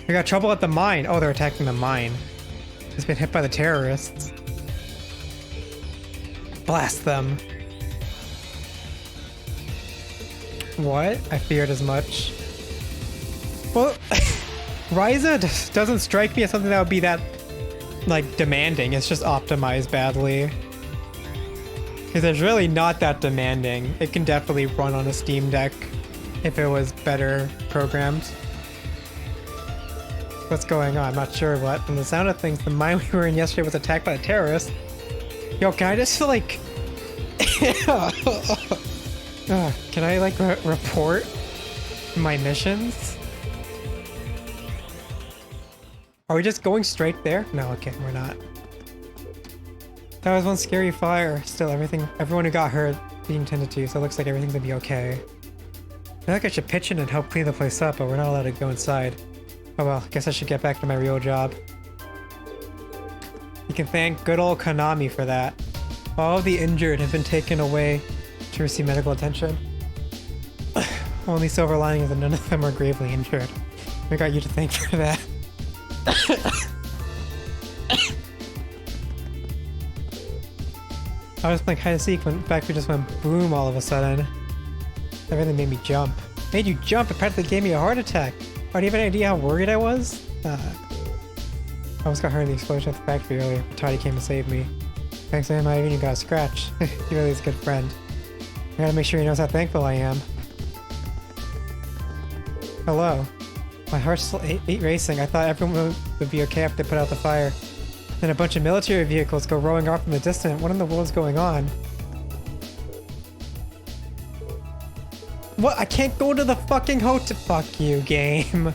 Speaker 1: We got trouble at the mine. Oh, they're attacking the mine. It's been hit by the terrorists. Blast them. What? I feared as much. Well, Ryza doesn't strike me as something that would be that, like, demanding. It's just optimized badly. Because it's really not that demanding. It can definitely run on a Steam Deck if it was better programmed. What's going on? I'm not sure what. From the sound of things, the mine we were in yesterday was attacked by a terrorist. Yo, can I just, like... can I, like, report my missions? Are we just going straight there? No, okay, we're not. That was one scary fire. Still, everyone who got hurt being tended to, so it looks like everything's gonna be okay. I feel like I should pitch in and help clean the place up, but we're not allowed to go inside. Oh well, guess I should get back to my real job. You can thank good old Konami for that. All of the injured have been taken away to receive medical attention. Only silver lining is that none of them are gravely injured. We got you to thank for that. I was playing hide and seek when factory just went boom all of a sudden. Everything made me jump. Made you jump? It practically gave me a heart attack. Oh, do you have any idea how worried I was? I almost got hurt in the explosion at the factory earlier, but Toddy came to save me. Thanks to him, I even got a scratch. He really is a good friend. I gotta make sure he knows how thankful I am. Hello. My heart's still ate racing. I thought everyone would be okay after they put out the fire. Then a bunch of military vehicles go roaring off in the distance. What in the world's going on? What? I can't go to the fucking hotel. Fuck you, game.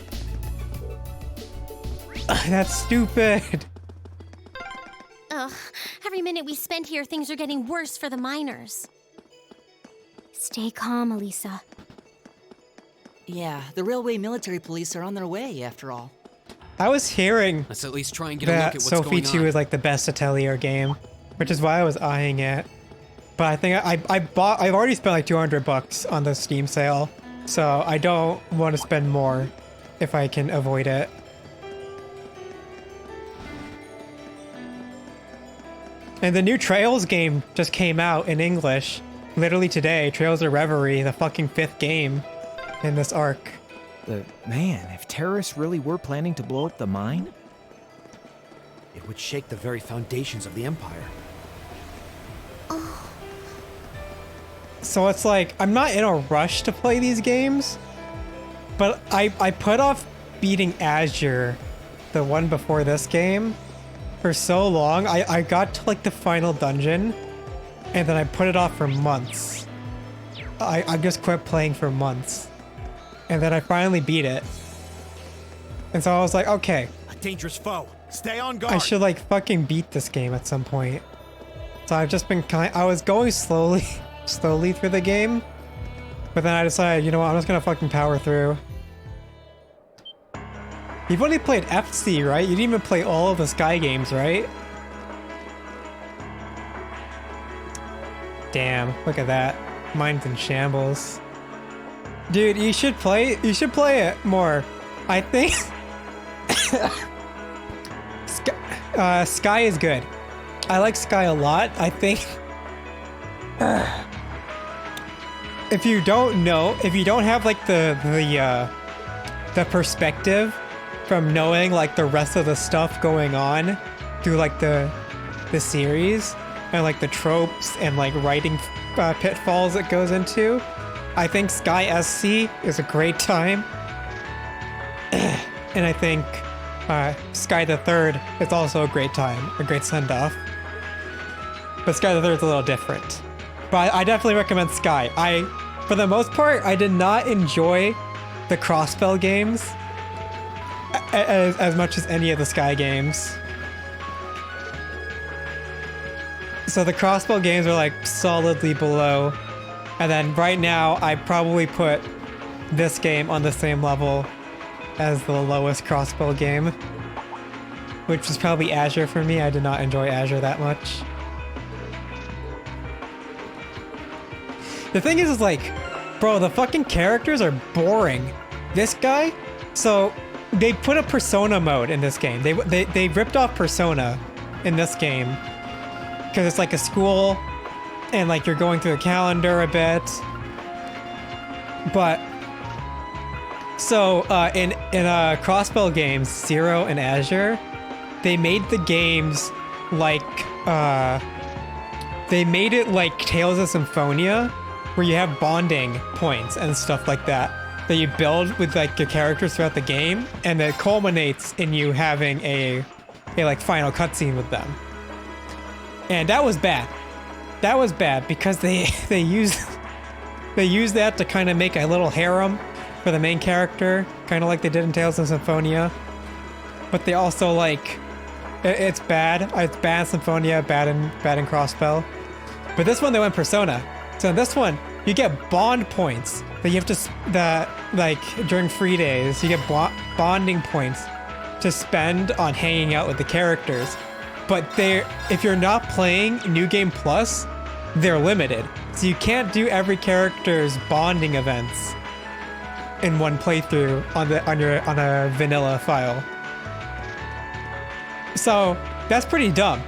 Speaker 1: That's stupid.
Speaker 2: Ugh, every minute we spend here, things are getting worse for the miners.
Speaker 8: Stay calm, Elisa.
Speaker 4: Yeah, the railway military police are on their way, after all.
Speaker 1: I was hearing
Speaker 9: Let's at least try and get a look at
Speaker 1: that
Speaker 9: what's
Speaker 1: Sophie
Speaker 9: going
Speaker 1: 2
Speaker 9: on.
Speaker 1: is like the best Atelier game, which is why I was eyeing it. But I think I've already spent like $200 on the Steam sale, so I don't want to spend more if I can avoid it. And the new Trails game just came out in English, literally today. Trails of Reverie, the fucking 5th game in this arc.
Speaker 3: Man, if terrorists really were planning to blow up the mine,
Speaker 7: It would shake the very foundations of the Empire.
Speaker 1: So it's like, I'm not in a rush to play these games, but I put off beating Azure, the one before this game, for so long. I got to like the final dungeon, and then I put it off for months. I just quit playing for months. And then I finally beat it. And so I was like, okay.
Speaker 7: A dangerous foe. Stay on guard.
Speaker 1: I should like fucking beat this game at some point. So I've just been I was going slowly through the game. But then I decided, you know what, I'm just gonna fucking power through. You've only played FC, right? You didn't even play all of the Sky games, right? Damn, look at that. Mine's in shambles. Dude, you should play it more. I think Sky is good. I like Sky a lot. I think if you don't have like the perspective from knowing like the rest of the stuff going on through like the series and like the tropes and like writing pitfalls it goes into, I think Sky SC is a great time. And I think Sky the Third is also a great time, a great send-off. But Sky the Third is a little different. But I definitely recommend Sky. For the most part, I did not enjoy the Crossbell games as much as any of the Sky games. So the Crossbell games are like solidly below. And then right now, I probably put this game on the same level as the lowest Crossbell game, which is probably Azure for me. I did not enjoy Azure that much. The thing is like, bro, the fucking characters are boring. This guy, so they put a Persona mode in this game. They ripped off Persona in this game because it's like a school and like you're going through the calendar a bit. But so in Crossbell games, Zero and Azure, they made the games like they made it like Tales of Symphonia, where you have bonding points and stuff like that you build with like your characters throughout the game, and it culminates in you having a like final cutscene with them. And that was bad. That was bad because they used that to kind of make a little harem for the main character, kind of like they did in Tales of Symphonia. But they also like it's bad. It's bad in Symphonia, bad in Crossbell. But this one they went Persona. So in this one, you get bond points that you have to like during free days. You get bonding points to spend on hanging out with the characters. But if you're not playing New Game Plus, they're limited. So you can't do every character's bonding events in one playthrough on a vanilla file. So that's pretty dumb.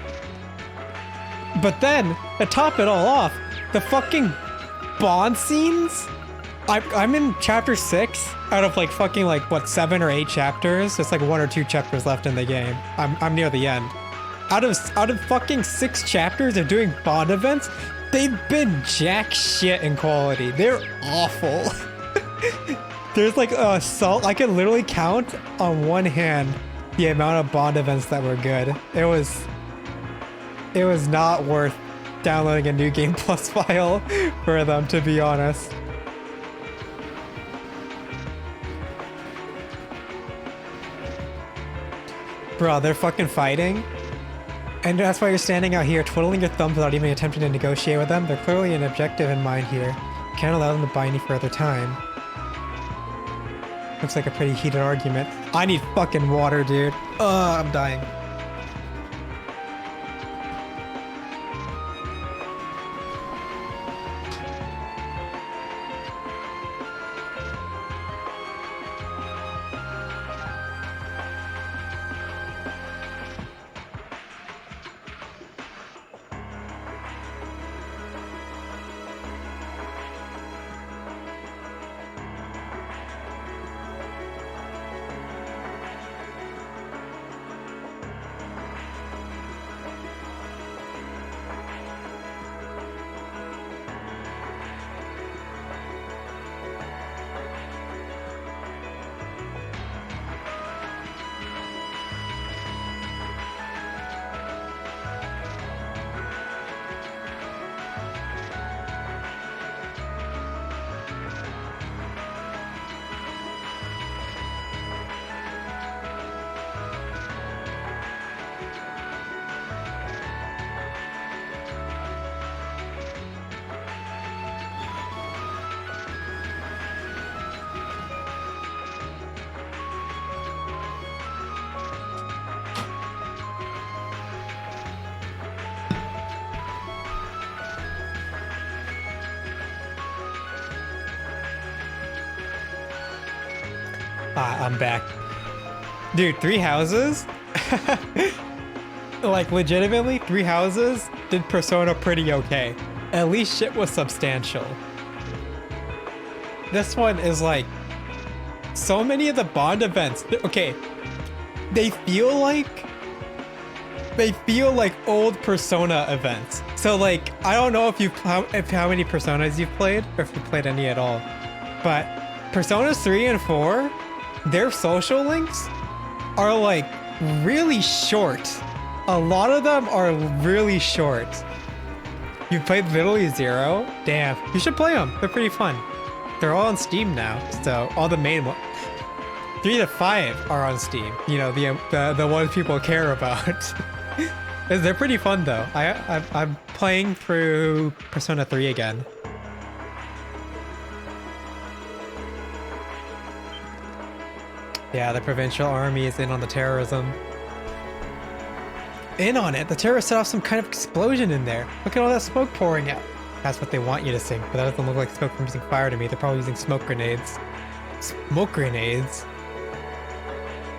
Speaker 1: But then to top it all off, the fucking Bond scenes. I'm in chapter 6 out of like fucking like what 7 or 8 chapters. There's like 1 or 2 chapters left in the game. I'm near the end. Out of fucking 6 chapters of doing Bond events, they've been jack shit in quality. They're awful. There's like I can literally count on one hand the amount of Bond events that were good. It was not worth downloading a New Game Plus file for them, to be honest. Bro, they're fucking fighting. And that's why you're standing out here twiddling your thumbs without even attempting to negotiate with them. They're clearly an objective in mind here. Can't allow them to buy any further time. Looks like a pretty heated argument. I need fucking water, dude. I'm dying. I'm back. Dude, 3 houses? Like, legitimately, 3 houses did Persona pretty okay. At least shit was substantial. This one is like, so many of the Bond events, okay, they feel like old Persona events. So like, I don't know if how many Personas you've played, or if you played any at all, but Personas 3 and 4, their social links are like really short. A lot of them are really short. You played literally 0? Damn, you should play them. They're pretty fun. They're all on Steam now, so all the main ones. 3 to 5 are on Steam. You know, the ones people care about. They're pretty fun though. I'm playing through Persona 3 again. Yeah, the provincial army is in on the terrorism. In on it. The terrorists set off some kind of explosion in there. Look at all that smoke pouring out. That's what they want you to think, but that doesn't look like smoke from using fire to me. They're probably using smoke grenades. Smoke grenades?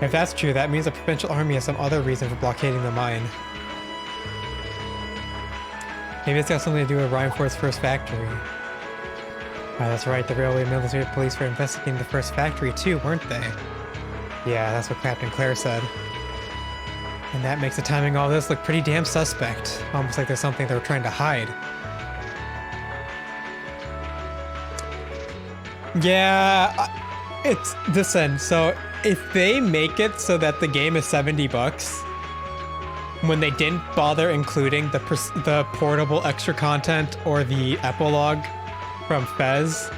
Speaker 1: If that's true, that means the provincial army has some other reason for blockading the mine. Maybe it's got something to do with Rheinford's first factory. Oh, that's right, the railway military police were investigating the first factory too, weren't they? Yeah, that's what Captain Claire said. And that makes the timing of all this look pretty damn suspect. Almost like there's something they were trying to hide. Yeah, it's listen, so if they make it so that the game is $70 when they didn't bother including the portable extra content or the epilogue from Fez,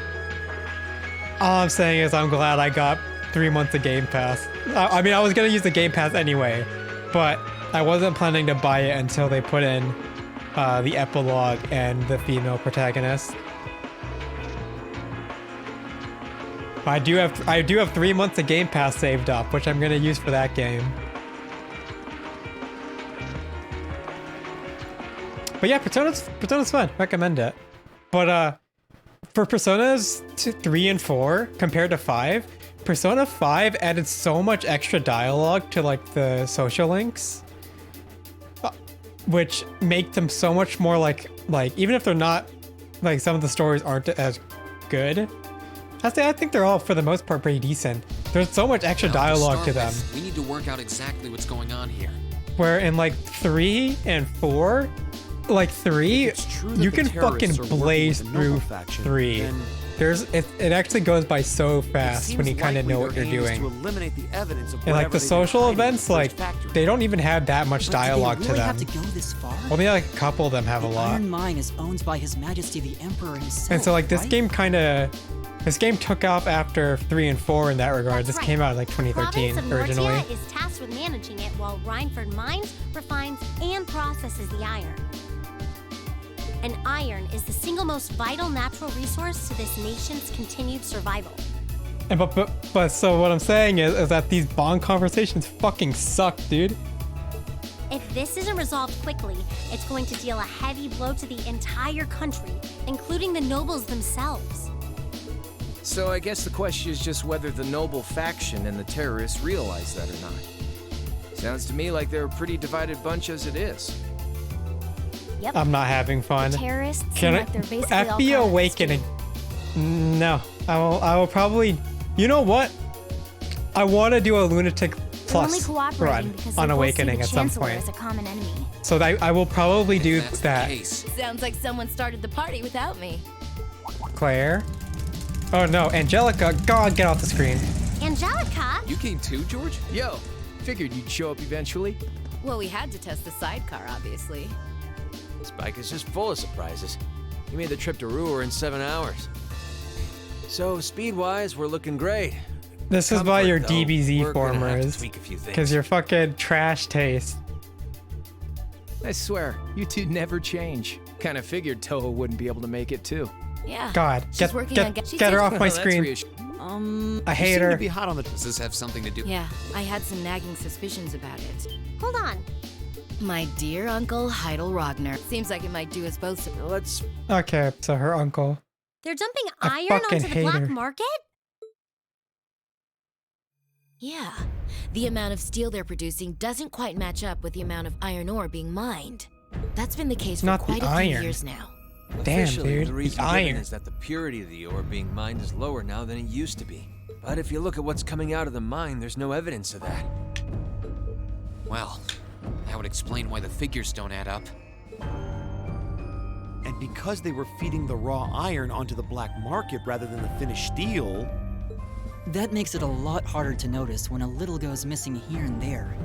Speaker 1: all I'm saying is I'm glad I got 3 months of Game Pass. I mean, I was gonna use the Game Pass anyway, but I wasn't planning to buy it until they put in the epilogue and the female protagonist. I do have 3 months of Game Pass saved up, which I'm gonna use for that game. But yeah, Persona's fun. Recommend it. But for Personas 3 and 4 compared to 5, Persona 5 added so much extra dialogue to like the social links, which make them so much more like even if they're not like, some of the stories aren't as good. I think they're all, for the most part, pretty decent. There's so much extra dialogue to them.
Speaker 9: We need to work out exactly what's going on here.
Speaker 1: Where in like 3 and 4, like 3, you can fucking blaze through 3. It actually goes by so fast when you kind of know what you're doing. And like the social events, like they don't even have that much dialogue to them.
Speaker 4: Have to go this far?
Speaker 1: Only like a couple of them have a lot.
Speaker 4: Iron Mine is owned by His Majesty the Emperor himself.
Speaker 1: And so like this
Speaker 4: right?
Speaker 1: This game took off after 3 and 4 in that regard. This came out in like 2013 originally.
Speaker 2: Province of Nortia is tasked with managing it while Rheinford mines, refines, and processes the iron. And iron is the single most vital natural resource to this nation's continued survival.
Speaker 1: And but so what I'm saying is that these Bond conversations fucking suck, dude.
Speaker 2: If this isn't resolved quickly, it's going to deal a heavy blow to the entire country, including the nobles themselves.
Speaker 11: So I guess the question is just whether the noble faction and the terrorists realize that or not. Sounds to me like they're a pretty divided bunch as it is.
Speaker 2: Yep.
Speaker 1: I'm not having fun.
Speaker 8: The terrorists seem like they're basically all
Speaker 1: FB
Speaker 8: part of
Speaker 1: Awakening. No, I will probably. You know what? I want to do a Lunatic Plus run on Awakening at some point.
Speaker 8: As a common enemy.
Speaker 1: So I will probably do that.
Speaker 5: Sounds like someone started the party without me.
Speaker 1: Claire. Oh no, Angelica. God, get off the screen.
Speaker 2: Angelica?
Speaker 11: You came too, George? Yo, figured you'd show up eventually.
Speaker 5: Well, we had to test the sidecar, obviously.
Speaker 3: This bike is just full of surprises. You made the trip to Ruhr in 7 hours. So, speed-wise, we're looking great.
Speaker 1: This is why your
Speaker 3: though,
Speaker 1: DBZ
Speaker 3: we're gonna have to
Speaker 1: formers.
Speaker 3: tweak a few things.
Speaker 1: Because you're fucking trash taste.
Speaker 11: I swear, you two never change. Kind of figured Toho wouldn't be able to make it too.
Speaker 5: Yeah.
Speaker 1: God,
Speaker 5: get
Speaker 1: her off my screen. I hate her.
Speaker 3: To be hot on the
Speaker 9: Does this have something to do?
Speaker 5: Yeah, I had some nagging suspicions about it.
Speaker 2: Hold on.
Speaker 5: My dear Uncle Heidel Ragnar. Seems like it might do us both.
Speaker 3: Let's.
Speaker 1: Okay, so her uncle.
Speaker 2: They're dumping
Speaker 1: I
Speaker 2: iron
Speaker 1: fucking
Speaker 2: onto the
Speaker 1: hate
Speaker 2: black
Speaker 1: her.
Speaker 2: market?
Speaker 5: Yeah, the amount of steel they're producing doesn't quite match up with the amount of iron ore being mined. That's been the case for
Speaker 1: Not the
Speaker 5: quite a few
Speaker 1: iron.
Speaker 5: years now.
Speaker 1: Damn,
Speaker 14: Officially,
Speaker 1: dude,
Speaker 14: the
Speaker 1: the
Speaker 14: reason
Speaker 1: iron.
Speaker 14: given is that the purity of the ore being mined is lower now than it used to be. But if you look at what's coming out of the mine, there's no evidence of that.
Speaker 9: Well, that would explain why the figures don't add up.
Speaker 7: And because they were feeding the raw iron onto the black market rather than the finished steel...
Speaker 4: That makes it a lot harder to notice when a little goes missing here and there.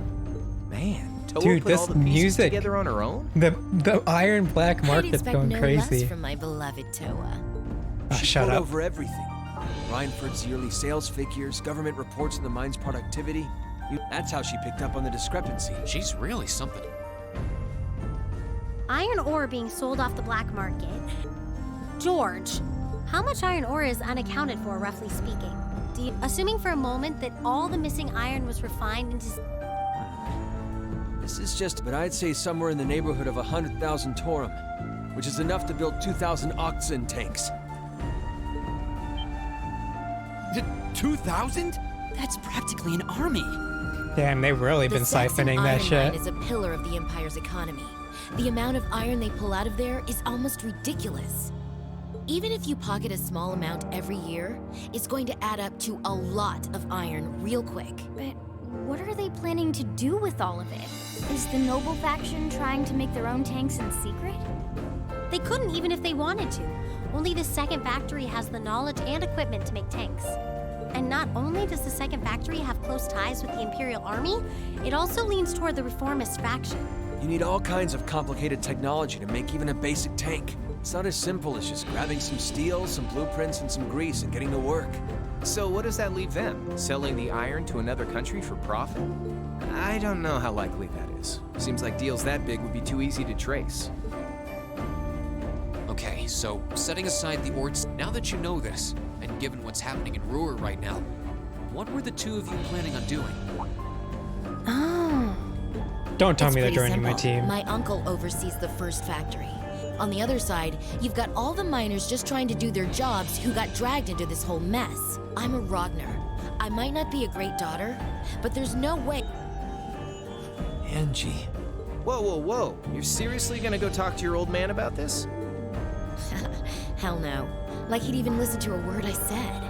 Speaker 11: Man, Toa
Speaker 1: Dude,
Speaker 11: put
Speaker 1: this
Speaker 11: all the pieces
Speaker 1: music.
Speaker 11: together on her own?
Speaker 1: The iron black
Speaker 5: I'd
Speaker 1: market's
Speaker 5: expect
Speaker 1: going
Speaker 5: no
Speaker 1: crazy.
Speaker 5: less from my beloved Toa.
Speaker 1: Oh,
Speaker 14: She
Speaker 1: shut
Speaker 14: poured
Speaker 1: up.
Speaker 14: over everything. Reinford's yearly sales figures, government reports on the mine's productivity. That's how she picked up on the discrepancy.
Speaker 9: She's really something.
Speaker 2: Iron ore being sold off the black market. George, how much iron ore is unaccounted for, roughly speaking? Assuming for a moment that all the missing iron was refined into...
Speaker 14: This is just, but I'd say somewhere in the neighborhood of 100,000 Torum, which is enough to build 2,000 oxen tanks.
Speaker 7: 2,000?
Speaker 4: That's practically an army.
Speaker 1: Damn, they've really
Speaker 5: The
Speaker 1: been
Speaker 5: Saxon
Speaker 1: siphoning that
Speaker 5: iron
Speaker 1: shit.
Speaker 5: mine is a pillar of the Empire's economy. The amount of iron they pull out of there is almost ridiculous. Even if you pocket a small amount every year, it's going to add up to a lot of iron real quick.
Speaker 8: But what are they planning to do with all of it? Is the noble faction trying to make their own tanks in secret?
Speaker 2: They couldn't even if they wanted to. Only the second factory has the knowledge and equipment to make tanks. And not only does the second factory have close ties with the Imperial Army, it also leans toward the reformist faction.
Speaker 14: You need all kinds of complicated technology to make even a basic tank. It's not as simple as just grabbing some steel, some blueprints, and some grease and getting to work.
Speaker 11: So what does that leave them? Selling the iron to another country for profit? I don't know how likely that is. Seems like deals that big would be too easy to trace.
Speaker 9: Okay, so setting aside the orts, now that you know this, and given what's happening in Ruhr right now, what were the two of you planning on doing?
Speaker 5: Oh.
Speaker 1: Don't tell
Speaker 5: It's
Speaker 1: me they're
Speaker 5: pretty
Speaker 1: joining my
Speaker 5: simple.
Speaker 1: team.
Speaker 5: My uncle oversees the first factory. On the other side, you've got all the miners just trying to do their jobs who got dragged into this whole mess. I'm a Ragnar. I might not be a great daughter, but there's no way.
Speaker 14: Angie.
Speaker 11: Whoa, whoa, whoa. You're seriously gonna go talk to your old man about this?
Speaker 5: Hell no. Like he'd even listen to a word I said.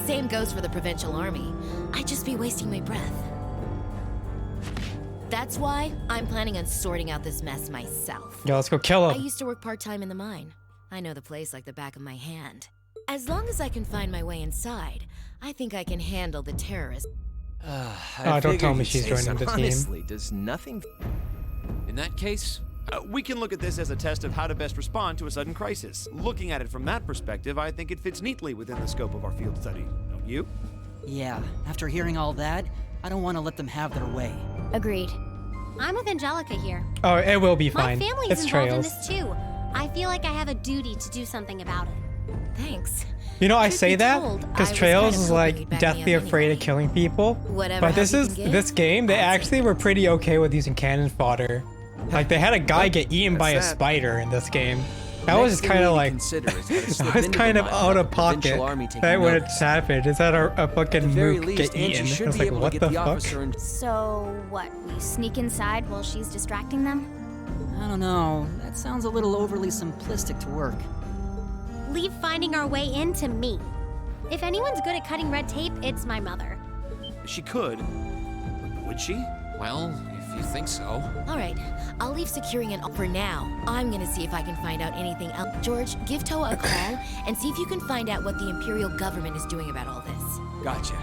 Speaker 5: Same goes for the Provincial Army. I'd just be wasting my breath. That's why I'm planning on sorting out this mess myself.
Speaker 1: Yo, let's go kill
Speaker 5: I
Speaker 1: him.
Speaker 5: used to work part-time in the mine. I know the place like the back of my hand. As long as I can find my way inside, I think I can handle the terrorists.
Speaker 1: Oh, don't tell me she's joining the team.
Speaker 11: Honestly, does nothing...
Speaker 9: In that case,
Speaker 7: We can look at this as a test of how to best respond to a sudden crisis. Looking at it from that perspective, I think it fits neatly within the scope of our field study. Don't you?
Speaker 4: Yeah, after hearing all that, I don't want to let them have their way.
Speaker 8: Agreed.
Speaker 2: I'm with Angelica here.
Speaker 1: Oh, it will be
Speaker 2: My
Speaker 1: fine.
Speaker 2: family's
Speaker 1: It's
Speaker 2: involved
Speaker 1: Trails.
Speaker 2: in this too. I feel like I have a duty to do something about it.
Speaker 5: Thanks.
Speaker 1: You know, I
Speaker 5: Truth
Speaker 1: say
Speaker 5: be
Speaker 1: that
Speaker 5: told,
Speaker 1: because
Speaker 5: I was
Speaker 1: Trails
Speaker 5: kind of
Speaker 1: is
Speaker 5: hoping
Speaker 1: like
Speaker 5: you'd back me
Speaker 1: deathly
Speaker 5: up
Speaker 1: afraid of
Speaker 5: anyway.
Speaker 1: killing people.
Speaker 5: Whatever
Speaker 1: But
Speaker 5: help you can give,
Speaker 1: this game, they
Speaker 5: I'll
Speaker 1: actually
Speaker 5: take.
Speaker 1: were pretty okay with using cannon fodder. Like they had a guy get eaten by a
Speaker 11: that's that.
Speaker 1: spider in this game. That was just kind of like, that was kind of out of pocket. That when it happened, is that a fucking
Speaker 14: very
Speaker 1: mook
Speaker 14: least,
Speaker 1: get
Speaker 14: Angie
Speaker 1: eaten?
Speaker 14: should
Speaker 1: I was
Speaker 14: be
Speaker 1: like,
Speaker 14: able to
Speaker 1: what
Speaker 14: get
Speaker 1: the
Speaker 14: the
Speaker 1: fuck?
Speaker 14: officer and
Speaker 8: So, what, we sneak inside while she's distracting them?
Speaker 4: I don't know, that sounds a little overly simplistic to work.
Speaker 2: Leave finding our way in to me. If anyone's good at cutting red tape, it's my mother.
Speaker 7: She could. Would she?
Speaker 9: well, if you think so.
Speaker 5: All right, I'll leave securing it for now. I'm gonna see if I can find out anything else. George, give Toa a call and see if you can find out what the Imperial government is doing about all this.
Speaker 14: Gotcha.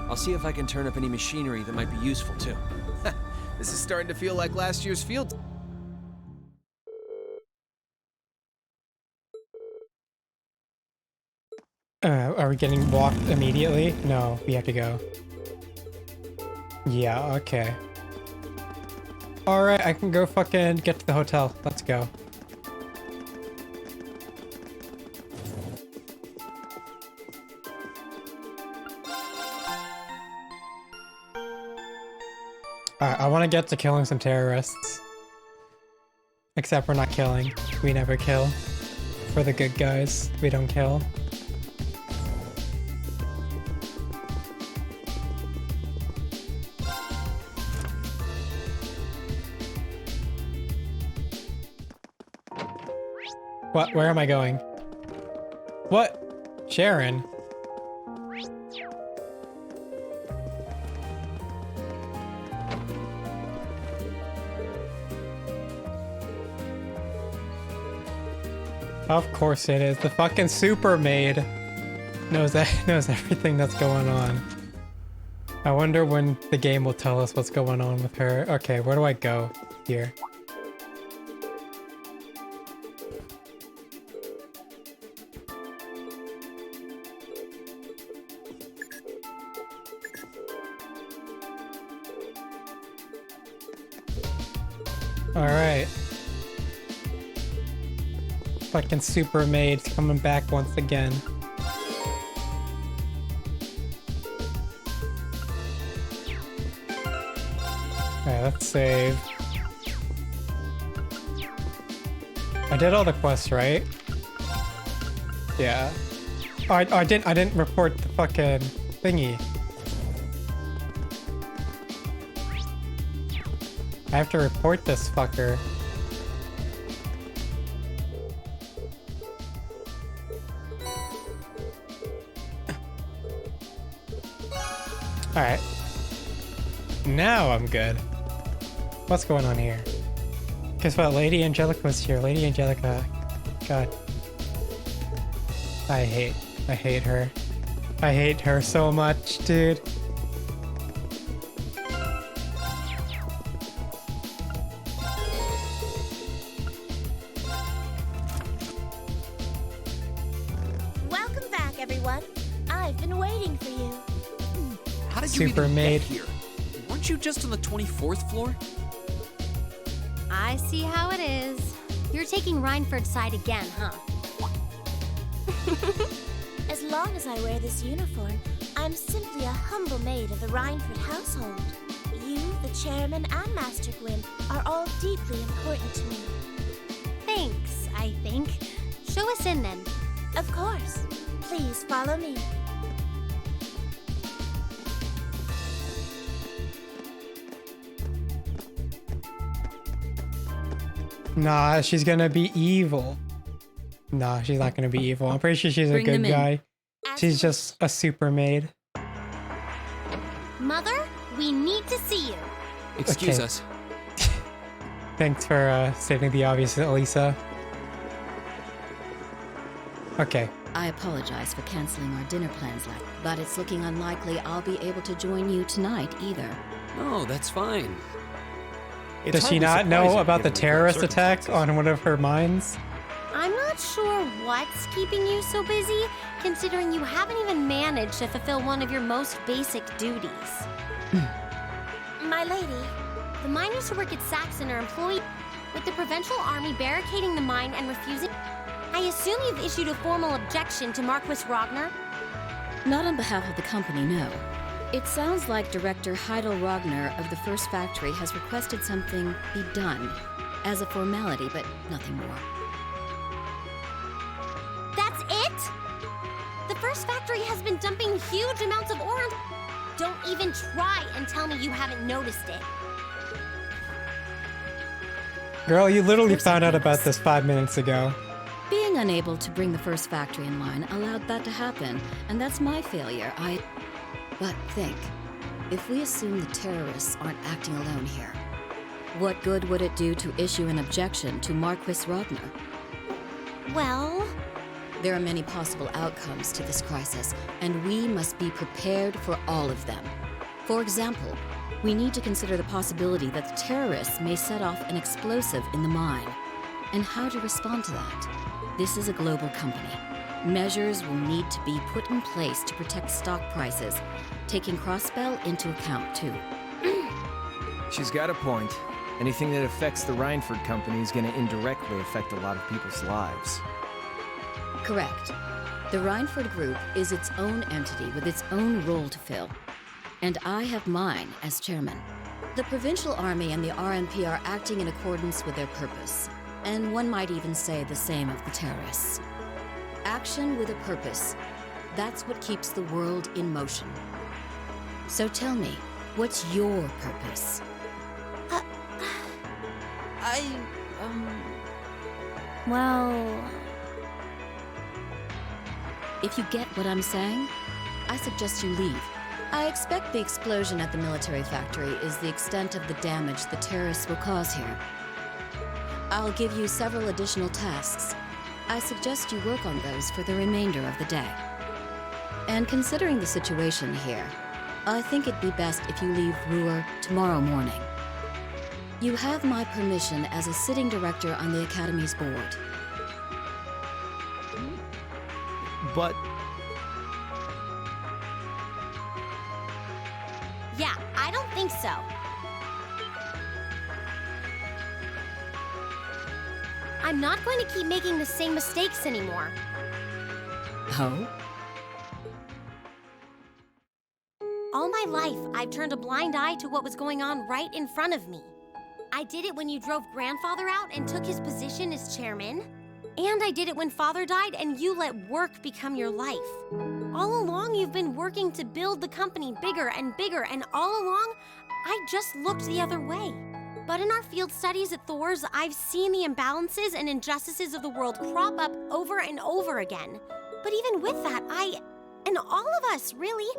Speaker 14: I'll see if I can turn up any machinery that might be useful too.
Speaker 11: This is starting to feel like last year's field.
Speaker 1: Are we getting walked immediately? No, we have to go. Yeah, okay. Alright, I can go fucking get to the hotel. Let's go. Alright, I want to get to killing some terrorists. Except we're not killing. We never kill. For the good guys, we don't kill. What? Where am I going? What? Sharon? Of course it is. The fucking super maid knows everything that's going on. I wonder when the game will tell us what's going on with her. Okay, where do I go? Here. Alright. Fucking super maid's coming back once again. Alright, let's save. I did all the quests, right? Yeah. Oh, I didn't report the fucking thingy. I have to report this fucker. Alright. Now I'm good. What's going on here? Guess what? Lady Angelica was here. Lady Angelica. God. I hate her. I hate her so much, dude.
Speaker 10: Welcome back, everyone. I've been waiting for you.
Speaker 9: How did you
Speaker 1: Super
Speaker 9: even
Speaker 1: maid.
Speaker 9: get here? Weren't you just on the 24th floor?
Speaker 2: I see how it is. You're taking Rhineford's side again, huh?
Speaker 10: As long as I wear this uniform, I'm simply a humble maid of the Rhineford household. You, the chairman, and Master Gwyn are all deeply important to me.
Speaker 2: Thanks, I think. Show us in then.
Speaker 10: Of course. Please follow me.
Speaker 1: Nah, she's gonna be evil. Nah, she's not gonna be evil. I'm pretty sure she's a
Speaker 12: Bring
Speaker 1: good
Speaker 12: them in.
Speaker 1: guy. She's just a super maid.
Speaker 2: Mother, we need to see you.
Speaker 9: Excuse
Speaker 1: Okay.
Speaker 9: us.
Speaker 1: Thanks for stating the obvious, Elisa. Okay.
Speaker 15: I apologize for canceling our dinner plans, but it's looking unlikely I'll be able to join you tonight either.
Speaker 9: No, that's fine.
Speaker 1: Does she not know about the terrorist attack on one of her mines?
Speaker 2: I'm not sure what's keeping you so busy, considering you haven't even managed to fulfill one of your most basic duties.
Speaker 10: My lady.
Speaker 2: The miners who work at Saxon are employed with the Provincial Army barricading the mine and refusing. I assume you've issued a formal objection to Marquis Ragnar?
Speaker 15: Not on behalf of the company, no. It sounds like Director Heidel Ragnar of the First Factory has requested something be done as a formality, but nothing more.
Speaker 2: That's it? The First Factory has been dumping huge amounts of ore on... Don't even try and tell me you haven't noticed it.
Speaker 1: Girl, you literally found out about this 5 minutes ago.
Speaker 15: Being unable to bring the First Factory in line allowed that to happen, and that's my failure. But think, if we assume the terrorists aren't acting alone here, what good would it do to issue an objection to Marquis Ragnar?
Speaker 2: Well...
Speaker 15: There are many possible outcomes to this crisis, and we must be prepared for all of them. For example, we need to consider the possibility that the terrorists may set off an explosive in the mine, and how to respond to that. This is a global company. Measures will need to be put in place to protect stock prices, taking Crossbell into account too.
Speaker 14: She's got a point. Anything that affects the Rhineford company is going to indirectly affect a lot of people's lives.
Speaker 15: Correct. The Rhineford Group is its own entity with its own role to fill. And I have mine as chairman. The Provincial Army and the RNP are acting in accordance with their purpose. And one might even say the same of the terrorists. Action with a purpose. That's what keeps the world in motion. So tell me, what's your purpose?
Speaker 8: Well,
Speaker 15: If you get what I'm saying, I suggest you leave. I expect the explosion at the military factory is the extent of the damage the terrorists will cause here. I'll give you several additional tasks. I suggest you work on those for the remainder of the day. And considering the situation here, I think it'd be best if you leave Ruhr tomorrow morning. You have my permission as a sitting director on the Academy's board.
Speaker 7: But
Speaker 2: Yeah, I don't think so. I'm not going to keep making the same mistakes anymore.
Speaker 15: Oh?
Speaker 2: All my life, I've turned a blind eye to what was going on right in front of me. I did it when you drove Grandfather out and took his position as chairman. And I did it when Father died and you let work become your life. All along, you've been working to build the company bigger and bigger, and all along, I just looked the other way. But in our field studies at Thor's, I've seen the imbalances and injustices of the world crop up over and over again. But even with that, and all of us, really,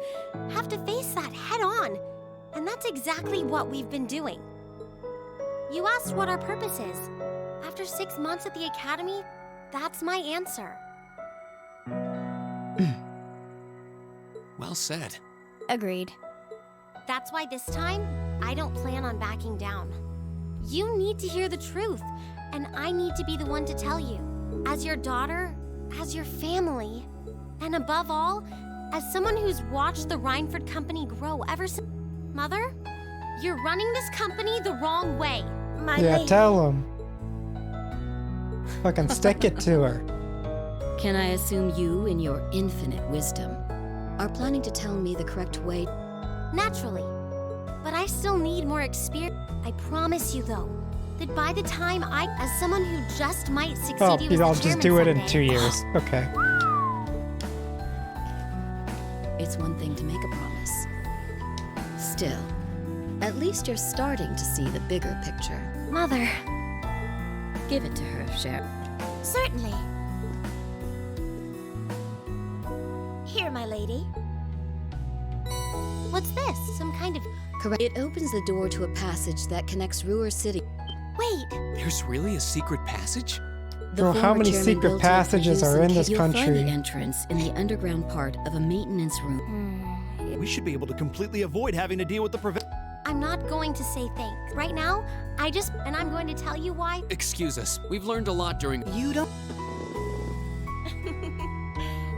Speaker 2: have to face that head on. And that's exactly what we've been doing. You asked what our purpose is. After 6 months at the Academy, that's my answer.
Speaker 9: Well said.
Speaker 8: agreed.
Speaker 2: That's why this time, I don't plan on backing down. You need to hear the truth, and I need to be the one to tell you. As your daughter, as your family, and above all, as someone who's watched the Rhineford Company grow ever since... Mother, you're running this company the wrong way.
Speaker 1: Yeah, tell him. Fucking stick it to her.
Speaker 15: Can I assume you, in your infinite wisdom, are planning to tell me the correct way?
Speaker 2: Naturally. But I still need more experience. I promise you, though, that by the time as someone who just might succeed
Speaker 1: Oh,
Speaker 2: you as
Speaker 1: I'll
Speaker 2: the
Speaker 1: just
Speaker 2: chairman
Speaker 1: do it in
Speaker 2: someday.
Speaker 1: 2 years. Okay.
Speaker 15: It's one thing to make a promise. Still, at least you're starting to see the bigger picture.
Speaker 2: Mother.
Speaker 15: Give it to her, Cher.
Speaker 10: Certainly. Here, my lady.
Speaker 2: What's this? Some kind of...
Speaker 15: Correct. It opens the door to a passage that connects Ruhr City.
Speaker 2: Wait.
Speaker 9: There's really a secret passage?
Speaker 15: The
Speaker 1: Bro, how
Speaker 15: former
Speaker 1: many
Speaker 15: chairman
Speaker 1: secret
Speaker 15: built it for
Speaker 1: passages
Speaker 15: use
Speaker 1: are in this
Speaker 15: You'll find
Speaker 1: country?
Speaker 15: the entrance in the underground part of a maintenance room.
Speaker 7: we should be able to completely avoid having to deal with the
Speaker 2: I'm not going to say thanks. Right now, and I'm going to tell you why.
Speaker 9: Excuse us. We've learned a lot during...
Speaker 10: You don't...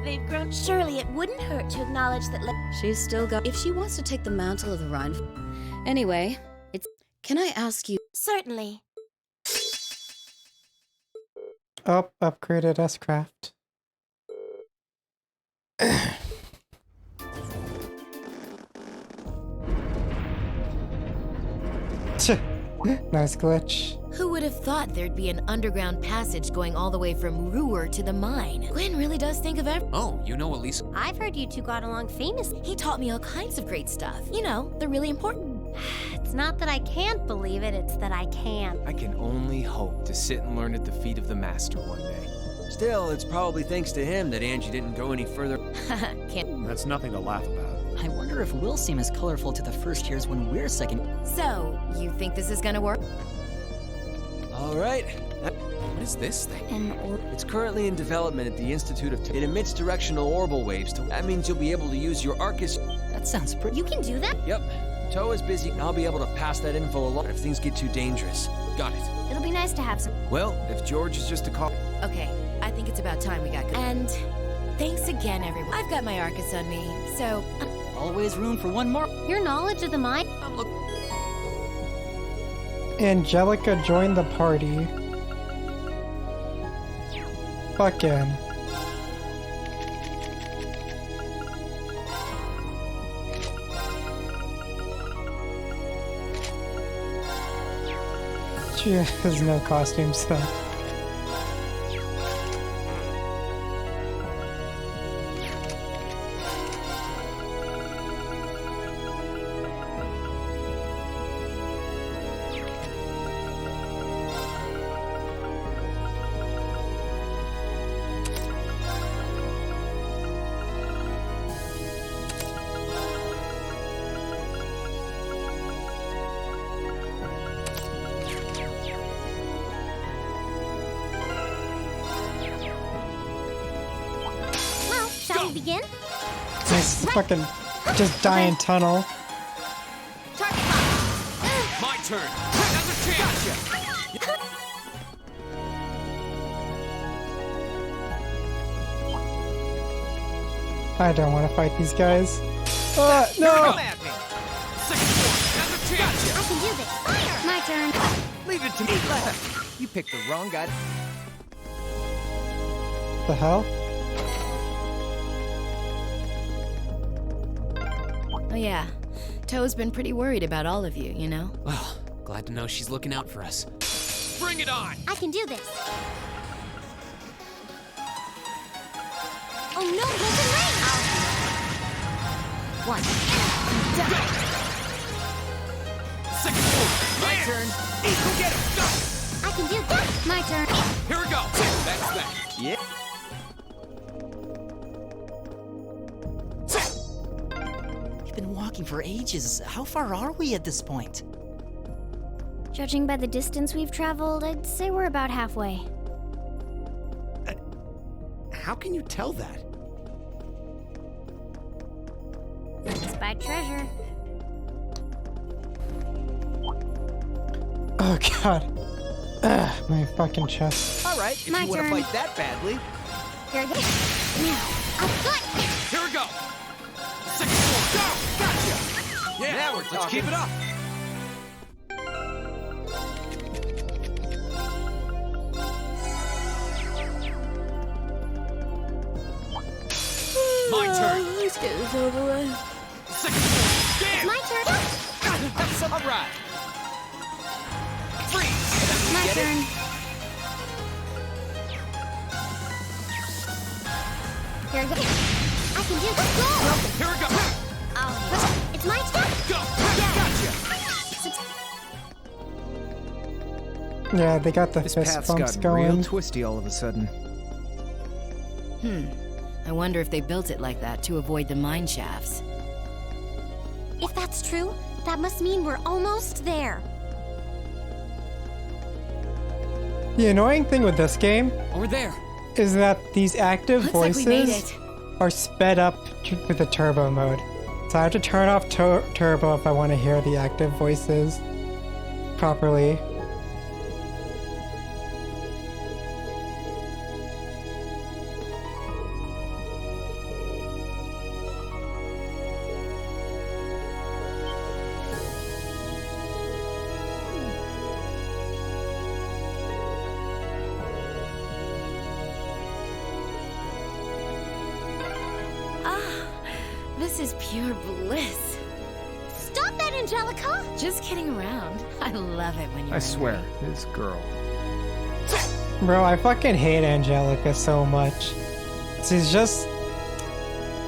Speaker 10: They've grown... Surely it wouldn't hurt to acknowledge that...
Speaker 15: She's still got... If she wants to take the mantle of the Rhine... Anyway, it's... Can I ask you...
Speaker 10: Certainly.
Speaker 1: Upgraded S-Craft. Nice glitch.
Speaker 16: Who would have thought there'd be an underground passage going all the way from Ruhr to the mine? Gwen really does think of everything.
Speaker 9: Oh, you know Elise.
Speaker 2: I've heard you two got along famously.
Speaker 16: He taught me all kinds of great stuff. You know, the really important.
Speaker 2: It's not that I can't believe it, it's that I can't.
Speaker 14: I can only hope to sit and learn at the feet of the master one day. Still, it's probably thanks to him that Angie didn't go any further.
Speaker 16: Can't.
Speaker 7: That's nothing to laugh about.
Speaker 4: I wonder if we'll seem as colorful to the first years when we're second.
Speaker 16: So, you think this is gonna work?
Speaker 14: All right.
Speaker 9: What is this thing?
Speaker 14: It's currently in development at the Institute of... It emits directional orbital waves. That means you'll be able to use your Arcus...
Speaker 4: That sounds pretty...
Speaker 2: You can do that?
Speaker 14: Yep. Toe is busy. I'll be able to pass that info along if things get too dangerous.
Speaker 9: Got it.
Speaker 16: It'll be nice to have some.
Speaker 14: Well, if George is just a call...
Speaker 16: Okay, I think it's about time we got good. And thanks again, everyone. I've got my Arcus on me, so...
Speaker 4: Always room for one more.
Speaker 2: Your knowledge of the mine?
Speaker 1: Angelica joined the party. Fucking. She has no costume, so.
Speaker 2: begin?
Speaker 1: Nice fucking just dying tunnel.
Speaker 9: My turn. Another chance. Gotcha.
Speaker 1: I don't want to fight these guys. No!
Speaker 3: Come at me.
Speaker 2: I can do this. Fire! My turn.
Speaker 3: Leave it to me. You picked the wrong guy.
Speaker 1: The hell?
Speaker 5: Oh yeah, Toe's been pretty worried about all of you, you know?
Speaker 9: Well, glad to know she's looking out for us. Bring it on!
Speaker 2: I can do this. Oh no, there's a ring! One.
Speaker 9: Second floor. My turn. Go get him. Go.
Speaker 2: I can do this. My turn.
Speaker 9: Here we go. That's that.
Speaker 3: Yeah.
Speaker 4: We've been walking for ages. How far are we at this point?
Speaker 8: Judging by the distance we've traveled, I'd say we're about halfway.
Speaker 7: How can you tell that?
Speaker 8: Spy treasure.
Speaker 1: Oh god. Ugh, my fucking chest.
Speaker 3: All right, if
Speaker 8: My
Speaker 3: you want to
Speaker 8: turn.
Speaker 3: fight that badly.
Speaker 8: Here we go. Now, I've got you.
Speaker 9: Here we go. Second floor. Go. Gotcha. Yeah.
Speaker 3: Now we're talking.
Speaker 9: Let's keep it up. My turn.
Speaker 5: Let's get this over with.
Speaker 9: Second floor. Damn.
Speaker 2: My turn.
Speaker 3: All right.
Speaker 9: Freeze.
Speaker 8: My
Speaker 3: Get it?
Speaker 8: turn. Here we go.
Speaker 2: I can do this. Go!
Speaker 9: Here we go.
Speaker 2: Oh, it's my turn.
Speaker 9: Go. Gotcha.
Speaker 1: Yeah, they got the
Speaker 3: This
Speaker 1: fist
Speaker 3: path's
Speaker 1: bumps
Speaker 3: gotten real
Speaker 1: going.
Speaker 3: twisty all of a sudden.
Speaker 5: I wonder if they built it like that to avoid the mine shafts.
Speaker 2: If that's true, that must mean we're almost there.
Speaker 1: The annoying thing with this game
Speaker 9: Over there.
Speaker 1: is that these active
Speaker 5: Looks like we made
Speaker 1: voices
Speaker 5: it.
Speaker 1: are sped up with the turbo mode. So I have to turn off turbo if I want to hear the active voices properly.
Speaker 5: This is pure bliss.
Speaker 2: Stop that, Angelica!
Speaker 5: Just kidding around. I love it when you're
Speaker 3: I swear, this girl.
Speaker 1: Bro, I fucking hate Angelica so much. She's just...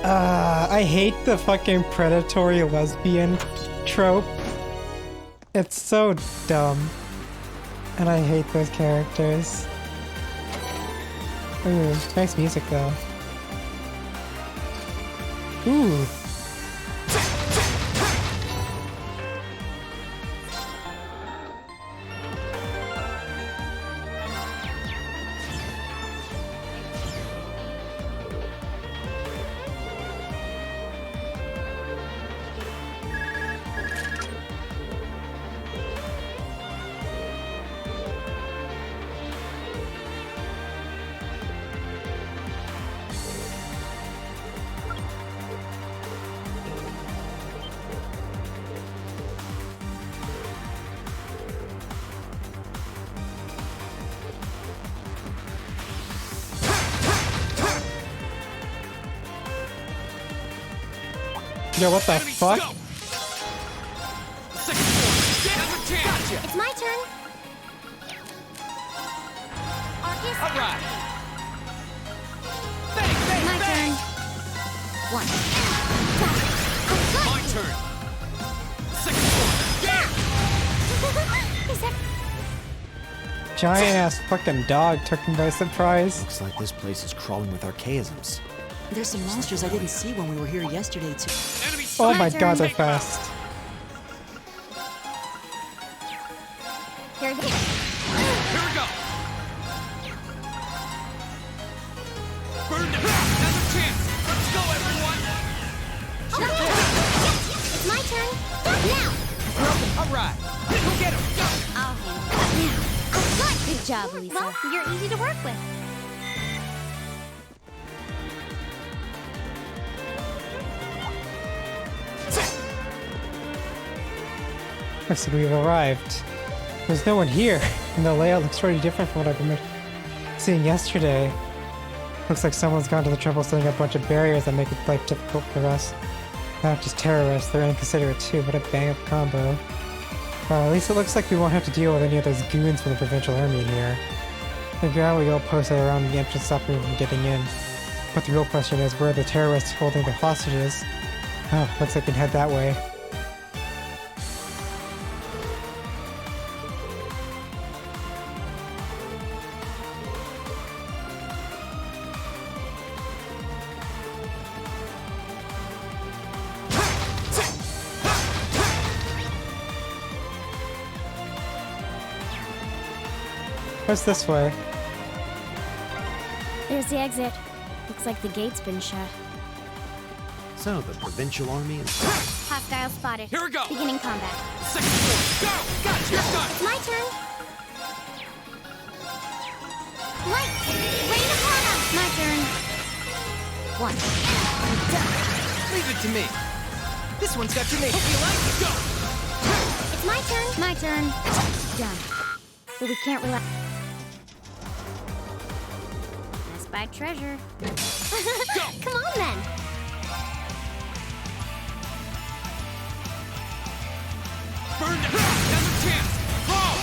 Speaker 1: I hate the fucking predatory lesbian trope. It's so dumb. And I hate those characters. Ooh, nice music though. Ooh. Yo, what the fuck?
Speaker 2: It's my turn. Arcus.
Speaker 3: All right.
Speaker 2: My turn. One.
Speaker 9: My turn. Second floor.
Speaker 2: Is that...
Speaker 1: Giant ass fucking dog took him by surprise.
Speaker 7: Looks like this place is crawling with archaisms.
Speaker 4: There's some monsters I didn't see when we were here yesterday, too.
Speaker 1: Oh my god, they're fast.
Speaker 2: Here we go.
Speaker 9: Here we go. Burn them. Another chance. Let's go.
Speaker 3: Go get him! Go!
Speaker 2: I'll handle it. Now.
Speaker 8: Good job, Lisa.
Speaker 2: Well, you're easy to work with.
Speaker 1: Looks like we've arrived. There's no one here, and the layout looks pretty different from what I remember seeing yesterday. Looks like someone's gone to the trouble of setting up a bunch of barriers that make life difficult for us. Not just terrorists, they're inconsiderate too. What a bang-up combo. Well, at least it looks like we won't have to deal with any of those goons from the provincial army here. The ground we all posted around the entrance stop me from getting in. But the real question is, where are the terrorists holding the hostages? Oh, looks like we can head that way. What's this way?
Speaker 8: There's the exit. Looks like the gate's been shut.
Speaker 7: So, the provincial army is...
Speaker 2: Hostile spotted.
Speaker 3: Here we go.
Speaker 2: Beginning combat.
Speaker 3: Second floor. Go! Gotcha! You're done!
Speaker 2: It's my turn. Light! Rain upon us! My turn. One.
Speaker 3: Leave it to me. This one's got your name. Hope you like it. Go!
Speaker 2: It's my turn.
Speaker 8: My turn. Done. But we can't rely.
Speaker 2: I spy treasure. Come on then.
Speaker 3: Burn down! Now's a chance! Roll!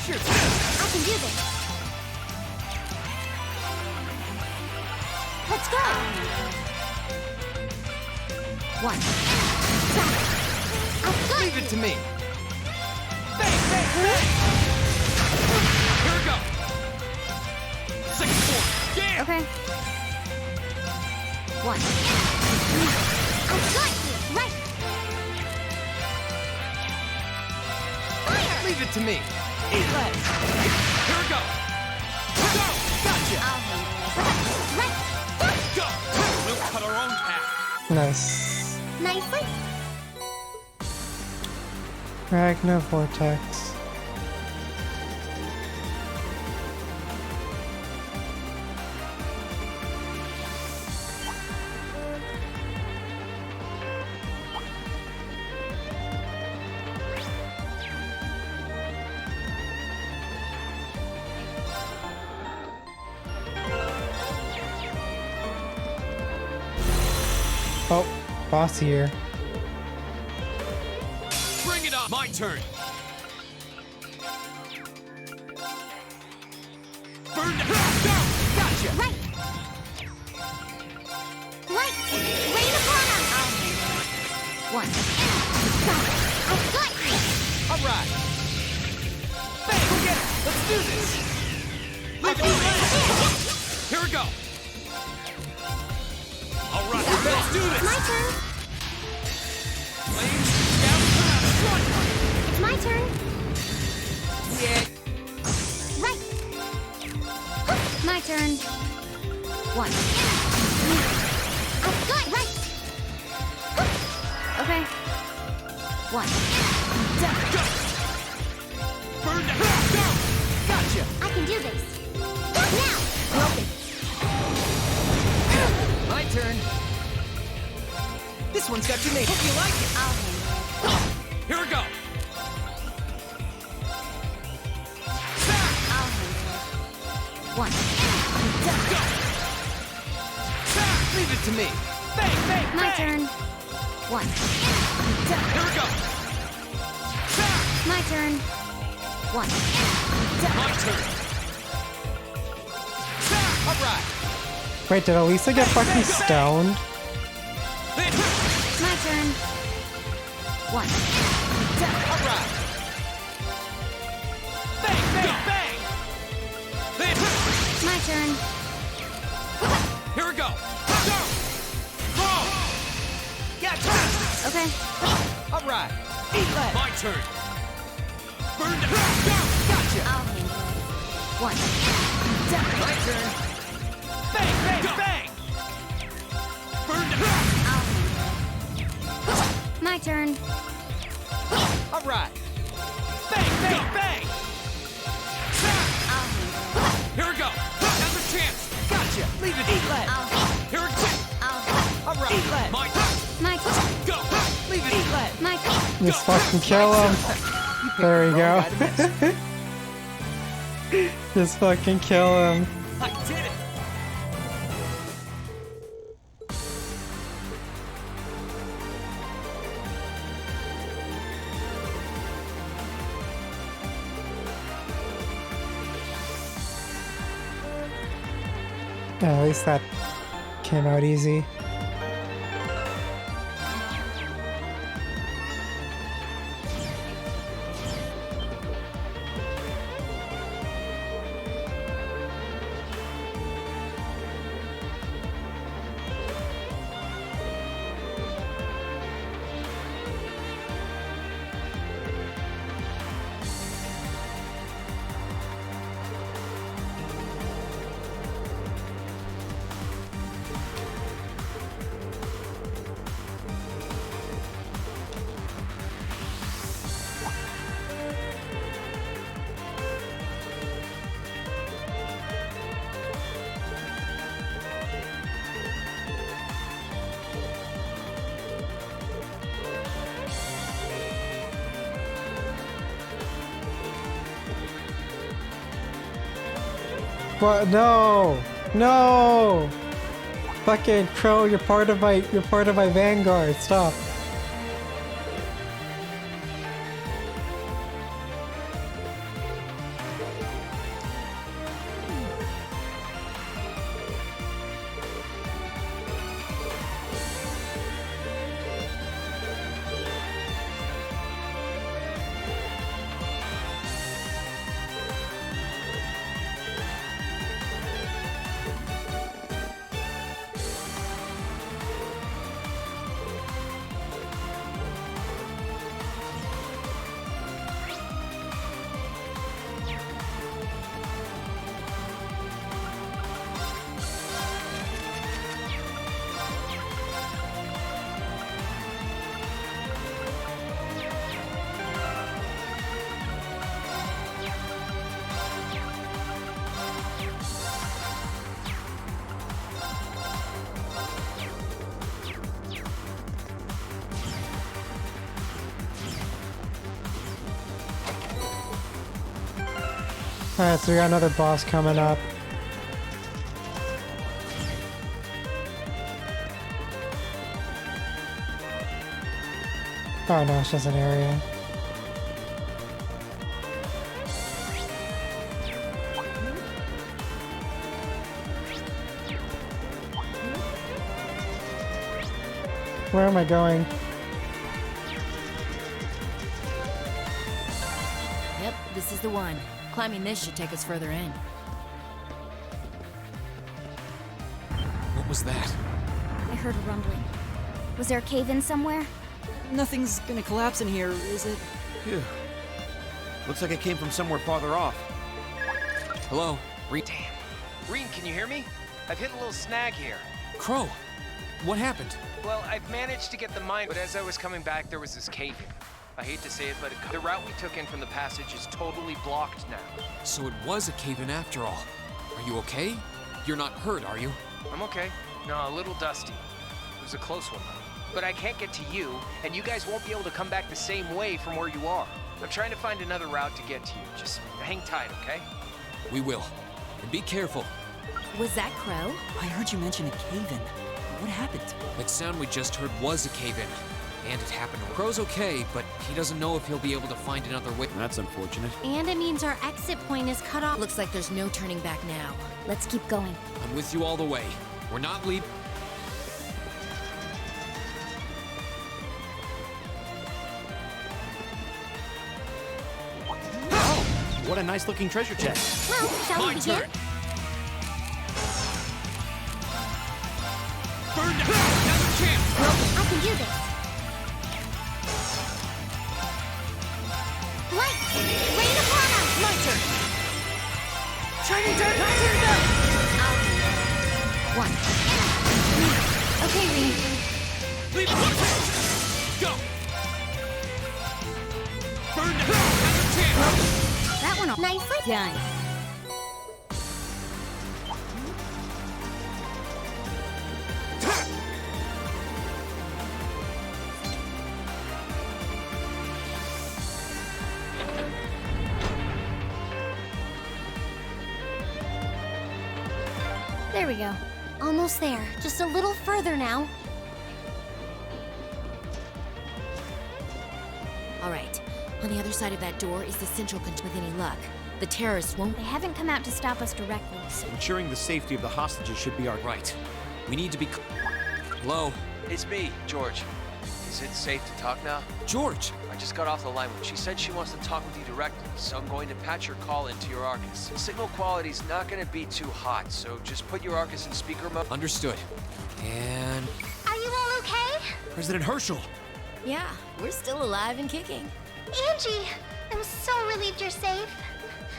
Speaker 3: Sure.
Speaker 2: I can do this. Let's go. One.
Speaker 3: Leave it to me. Bang, bang, bang! Here we go. Second floor. Yeah!
Speaker 2: Okay. One. I've got you. Right. Fire!
Speaker 3: Leave it to me. Eat legs. Here we go. Go! Gotcha!
Speaker 2: I'll handle it. Right.
Speaker 3: Go! We'll cut our own path.
Speaker 1: Nice.
Speaker 2: Nicely.
Speaker 1: Magna Vortex. Oh, boss here.
Speaker 3: Bring it on. My turn. Burn down. Go! Gotcha!
Speaker 2: Right. Light. Rain upon us. I'll handle it. One. I've got you.
Speaker 3: All right. Bang! Go get it. Let's do this. Leave it to me. Here we go. All right. Let's do this.
Speaker 2: My turn.
Speaker 3: Flames down. Run.
Speaker 2: It's my turn.
Speaker 3: Yeah.
Speaker 2: Right. My turn. One. I've got right. Okay. One. Done.
Speaker 3: Go. Burn down. Go. Gotcha.
Speaker 2: I can do this. Now. Broken.
Speaker 3: My turn. This one's got your name. Hope you like it.
Speaker 2: I'll handle it.
Speaker 3: Here we go.
Speaker 2: I'll handle it. One. Done.
Speaker 3: Go. Leave it to me. Bang, bang,
Speaker 2: My
Speaker 3: bang.
Speaker 2: turn. One. Done.
Speaker 3: Here we go.
Speaker 2: My turn. One. Done.
Speaker 3: My turn. All right.
Speaker 1: Wait, did Elisa get fucking stoned?
Speaker 2: My turn. One. Done.
Speaker 3: All right. Bang, bang, bang.
Speaker 2: My turn.
Speaker 3: Here we go. Go. Roll. Gotcha.
Speaker 2: Okay.
Speaker 3: All right. Eat lead. My turn. Burn down. Go. Gotcha.
Speaker 2: I'll handle it. One. Done.
Speaker 3: My turn. Bang, bang, bang. Burn down.
Speaker 2: I'll handle it. My turn.
Speaker 3: All right.
Speaker 1: Just fucking kill him. There we go. Just fucking kill him.
Speaker 3: I did it!
Speaker 1: Yeah, at least that came out easy. What? No! No! Fucking Crow, you're part of my vanguard. Stop. Alright, so we got another boss coming up. Oh no, it's just an area. Where am I going?
Speaker 16: Yep, this is the one. Climbing this should take us further in.
Speaker 9: What was that?
Speaker 8: I heard a rumbling. Was there a cave-in somewhere?
Speaker 4: Nothing's gonna collapse in here, is it?
Speaker 7: Phew. Looks like it came from somewhere farther off.
Speaker 9: Hello?
Speaker 11: Damn. Reen, can you hear me? I've hit a little snag here.
Speaker 9: Crow! What happened?
Speaker 11: Well, I've managed to get the mine, but as I was coming back, there was this cave-in. I hate to say it, but the route we took in from the passage is totally blocked now.
Speaker 9: So it was a cave-in after all. Are you okay? You're not hurt, are you?
Speaker 11: I'm okay. No, a little dusty. It was a close one, though. But I can't get to you, and you guys won't be able to come back the same way from where you are. I'm trying to find another route to get to you. Just hang tight, okay?
Speaker 9: We will. And be careful.
Speaker 16: Was that Crow?
Speaker 4: I heard you mention a cave-in. What happened?
Speaker 9: That sound we just heard was a cave-in. And it happened. Crow's okay, but he doesn't know if he'll be able to find another way.
Speaker 7: That's unfortunate.
Speaker 2: And it means our exit point is cut off.
Speaker 16: Looks like there's no turning back now.
Speaker 8: Let's keep going.
Speaker 9: I'm with you all the way. We're not leaving.
Speaker 7: Oh, what a nice looking treasure chest.
Speaker 2: Well, shall we begin?
Speaker 3: Burn down! Another chance!
Speaker 2: I can do this. Light! Rain upon us!
Speaker 3: My turn!
Speaker 2: Shining down! One. Okay, Reed.
Speaker 3: Leave it! Go! Burn down! Another chance!
Speaker 2: That one nicely done.
Speaker 8: There we go.
Speaker 2: Almost there. Just a little further now.
Speaker 16: All right. On the other side of that door is the central with any luck. The terrorists won't.
Speaker 8: They haven't come out to stop us directly, so...
Speaker 7: Ensuring the safety of the hostages should be our...
Speaker 9: Right. We need to be... Hello?
Speaker 11: It's me, George. Is it safe to talk now?
Speaker 9: George!
Speaker 11: I just got off the line with. She said she wants to talk with you directly, so I'm going to patch your call into your Arcus. Signal quality's not going to be too hot, so just put your Arcus in speaker mode.
Speaker 9: Understood. And...
Speaker 2: Are you all okay?
Speaker 7: President Herschel!
Speaker 16: Yeah, we're still alive and kicking.
Speaker 2: Angie, I'm so relieved you're safe.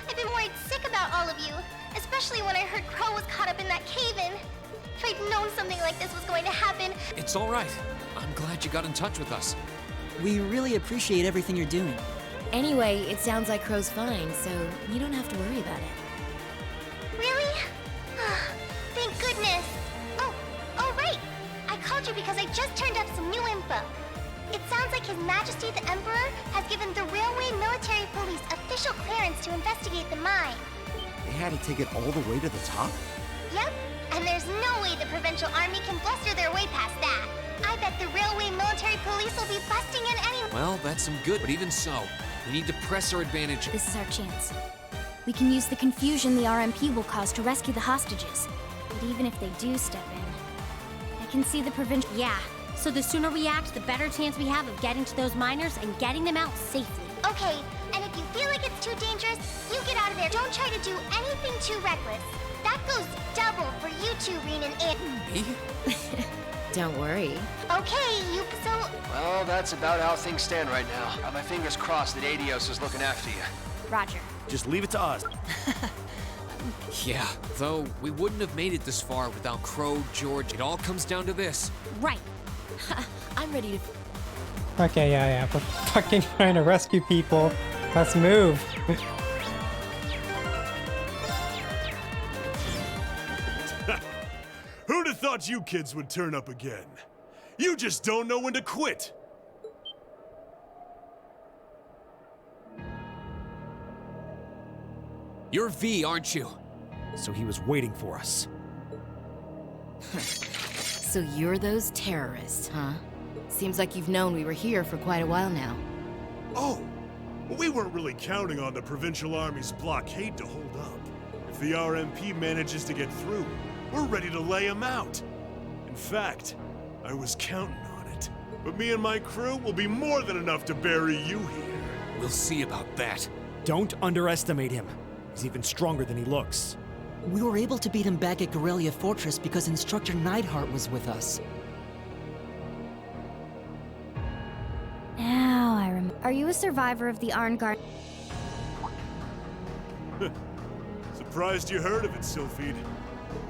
Speaker 2: I've been worried sick about all of you, especially when I heard Crow was caught up in that cave-in. If I'd known something like this was going to happen...
Speaker 9: It's all right. I'm glad you got in touch with us.
Speaker 4: We really appreciate everything you're doing.
Speaker 16: Anyway, it sounds like Crow's fine, so you don't have to worry about it.
Speaker 2: Really? Thank goodness. Oh, right. I called you because I just turned up some new info. It sounds like His Majesty the Emperor has given the Railway Military Police official clearance to investigate the mine.
Speaker 7: They had to take it all the way to the top?
Speaker 2: Yep, and there's no way the Provincial Army can bluster their way past that. I bet the Railway Military Police will be busting in any...
Speaker 9: Well, that's some good, but even so, we need to press our advantage.
Speaker 8: This is our chance. We can use the confusion the RMP will cause to rescue the hostages. But even if they do step in, I can see the provincial...
Speaker 2: Yeah, so the sooner we act, the better chance we have of getting to those miners and getting them out safely. Okay, and if you feel like it's too dangerous, you get out of there. Don't try to do anything too reckless. That goes double for you two, Reen and Ann.
Speaker 9: Me?
Speaker 16: Don't worry.
Speaker 2: Okay, so...
Speaker 11: Well, that's about how things stand right now. Got my fingers crossed that Adios is looking after you.
Speaker 8: Roger.
Speaker 7: Just leave it to us.
Speaker 9: Yeah, though we wouldn't have made it this far without Crow, George. It all comes down to this.
Speaker 2: Right.
Speaker 16: I'm ready to...
Speaker 1: Okay, yeah. We're fucking trying to rescue people. Let's move.
Speaker 13: Who'd have thought you kids would turn up again? You just don't know when to quit.
Speaker 9: You're V, aren't you?
Speaker 7: So he was waiting for us.
Speaker 16: So you're those terrorists, huh? Seems like you've known we were here for quite a while now.
Speaker 13: Oh, we weren't really counting on the Provincial Army's blockade to hold up. If the RMP manages to get through, we're ready to lay them out. In fact, I was counting on it. But me and my crew will be more than enough to bury you here.
Speaker 9: We'll see about that.
Speaker 7: Don't underestimate him. He's even stronger than he looks.
Speaker 4: We were able to beat him back at Guerrilla Fortress because Instructor Neidhart was with us.
Speaker 8: Now I remember. Are you a survivor of the Arngard?
Speaker 13: Surprised you heard of it, Sylphide.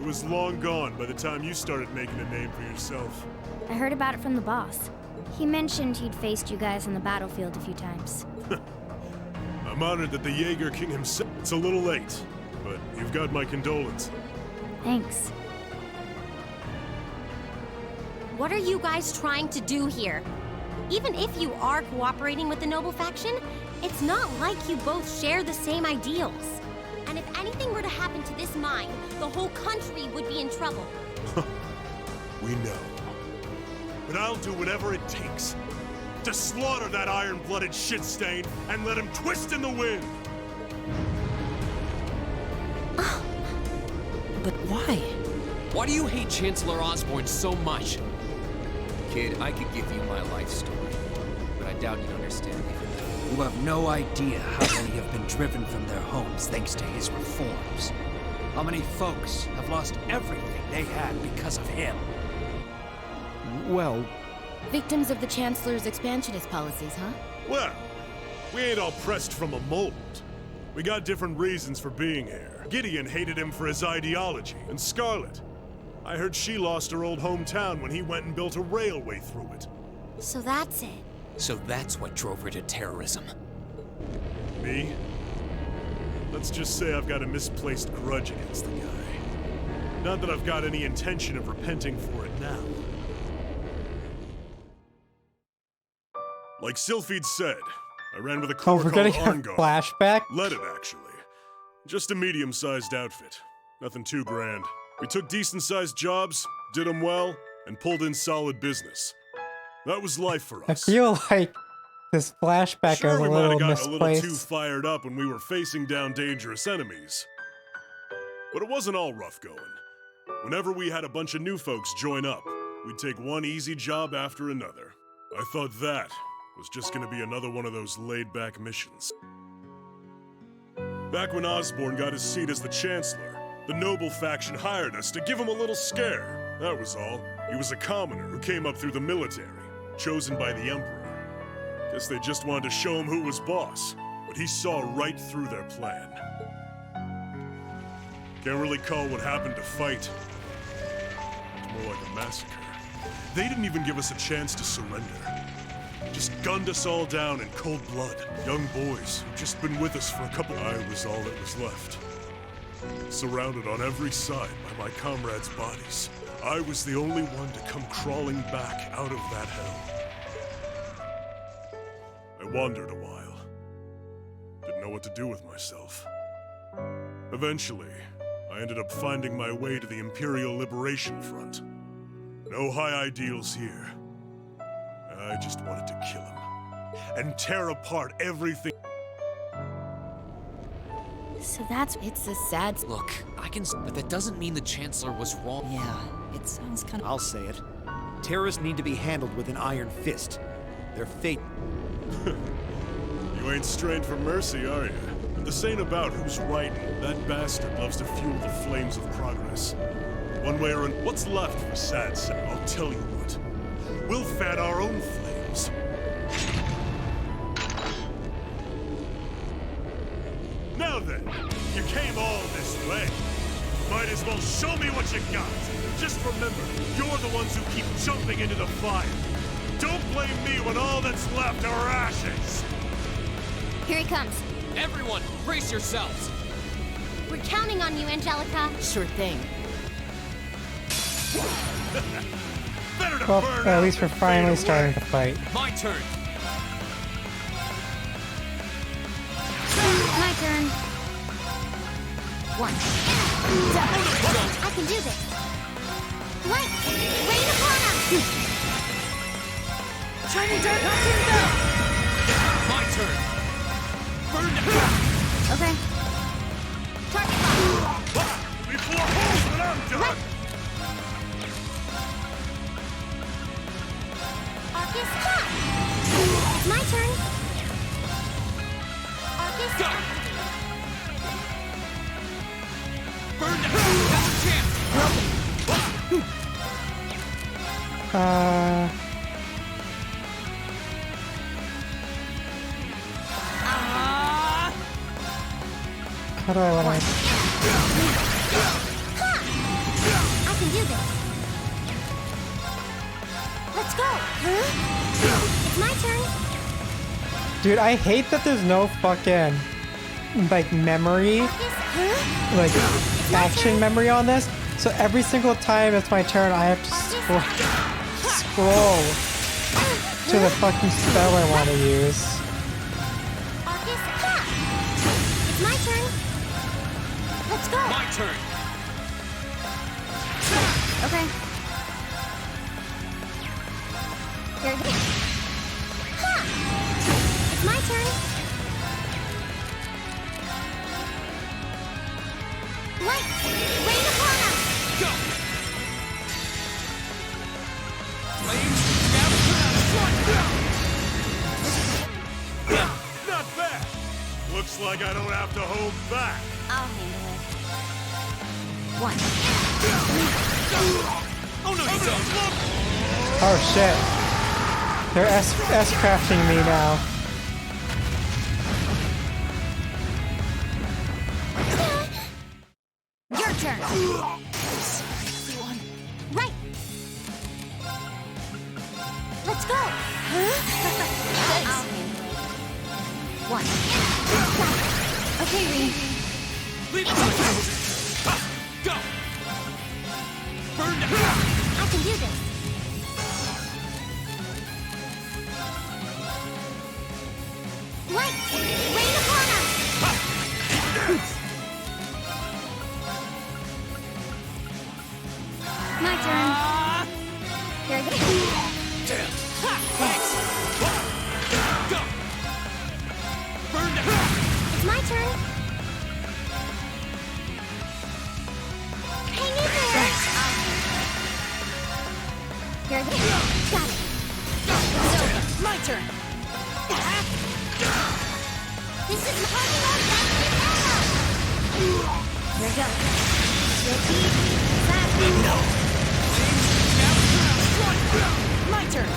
Speaker 13: It was long gone by the time you started making a name for yourself.
Speaker 8: I heard about it from the boss. He mentioned he'd faced you guys on the battlefield a few times.
Speaker 13: I'm honored that the Jaeger King himself... It's a little late, but you've got my condolence.
Speaker 8: Thanks.
Speaker 2: What are you guys trying to do here? Even if you are cooperating with the Noble faction, it's not like you both share the same ideals. And if anything were to happen to this mine, the whole country would be in trouble.
Speaker 13: We know. But I'll do whatever it takes to slaughter that iron-blooded shit stain and let him twist in the wind.
Speaker 4: But why?
Speaker 9: Why do you hate Chancellor Osborne so much?
Speaker 14: Kid, I could give you my life story, but I doubt you'd understand me.
Speaker 17: You have no idea how many have been driven from their homes thanks to his reforms. How many folks have lost everything they had because of him.
Speaker 7: Well...
Speaker 16: Victims of the Chancellor's expansionist policies, huh?
Speaker 13: Well, we ain't all pressed from a mold. We got different reasons for being here. Gideon hated him for his ideology, and Scarlet, I heard she lost her old hometown when he went and built a railway through it.
Speaker 2: So that's it.
Speaker 9: So that's what drove her to terrorism.
Speaker 13: Me? Let's just say I've got a misplaced grudge against the guy. Not that I've got any intention of repenting for it now. Like Sylphide said, I ran with a corps
Speaker 1: we're
Speaker 13: called
Speaker 1: getting a
Speaker 13: Arngard.
Speaker 1: flashback?
Speaker 13: Led it, actually. Just a medium-sized outfit. Nothing too grand. We took decent-sized jobs, did them well, and pulled in solid business. That was life for
Speaker 1: I
Speaker 13: us.
Speaker 1: feel like this flashback
Speaker 13: Sure,
Speaker 1: is a
Speaker 13: we might
Speaker 1: little
Speaker 13: have gotten a little too
Speaker 1: misplaced.
Speaker 13: fired up when we were facing down dangerous enemies. But it wasn't all rough going. Whenever we had a bunch of new folks join up, we'd take one easy job after another. I thought that was just gonna be another one of those laid-back missions. Back when Osborne got his seat as the Chancellor, the Noble faction hired us to give him a little scare. That was all. He was a commoner who came up through the military, chosen by the Emperor. Guess they just wanted to show him who was boss, but he saw right through their plan. Can't really call what happened a fight. It's more like a massacre. They didn't even give us a chance to surrender. Just gunned us all down in cold blood. Young boys who'd just been with us for a couple. I was all that was left. Surrounded on every side by my comrades' bodies. I was the only one to come crawling back out of that hell. I wandered a while. Didn't know what to do with myself. Eventually, I ended up finding my way to the Imperial Liberation Front. No high ideals here. I just wanted to kill him. And tear apart everything.
Speaker 8: So that's...
Speaker 9: It's a sad... Look, I can... But that doesn't mean the Chancellor was wrong.
Speaker 4: Yeah, it sounds kind of...
Speaker 7: I'll say it. Terrorists need to be handled with an iron fist. Their fate...
Speaker 13: You ain't strained for mercy, are you? But this ain't about who's right. That bastard loves to fuel the flames of progress. One way or another. What's left for sad sack? I'll tell you what. We'll fan our own flames. Now then, you came all this way. Might as well show me what you got. Just remember, you're the ones who keep jumping into the fire. Don't blame me when all that's left are ashes.
Speaker 8: Here he comes.
Speaker 9: Everyone, brace yourselves.
Speaker 2: We're counting on you, Angelica.
Speaker 16: Sure thing.
Speaker 13: Better to
Speaker 1: Well,
Speaker 13: burn
Speaker 1: at
Speaker 13: out
Speaker 1: least we're
Speaker 13: than
Speaker 1: finally
Speaker 13: fade
Speaker 1: starting
Speaker 13: away.
Speaker 1: to fight.
Speaker 9: My turn.
Speaker 8: My turn.
Speaker 2: One. I can do this. Light! Rain upon us!
Speaker 12: Shining dirt, knock him down!
Speaker 9: My turn. Burn down.
Speaker 8: Okay.
Speaker 2: Target lock.
Speaker 13: Before holes when I'm done!
Speaker 2: Arcus shot! It's my turn. Arcus
Speaker 9: Go! Burn down. That's a chance.
Speaker 1: How do I want to...
Speaker 2: I can do this. Let's go. It's my turn.
Speaker 1: Dude, I hate that there's no fucking, like, memory, like, action memory on this. So every single time it's my turn, I have to scroll to the fucking spell I want to use.
Speaker 2: Arcus shot. It's my turn. Let's go.
Speaker 9: My turn.
Speaker 8: Okay.
Speaker 2: Here it is. Ha! It's my turn. Light! Rain upon us!
Speaker 9: Go. Flames down.
Speaker 13: Not bad. Looks like I don't have to hold back.
Speaker 8: I'll handle it. One.
Speaker 9: Oh no, you don't. Look.
Speaker 1: Oh shit. They're S-crafting me now.
Speaker 8: Your turn.
Speaker 2: Right! Let's go!
Speaker 8: I'll handle it. One. Okay, Reen.
Speaker 9: Leave it to me. Go. Burn down.
Speaker 2: I can do this. Light! Rain upon us! turn. Hang in there. Here I go. Got it. It's over. My turn. This is my Here we go. No. My turn.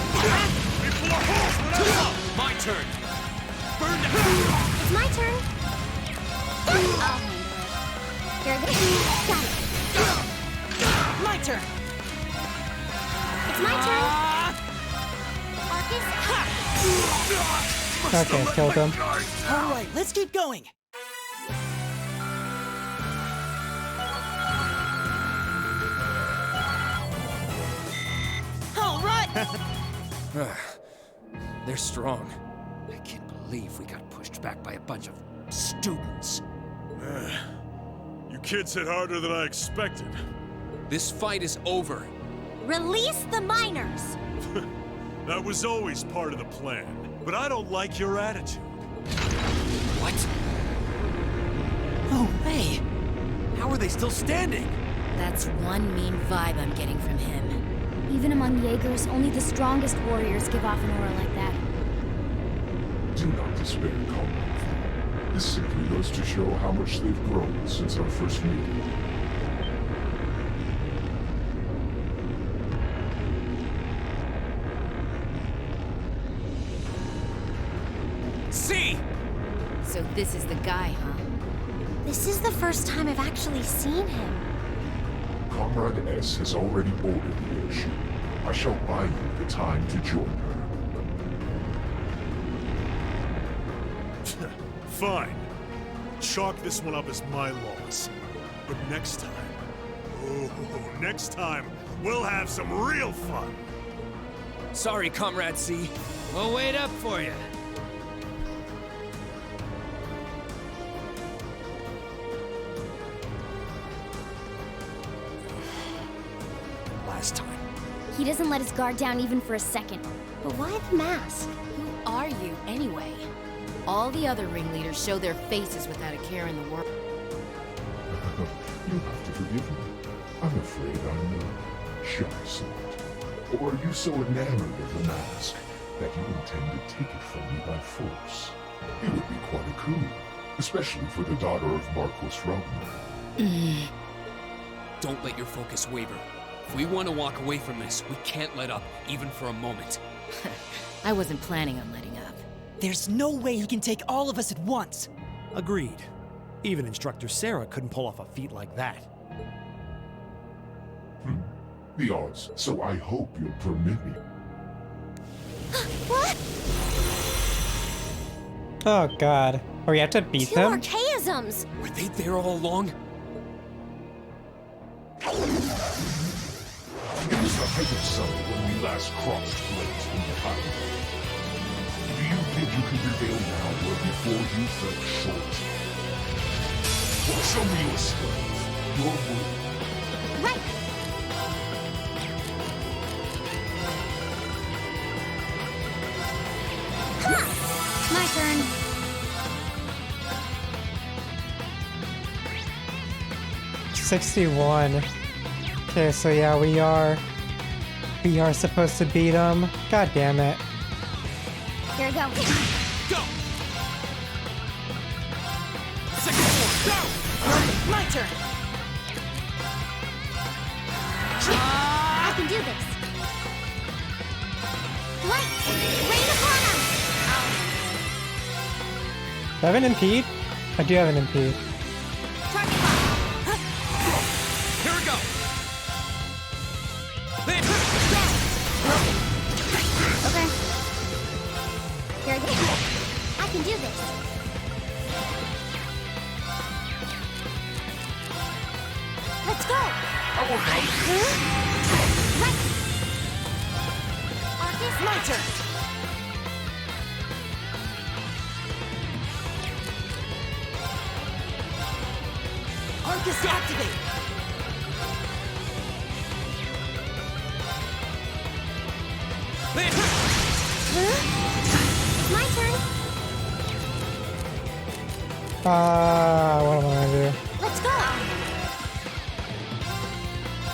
Speaker 9: My turn. Burn down.
Speaker 2: It's my turn. I'll handle it. Here we go. Got it. My turn. It's my turn. Arcus.
Speaker 1: Okay, killed him.
Speaker 4: All right, let's keep going. All right.
Speaker 17: They're strong. I can't believe we got pushed back by a bunch of students.
Speaker 13: You kids hit harder than I expected.
Speaker 9: This fight is over.
Speaker 2: Release the miners.
Speaker 13: That was always part of the plan, but I don't like your attitude.
Speaker 9: What?
Speaker 4: No way. How are they still standing?
Speaker 16: That's one mean vibe I'm getting from him.
Speaker 8: Even among Jaegers, only the strongest warriors give off an aura like that.
Speaker 18: Do not despair, comrade. This simply goes to show how much they've grown since our first meeting.
Speaker 9: See!
Speaker 16: So this is the guy, huh?
Speaker 2: This is the first time I've actually seen him.
Speaker 18: Comrade S has already boarded the airship. I shall buy you the time to join her.
Speaker 13: Fine. Chalk this one up as my loss. But next time, next time, we'll have some real fun.
Speaker 9: Sorry, Comrade C.
Speaker 17: We'll wait up for you.
Speaker 9: Last time.
Speaker 8: He doesn't let his guard down even for a second.
Speaker 2: But why the mask?
Speaker 16: Who are you, anyway? All the other ringleaders show their faces without a care in the world.
Speaker 18: You have to forgive me. I'm afraid I'm a shy sort. Or are you so enamored of the mask that you intend to take it from me by force? It would be quite a coup, especially for the daughter of Marquis Ragnar.
Speaker 9: Don't let your focus waver. If we want to walk away from this, we can't let up, even for a moment.
Speaker 16: I wasn't planning on letting up.
Speaker 4: There's no way he can take all of us at once.
Speaker 7: Agreed. Even Instructor Sarah couldn't pull off a feat like that.
Speaker 18: The odds, so I hope you'll permit me.
Speaker 2: What?
Speaker 1: Oh god. Oh, we have to beat
Speaker 2: Two
Speaker 1: them?
Speaker 2: archaisms!
Speaker 9: Were they there all along?
Speaker 18: It was the height of summer when we last crossed blades in the highway. Do you think you can prevail now where before you fell short? Well, show me your strength, your will.
Speaker 2: Right! Ha! My turn.
Speaker 1: 61. Okay, so yeah, we are supposed to beat them. God damn it.
Speaker 2: Here we go.
Speaker 9: Go! Second one, go!
Speaker 2: My turn. I can do this. Light! Rain upon us!
Speaker 1: Do I have an impede? I do have an impede.
Speaker 2: Target lock.
Speaker 9: Here we go! Then, go!
Speaker 2: Okay. Here I go. I can do this. Let's go! Right! Arcus, my turn! Arcus, activate!
Speaker 9: Then,
Speaker 2: My turn!
Speaker 1: What am I gonna do?
Speaker 10: Let's go!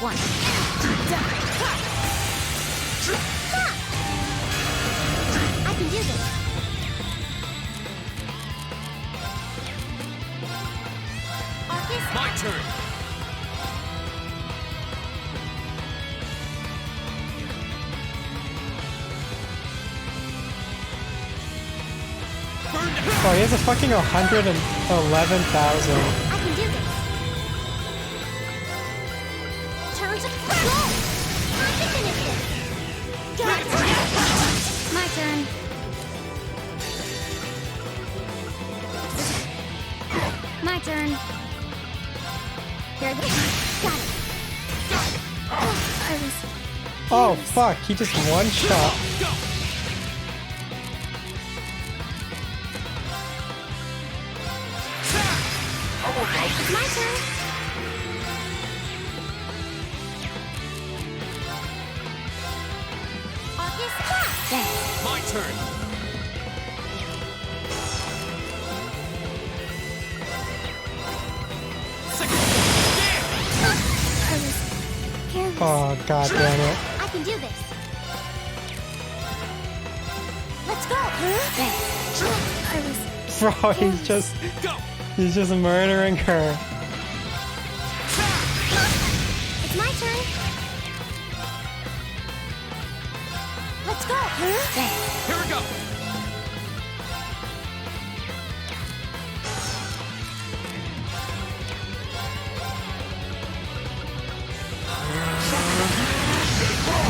Speaker 10: One. I can do this. Arcus.
Speaker 9: My turn.
Speaker 1: Oh, he has a fucking 111,000.
Speaker 10: I can do this. Turn to go! I can finish this. Got it.
Speaker 8: My turn. My turn. Here, got it. I was.
Speaker 1: Oh fuck, he just one shot.
Speaker 10: It's my turn. Arcus, thanks.
Speaker 9: My turn.
Speaker 8: I was careless.
Speaker 1: Oh god damn it.
Speaker 10: I can do this. Let's go.
Speaker 8: Thanks. I was.
Speaker 1: Bro, he's just murdering her.
Speaker 10: It's my turn. Let's go.
Speaker 8: Thanks.
Speaker 9: Here we go.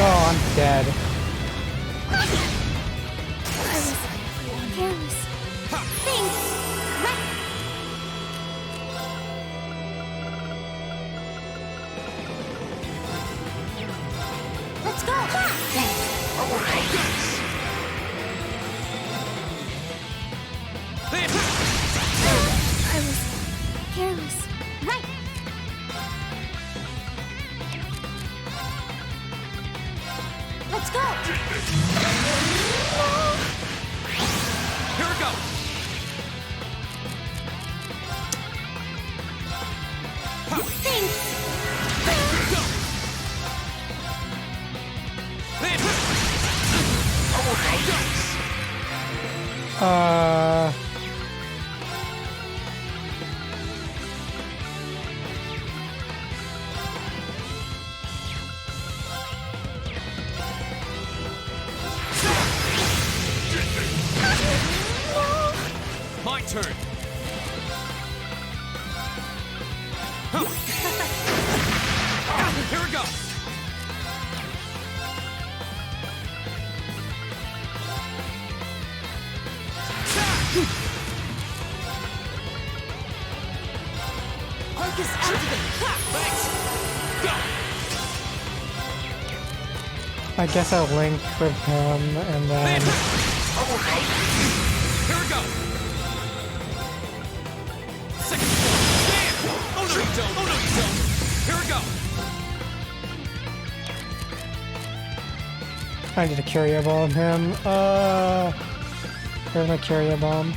Speaker 1: Oh, I'm dead.
Speaker 8: I was careless.
Speaker 10: Thanks. Right. Let's go.
Speaker 8: Thanks. I was careless.
Speaker 10: Right. Let's go.
Speaker 9: Here we go.
Speaker 10: Thanks.
Speaker 9: My turn. Here we go.
Speaker 10: Arcus activate.
Speaker 9: Thanks. Go.
Speaker 1: I guess I'll link with him and then.
Speaker 9: Here we go. Second one. Damn. Oh no you don't. Oh no you don't. Here we go.
Speaker 1: I need to carrier bomb him. There's no carrier bomb.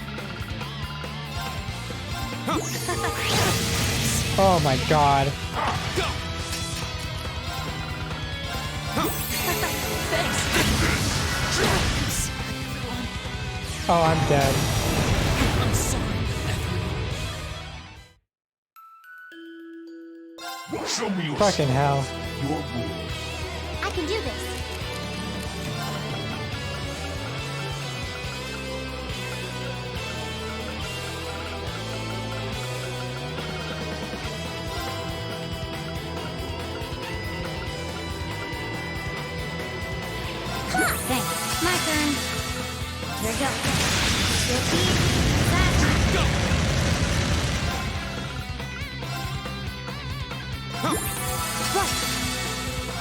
Speaker 1: Oh my god.
Speaker 9: Go.
Speaker 1: Oh, I'm dead.
Speaker 9: I'm sorry, everyone.
Speaker 18: Show me your
Speaker 1: Fucking hell.
Speaker 18: your rule.
Speaker 10: I can do this.
Speaker 8: Thanks. My turn. Here we go.
Speaker 9: Go.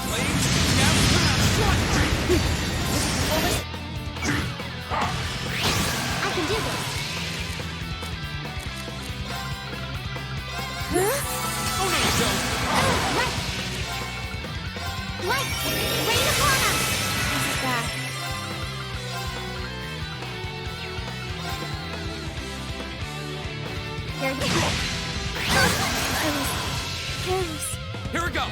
Speaker 9: Blades down.
Speaker 10: I can do this.
Speaker 9: Oh no you don't.
Speaker 10: Light! Rain upon us! This is bad.
Speaker 8: Here you go. I was careless.
Speaker 9: Here we go.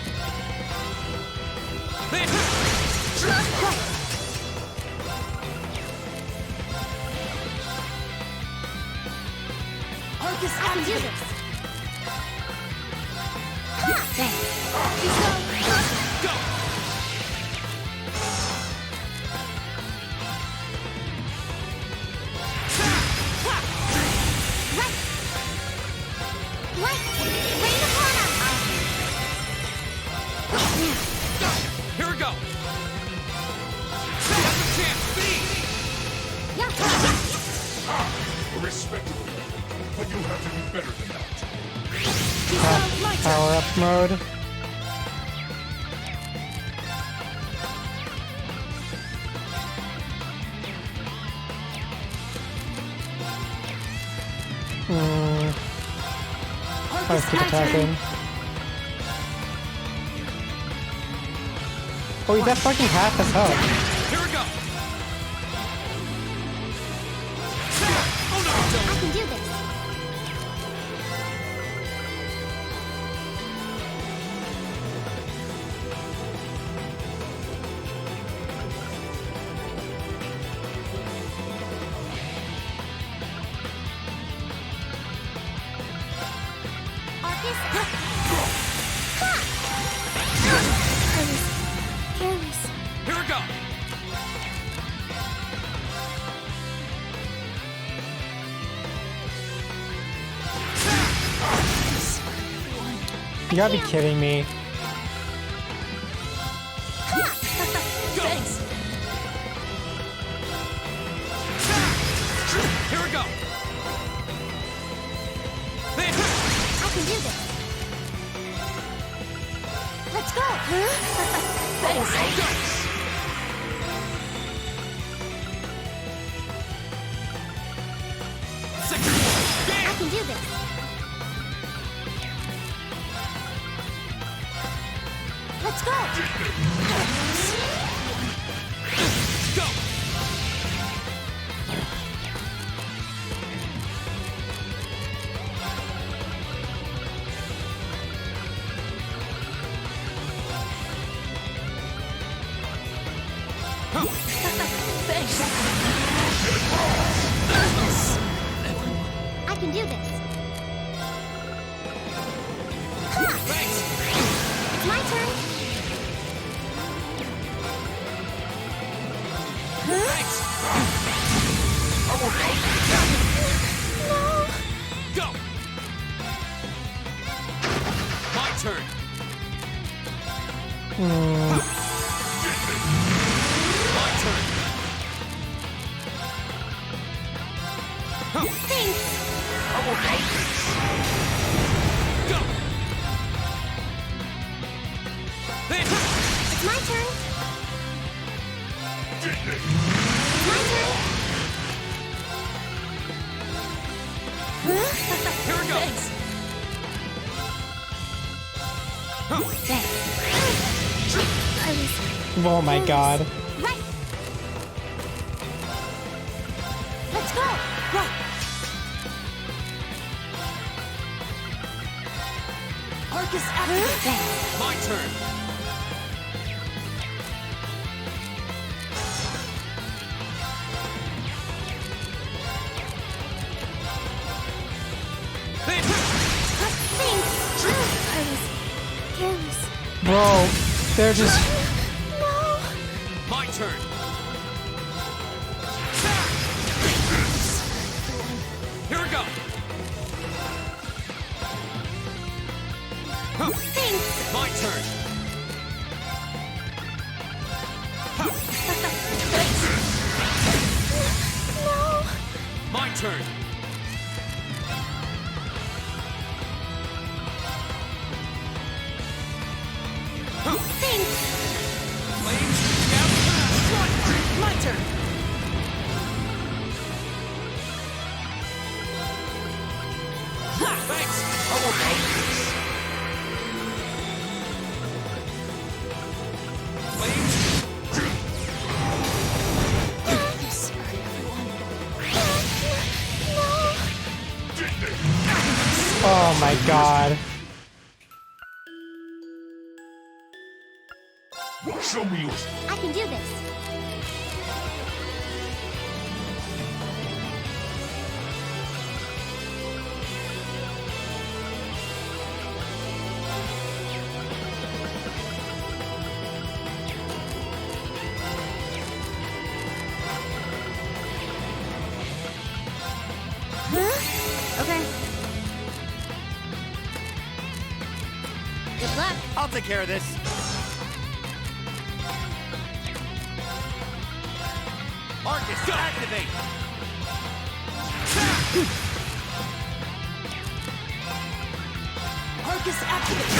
Speaker 8: Arcus, I can do this. Thanks.
Speaker 9: Go. Here we go. That's a chance.
Speaker 18: Respectable. But you have to do better than that.
Speaker 1: Power up mode. Let's keep attacking. Oh, he's at fucking half his health.
Speaker 9: Here we go.
Speaker 8: I can do this.
Speaker 9: Here we go.
Speaker 1: You gotta be kidding me.
Speaker 9: Thanks. Here we go.
Speaker 8: I can do this. Let's go. Thanks. I can do this. Let's go.
Speaker 9: Go.
Speaker 8: Thanks. I can do this.
Speaker 9: Thanks.
Speaker 8: It's my turn.
Speaker 9: Thanks.
Speaker 8: No.
Speaker 9: Go. My turn. My turn.
Speaker 8: Thanks.
Speaker 9: Go.
Speaker 8: It's my turn. It's my turn.
Speaker 9: Here we go.
Speaker 8: Thanks. I was
Speaker 1: Oh my god.
Speaker 8: right. Let's go. Right. Arcus activate.
Speaker 9: My turn.
Speaker 8: Thanks. I was careless.
Speaker 1: Bro, they're just...
Speaker 8: No.
Speaker 9: My turn. Here we go.
Speaker 8: Thanks.
Speaker 9: My turn.
Speaker 8: No.
Speaker 9: My turn.
Speaker 8: Thanks.
Speaker 9: Flames, down.
Speaker 12: My turn.
Speaker 9: Thanks. Flames.
Speaker 8: Sorry, everyone. No.
Speaker 1: Oh my god.
Speaker 18: Show me your...
Speaker 2: I can do this.
Speaker 10: Okay.
Speaker 2: Good luck.
Speaker 7: I'll take care of this. Arcus, activate!
Speaker 12: Arcus, activate!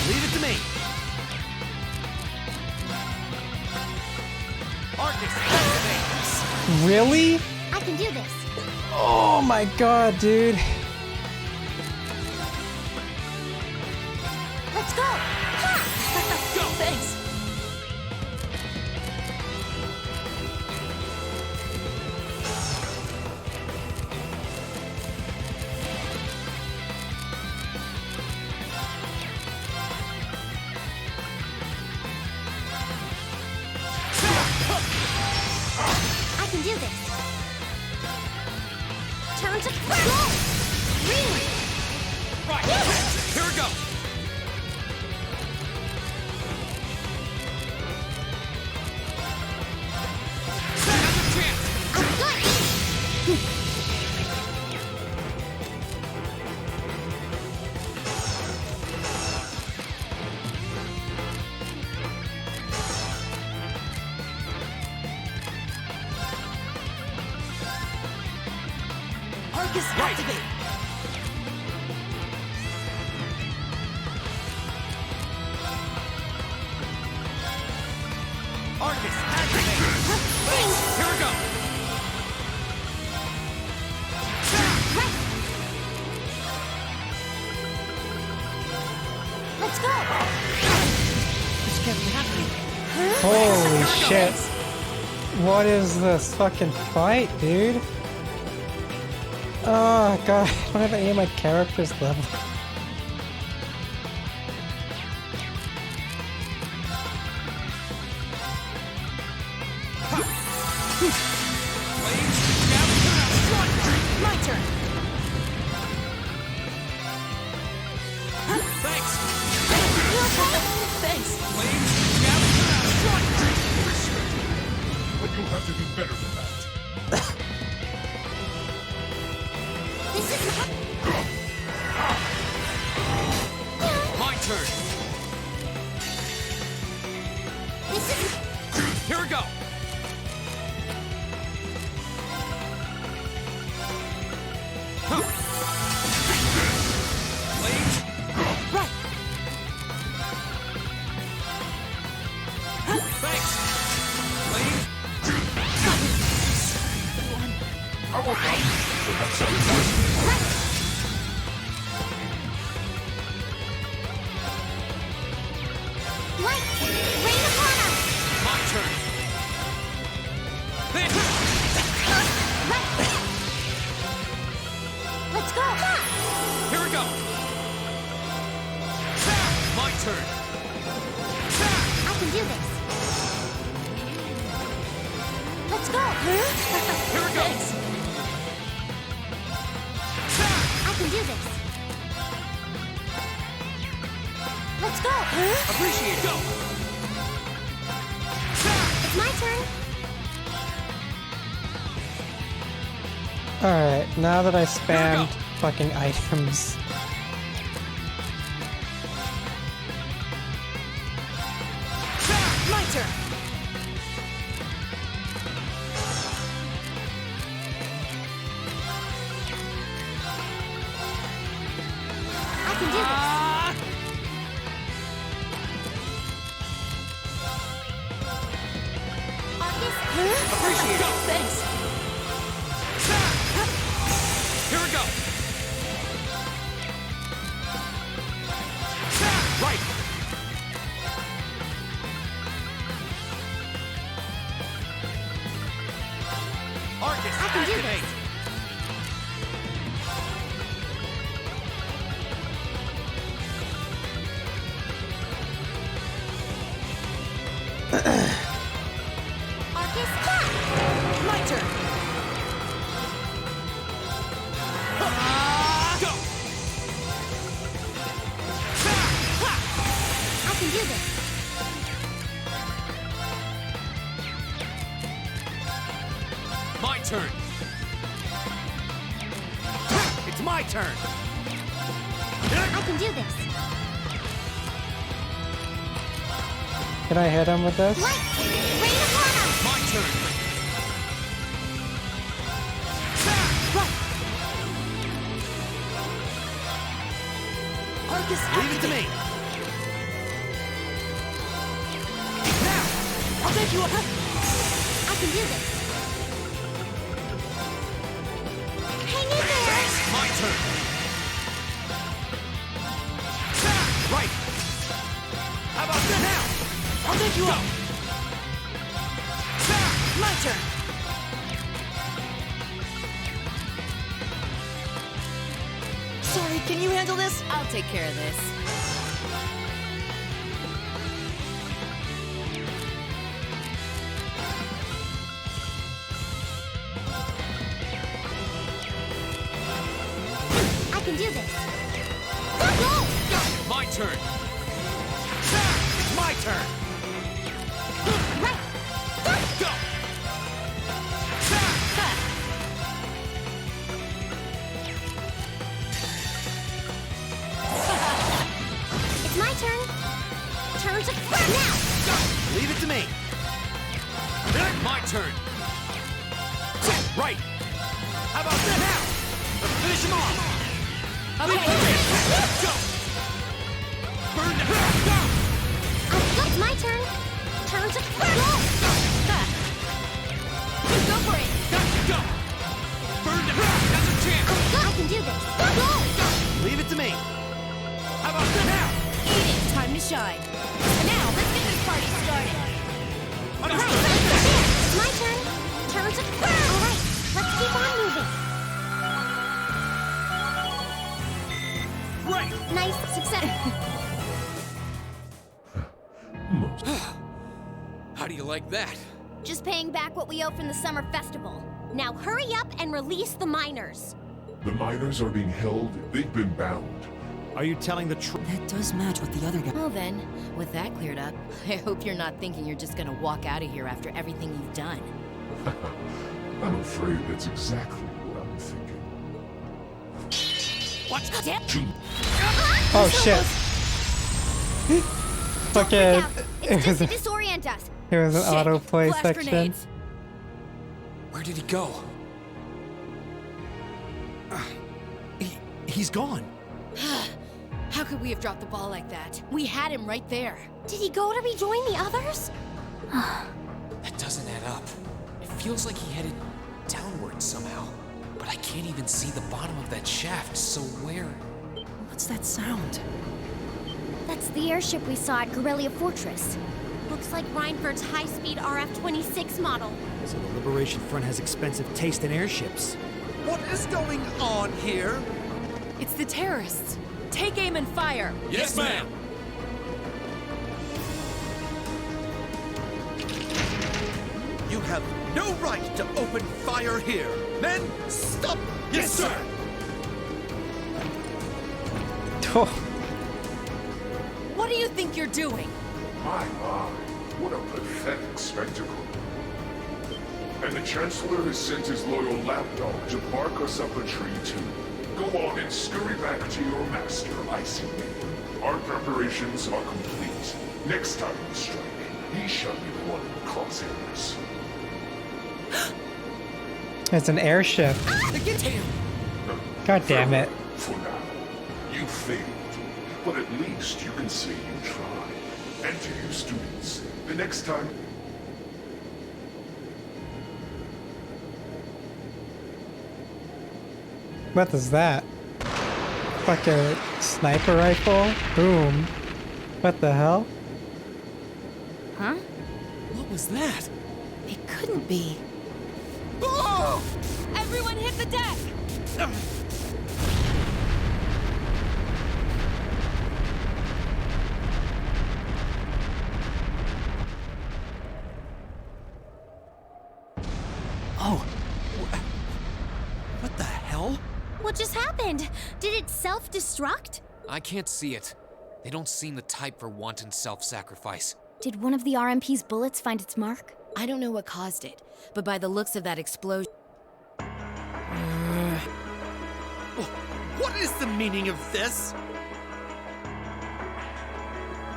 Speaker 7: Leave it to me. Arcus, activate!
Speaker 1: Really?
Speaker 2: I can do this.
Speaker 1: Oh my god, dude.
Speaker 2: Let's go.
Speaker 12: Go! Thanks!
Speaker 2: I can do this. Turn to go. Green.
Speaker 9: Right. Here we go. Another chance.
Speaker 2: I'm good.
Speaker 12: Arcus, activate!
Speaker 7: Arcus, activate!
Speaker 9: Here we go.
Speaker 2: Let's go.
Speaker 12: This can't be happening.
Speaker 1: Holy shit. What is this fucking fight, dude? Oh god, I don't have any of my characters level.
Speaker 12: My turn!
Speaker 9: Thanks.
Speaker 12: Thanks!
Speaker 18: But you'll have to do better than that.
Speaker 2: This is
Speaker 9: My turn.
Speaker 2: this is
Speaker 9: Here we go.
Speaker 12: Right!
Speaker 9: Thanks.
Speaker 18: How about that? Perhaps I
Speaker 2: light. Rain upon us.
Speaker 9: My turn. Then.
Speaker 2: Let's go.
Speaker 9: Here we go. My turn.
Speaker 2: I can do this. Let's go.
Speaker 9: Here we go.
Speaker 2: I can do this. Let's go.
Speaker 9: Appreciate it. Go.
Speaker 2: It's my turn.
Speaker 1: Alright, now that I spammed fucking items.
Speaker 12: My turn!
Speaker 2: I can do this. Arcus.
Speaker 9: Appreciate it.
Speaker 12: Thanks!
Speaker 9: Here we go. Right.
Speaker 7: Arcus,
Speaker 2: I can do
Speaker 7: activate!
Speaker 2: this. do this.
Speaker 9: My turn.
Speaker 3: It's my turn.
Speaker 2: I can do this.
Speaker 1: Can I hit him with this?
Speaker 2: Light! Rain upon us!
Speaker 9: My turn.
Speaker 3: Arcus, leave it to me. Now, I'll take you up.
Speaker 2: I can do this. Hang in there!
Speaker 9: My turn.
Speaker 3: Right. How about that now? I'll take you up. My turn.
Speaker 4: Sorry, can you handle this?
Speaker 5: I'll take care of this.
Speaker 2: I can do this. Go!
Speaker 9: My turn.
Speaker 3: It's my turn.
Speaker 2: Right!
Speaker 3: Go.
Speaker 2: It's my turn. Turn to now!
Speaker 3: Leave it to me.
Speaker 9: My turn.
Speaker 3: Right. How about that now? Let's finish him off.
Speaker 2: Okay.
Speaker 3: Go. Burn the go.
Speaker 2: It's my turn. Turn to go!
Speaker 5: Go for it!
Speaker 3: Go. Burn the that's a chance.
Speaker 2: I can do this. Go!
Speaker 3: Leave it to me. How about that now?
Speaker 5: Eat it! Time to shine. Now, let's get this party started.
Speaker 3: Understood.
Speaker 2: It's my turn. Turn to go! All right, let's keep on moving.
Speaker 3: Right.
Speaker 2: Nice success.
Speaker 9: How do you like that?
Speaker 8: Just paying back what we owe from the summer festival.
Speaker 2: Now hurry up and release the miners.
Speaker 18: The miners are being held. They've been bound.
Speaker 7: Are you telling the truth?
Speaker 4: That does match what the other guy.
Speaker 16: Well then, with that cleared up, I hope you're not thinking you're just gonna walk out of here after everything you've done.
Speaker 18: I'm afraid that's exactly what I'm thinking.
Speaker 3: What?
Speaker 1: Oh shit. Fucking.
Speaker 8: It's just to disorient us.
Speaker 1: It was an autoplay
Speaker 5: Flash
Speaker 1: section.
Speaker 5: grenades.
Speaker 9: Where did he go?
Speaker 7: He's gone.
Speaker 5: How could we have dropped the ball like that? We had him right there.
Speaker 2: Did he go to rejoin the others?
Speaker 9: That doesn't add up. It feels like he headed downward somehow. But I can't even see the bottom of that shaft, so where?
Speaker 4: What's that sound?
Speaker 8: That's the airship we saw at Corellia Fortress.
Speaker 2: Looks like Reinford's high-speed RF-26 model.
Speaker 7: So the Liberation Front has expensive taste in airships.
Speaker 3: What is going on here?
Speaker 5: It's the terrorists. Take aim and fire.
Speaker 9: Yes, ma'am!
Speaker 3: You have no right to open fire here. Men, stop! Yes, sir!
Speaker 5: What do you think you're doing?
Speaker 18: My, what a pathetic spectacle. And the Chancellor has sent his loyal lapdog to bark us up a tree too. Go on and scurry back to your master, Icy Maiden. Our preparations are complete. Next time we strike, he shall be the one in the crosshairs.
Speaker 1: It's an airship.
Speaker 9: Damn!
Speaker 1: God damn it.
Speaker 18: For now, you failed. But at least you can say you tried. And to you students, the next time...
Speaker 1: What is that? Like a sniper rifle? Boom. What the hell?
Speaker 5: Huh?
Speaker 9: What was that?
Speaker 5: It couldn't be.
Speaker 9: Oh!
Speaker 5: Everyone hit the deck!
Speaker 7: Oh. What the hell?
Speaker 2: What just happened? Did it self-destruct?
Speaker 9: I can't see it. They don't seem the type for wanton self-sacrifice.
Speaker 8: Did one of the RMP's bullets find its mark?
Speaker 16: I don't know what caused it, but by the looks of that explosion...
Speaker 3: What is the meaning of this?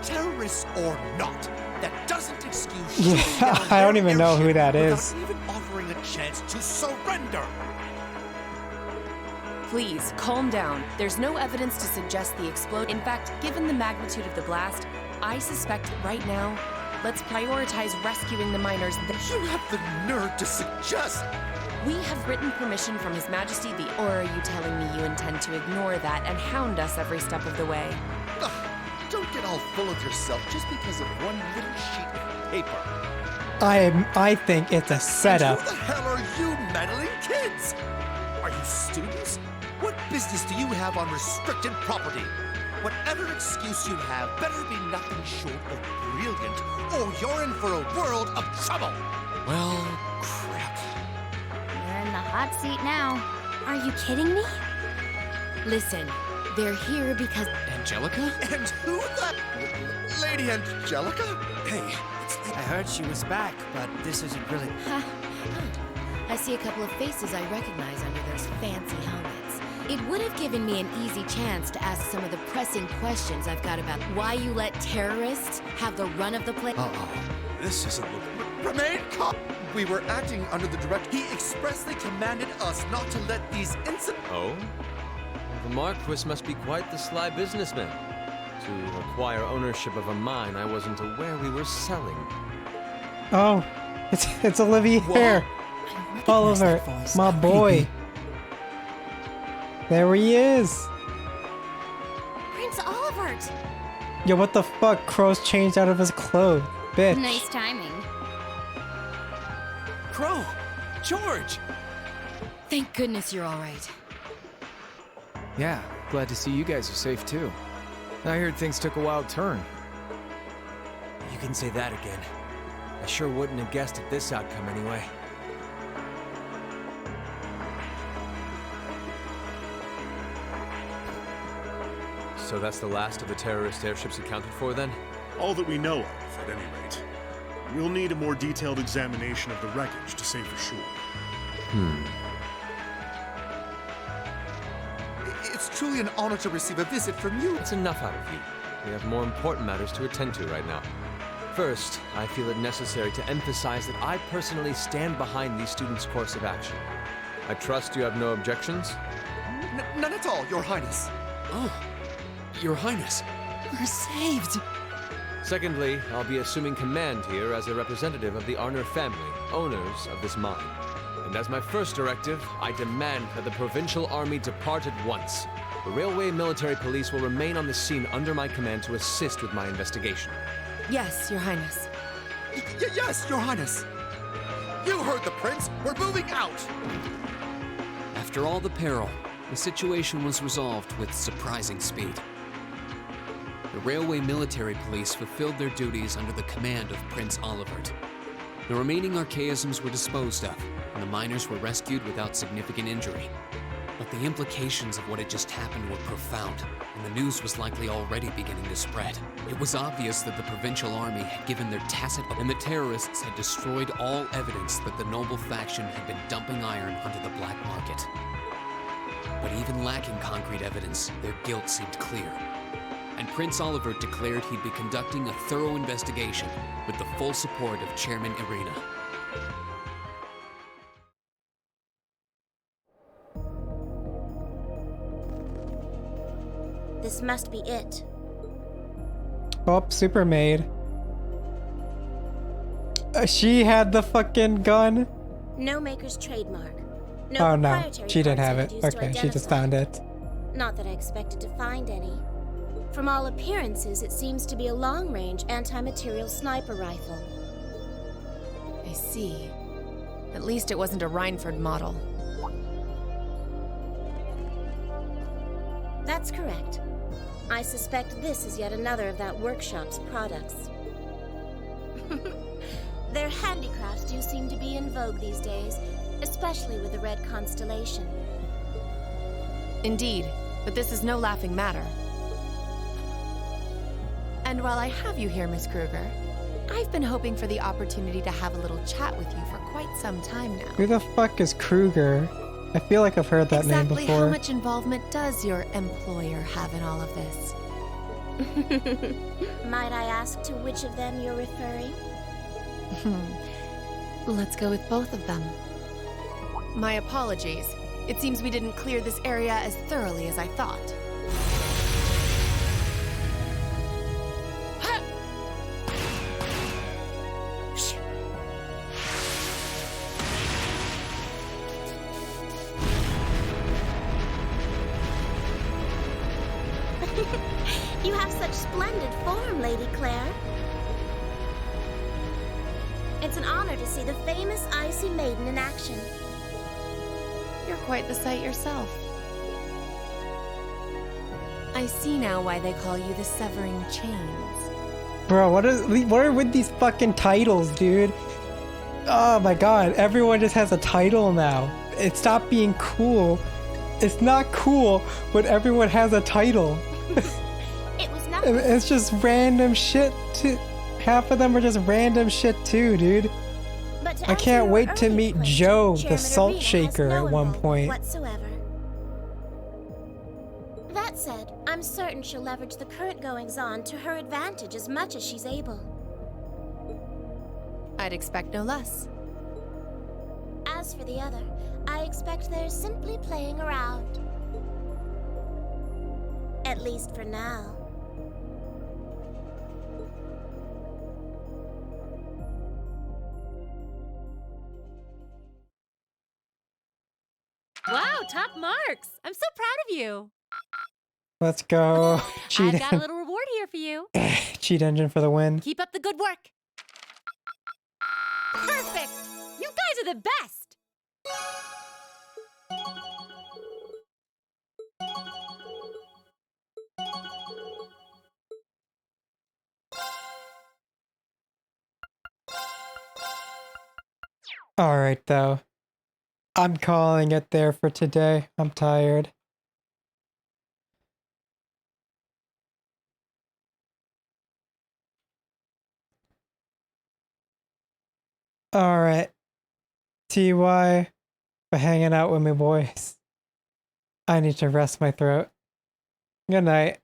Speaker 3: Terrorists or not, that doesn't excuse shooting
Speaker 1: Yeah,
Speaker 3: down
Speaker 1: I don't
Speaker 3: their
Speaker 1: even know who
Speaker 3: airship
Speaker 1: that
Speaker 3: without
Speaker 1: is.
Speaker 3: even offering a chance to surrender.
Speaker 5: Please, calm down. There's no evidence to suggest the explosion. In fact, given the magnitude of the blast, I suspect right now, let's prioritize rescuing the miners.
Speaker 3: You have the nerve to suggest...
Speaker 5: We have written permission from His Majesty the... Or are you telling me you intend to ignore that and hound us every step of the way?
Speaker 3: Ugh, don't get all full of yourself just because of one little sheet of paper.
Speaker 1: I think it's a setup.
Speaker 3: And who the hell are you meddling kids? Are you students? What business do you have on restricted property? Whatever excuse you have better be nothing short of brilliant, or you're in for a world of trouble.
Speaker 9: Well, crap.
Speaker 8: You're in the hot seat now.
Speaker 2: Are you kidding me?
Speaker 16: Listen, they're here because...
Speaker 9: Angelica?
Speaker 3: And who the... Lady Angelica?
Speaker 17: Hey, I heard she was back, but this isn't really...
Speaker 16: I see a couple of faces I recognize under those fancy helmets. It would have given me an easy chance to ask some of the pressing questions I've got about why you let terrorists have the run of the place.
Speaker 17: This isn't looking...
Speaker 3: Remain calm. We were acting under the direct... He expressly commanded us not to let these incidents...
Speaker 14: Oh? The Marquis must be quite the sly businessman. To acquire ownership of a mine I wasn't aware we were selling.
Speaker 1: Oh, it's Olivier here. Oliver, my boy. There he is.
Speaker 2: Prince Olivert!
Speaker 1: Yo, what the fuck? Crow's changed out of his clothes, bitch.
Speaker 8: Nice timing.
Speaker 9: Crow! George!
Speaker 16: Thank goodness you're all right.
Speaker 14: Yeah, glad to see you guys are safe too. I heard things took a wild turn.
Speaker 17: You can say that again. I sure wouldn't have guessed at this outcome anyway. So that's the last of the terrorist airships accounted for then?
Speaker 13: All that we know of, at any rate. We'll need a more detailed examination of the wreckage to say for sure.
Speaker 3: It's truly an honor to receive a visit from you.
Speaker 14: It's enough out of you. We have more important matters to attend to right now. First, I feel it necessary to emphasize that I personally stand behind these students' course of action. I trust you have no objections?
Speaker 3: None at all, Your Highness.
Speaker 9: Oh, Your Highness.
Speaker 16: We're saved.
Speaker 14: Secondly, I'll be assuming command here as a representative of the Arner family, owners of this mine. And as my first directive, I demand that the Provincial Army depart at once. The Railway Military Police will remain on the scene under my command to assist with my investigation.
Speaker 5: Yes, Your Highness.
Speaker 3: Yes, Your Highness. You heard the Prince. We're moving out.
Speaker 9: After all the peril, the situation was resolved with surprising speed. The Railway Military Police fulfilled their duties under the command of Prince Olivert. The remaining archaisms were disposed of, and the miners were rescued without significant injury. But the implications of what had just happened were profound, and the news was likely already beginning to spread. It was obvious that the Provincial Army had given their tacit, and the terrorists had destroyed all evidence that the noble faction had been dumping iron onto the black market. But even lacking concrete evidence, their guilt seemed clear. And Prince Olivert declared he'd be conducting a thorough investigation with the full support of Chairman Irina.
Speaker 10: This must be it.
Speaker 1: Oh, Super Maid. She had the fucking gun.
Speaker 10: No maker's trademark. No
Speaker 1: Oh no,
Speaker 10: proprietary
Speaker 1: she didn't
Speaker 10: parts
Speaker 1: have it.
Speaker 10: introduced to
Speaker 1: Okay, she just
Speaker 10: identify.
Speaker 1: found it.
Speaker 10: Not that I expected to find any. From all appearances, it seems to be a long-range anti-material sniper rifle.
Speaker 5: I see. At least it wasn't a Reinford model.
Speaker 10: That's correct. I suspect this is yet another of that workshop's products. Their handicrafts do seem to be in vogue these days, especially with the Red Constellation.
Speaker 5: Indeed, but this is no laughing matter. And while I have you here, Miss Kruger, I've been hoping for the opportunity to have a little chat with you for quite some time now.
Speaker 1: Who the fuck is Kruger? I feel like I've heard that name
Speaker 5: Exactly
Speaker 1: before.
Speaker 5: how much involvement does your employer have in all of this?
Speaker 10: Might I ask to which of them you're referring?
Speaker 5: Let's go with both of them. My apologies. It seems we didn't clear this area as thoroughly as I thought.
Speaker 10: You have such splendid form, Lady Claire. It's an honor to see the famous Icy Maiden in action.
Speaker 5: You're quite the sight yourself. I see now why they call you the Severing Chains.
Speaker 1: Bro, what are with these fucking titles, dude? Oh my god, everyone just has a title now. It stopped being cool. It's not cool when everyone has a title.
Speaker 10: It was nothing.
Speaker 1: It's just random shit too. Half of them are just random shit too, dude. I can't wait to meet Joe, the salt shaker, at one point.
Speaker 10: Whatsoever. That said, I'm certain she'll leverage the current goings-on to her advantage as much as she's able.
Speaker 5: I'd expect no less.
Speaker 10: As for the other, I expect they're simply playing around. At least for now.
Speaker 19: Wow, top marks! I'm so proud of you.
Speaker 1: Let's go. Cheat,
Speaker 19: I've got a little reward here for you.
Speaker 1: cheat engine for the win.
Speaker 19: Keep up the good work. Perfect! You guys are the best!
Speaker 1: Alright though. I'm calling it there for today. I'm tired. Alright. TY for hanging out with me boys. I need to rest my throat. Good night.